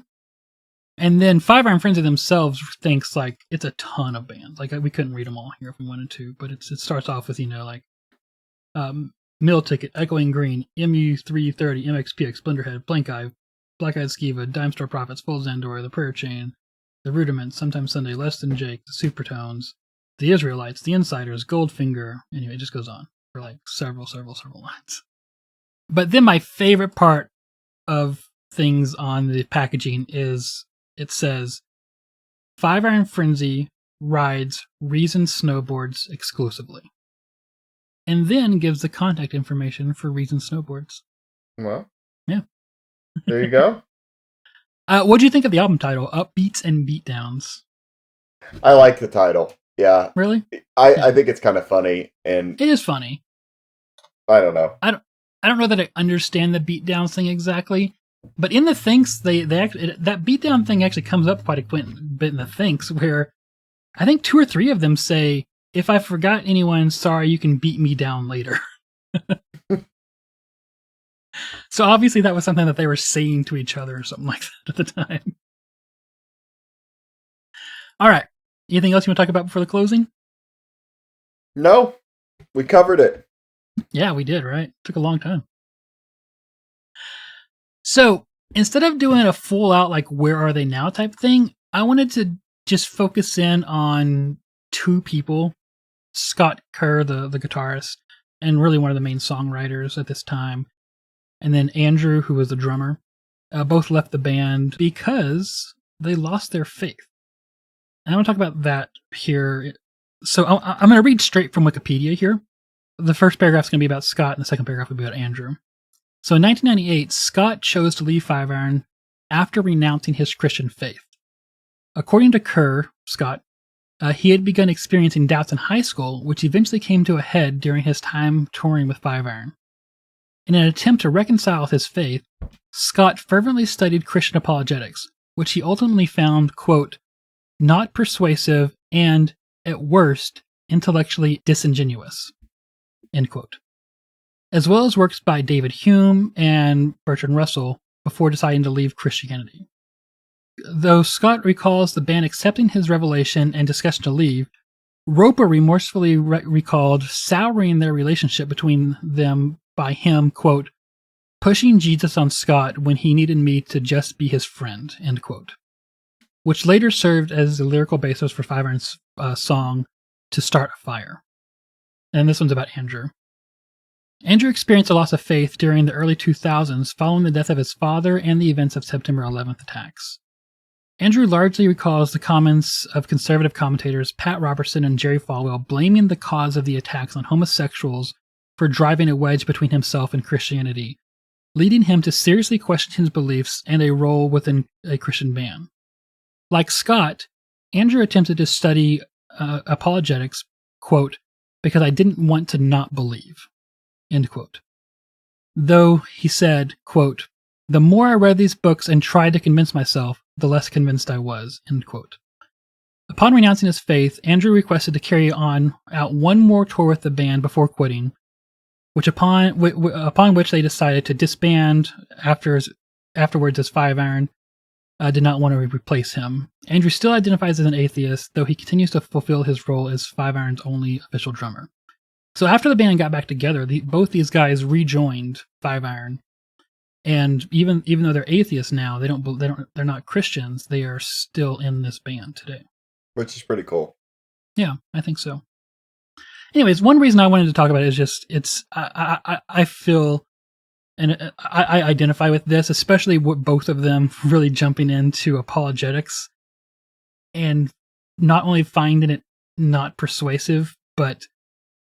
And then 5 Iron Frenzy themselves thanks, it's a ton of bands. We couldn't read them all here if we wanted to, but it starts off with, Meal Ticket, Echoing Green, MU330, MXPX, Splenderhead, Blank Eye, Black Eyed Skiva, Dime Store Prophets, Full Zandora, The Prayer Chain, The Rudiments, Sometimes Sunday, Less Than Jake, The Supertones, The Israelites, The Insiders, Goldfinger. Anyway, it just goes on for several lines. But then my favorite part of things on the packaging is it says 5 Iron Frenzy rides Reason Snowboards exclusively. And then gives the contact information for Reason Snowboards. Well, yeah. There you go. What do you think of the album title, Upbeats and Beatdowns? I like the title. Yeah. Really? I think it's kind of funny, and it is funny. I don't know. I don't know that I understand the beatdowns thing exactly, but in the thanks, they actually, that beatdown thing actually comes up quite a bit in the thanks, where I think 2 or 3 of them say, "If I forgot anyone, sorry, you can beat me down later." So obviously that was something that they were saying to each other or something like that at the time. All right. Anything else you want to talk about before the closing? No, we covered it. Yeah, we did, right? Took a long time. So instead of doing a full out, where are they now type thing, I wanted to just focus in on 2 people, Scott Kerr, the guitarist, and really one of the main songwriters at this time, and then Andrew, who was the drummer. Both left the band because they lost their faith. And I want to talk about that here. So I'm going to read straight from Wikipedia here. The first paragraph is going to be about Scott, and the second paragraph will be about Andrew. So in 1998, Scott chose to leave 5 Iron after renouncing his Christian faith. According to Kerr, Scott, he had begun experiencing doubts in high school, which eventually came to a head during his time touring with 5 Iron. In an attempt to reconcile with his faith, Scott fervently studied Christian apologetics, which he ultimately found, quote, not persuasive and, at worst, intellectually disingenuous, end quote, as well as works by David Hume and Bertrand Russell before deciding to leave Christianity. Though Scott recalls the band accepting his revelation and discussion to leave, Roper remorsefully recalled souring their relationship between them by him, quote, pushing Jesus on Scott when he needed me to just be his friend, end quote, which later served as the lyrical basis for Five Iron's song To Start a Fire. And this one's about Andrew. Andrew experienced a loss of faith during the early 2000s following the death of his father and the events of September 11th attacks. Andrew largely recalls the comments of conservative commentators Pat Robertson and Jerry Falwell blaming the cause of the attacks on homosexuals for driving a wedge between himself and Christianity, leading him to seriously question his beliefs and a role within a Christian band. Like Scott, Andrew attempted to study apologetics, quote, because I didn't want to not believe, end quote. Though, he said, quote, the more I read these books and tried to convince myself, the less convinced I was, end quote. Upon renouncing his faith, Andrew requested to carry out one more tour with the band before quitting, which upon which they decided to disband afterwards as Five Iron did not want to replace him. Andrew still identifies as an atheist, though he continues to fulfill his role as Five Iron's only official drummer. So after the band got back together, both these guys rejoined Five Iron, and even though they're atheists now, they're not Christians. They are still in this band today, which is pretty cool. Yeah, I think so. Anyways, one reason I wanted to talk about it is just I feel and I identify with this, especially with both of them really jumping into apologetics and not only finding it not persuasive, but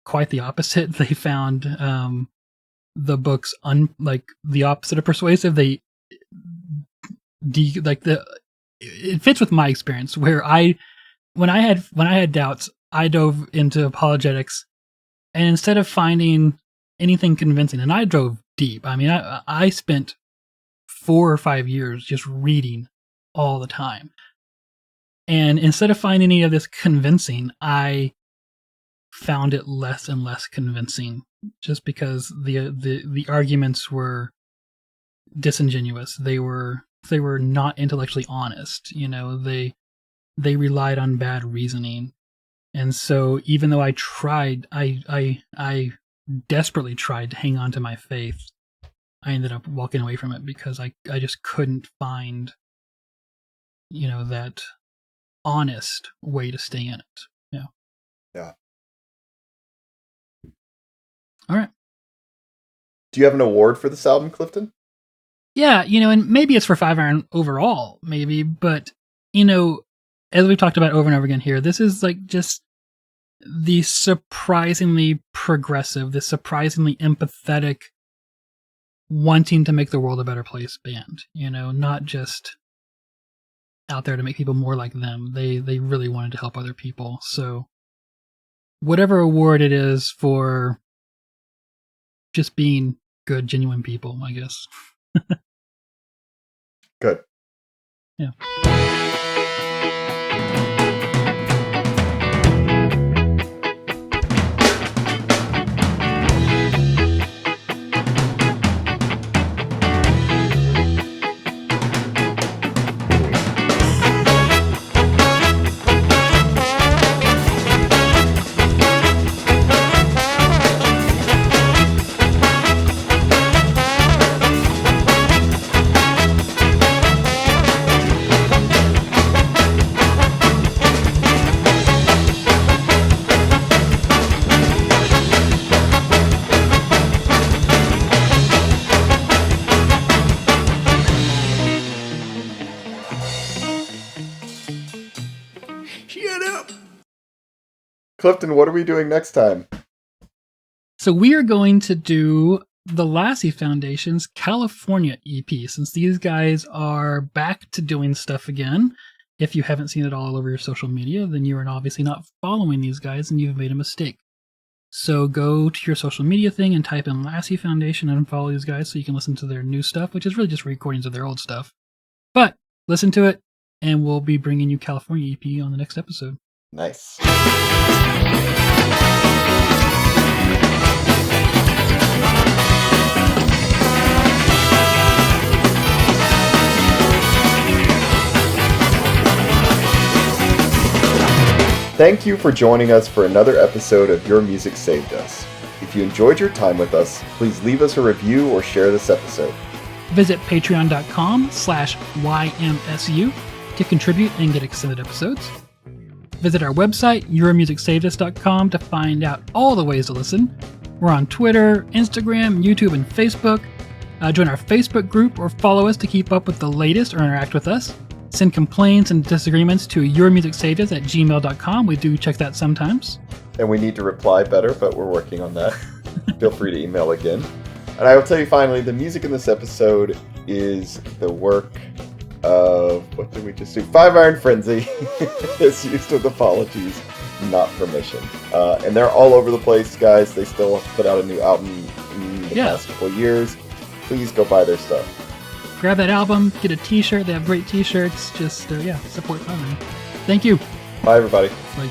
quite the opposite. They found the books like the opposite of persuasive. It fits with my experience where when I had doubts, I dove into apologetics, and instead of finding anything convincing, and I drove deep. I mean, I spent 4 or 5 years just reading all the time. And instead of finding any of this convincing, I found it less and less convincing just because the arguments were disingenuous. They were not intellectually honest. You know, they relied on bad reasoning. And so even though I tried, I desperately tried to hang on to my faith, I ended up walking away from it because I just couldn't find, that honest way to stay in it. Yeah. Yeah. All right. Do you have an award for this album, Clifton? Yeah, and maybe it's for Five Iron overall, maybe, but, as we've talked about over and over again here, this is like just the surprisingly progressive, the surprisingly empathetic, wanting to make the world a better place band. Not just out there to make people more like them. They really wanted to help other people. So whatever award it is for just being good, genuine people, I guess. Good. Yeah. Clifton, what are we doing next time? So we are going to do the Lassie Foundation's California EP, since these guys are back to doing stuff again. If you haven't seen it all over your social media, then you are obviously not following these guys and you've made a mistake. So go to your social media thing and type in Lassie Foundation and follow these guys so you can listen to their new stuff, which is really just recordings of their old stuff. But listen to it, and we'll be bringing you California EP on the next episode. Nice. Thank you for joining us for another episode of Your Music Saved Us. If you enjoyed your time with us, please leave us a review or share this episode. Visit patreon.com/YMSU to contribute and get extended episodes. Visit our website, yourmusicsavedus.com, to find out all the ways to listen. We're on Twitter, Instagram, YouTube, and Facebook. Join our Facebook group or follow us to keep up with the latest or interact with us. Send complaints and disagreements to yourmusicsavedus@gmail.com. We do check that sometimes. And we need to reply better, but we're working on that. Feel free to email again. And I will tell you finally, the music in this episode is the work of, what did we just do? Five Iron Frenzy. It's used with apologies, not permission. And they're all over the place, guys. They still put out a new album in the past couple of years. Please go buy their stuff. Grab that album, get a t-shirt. They have great t-shirts. Just, support Five Iron. Thank you. Bye, everybody. Bye.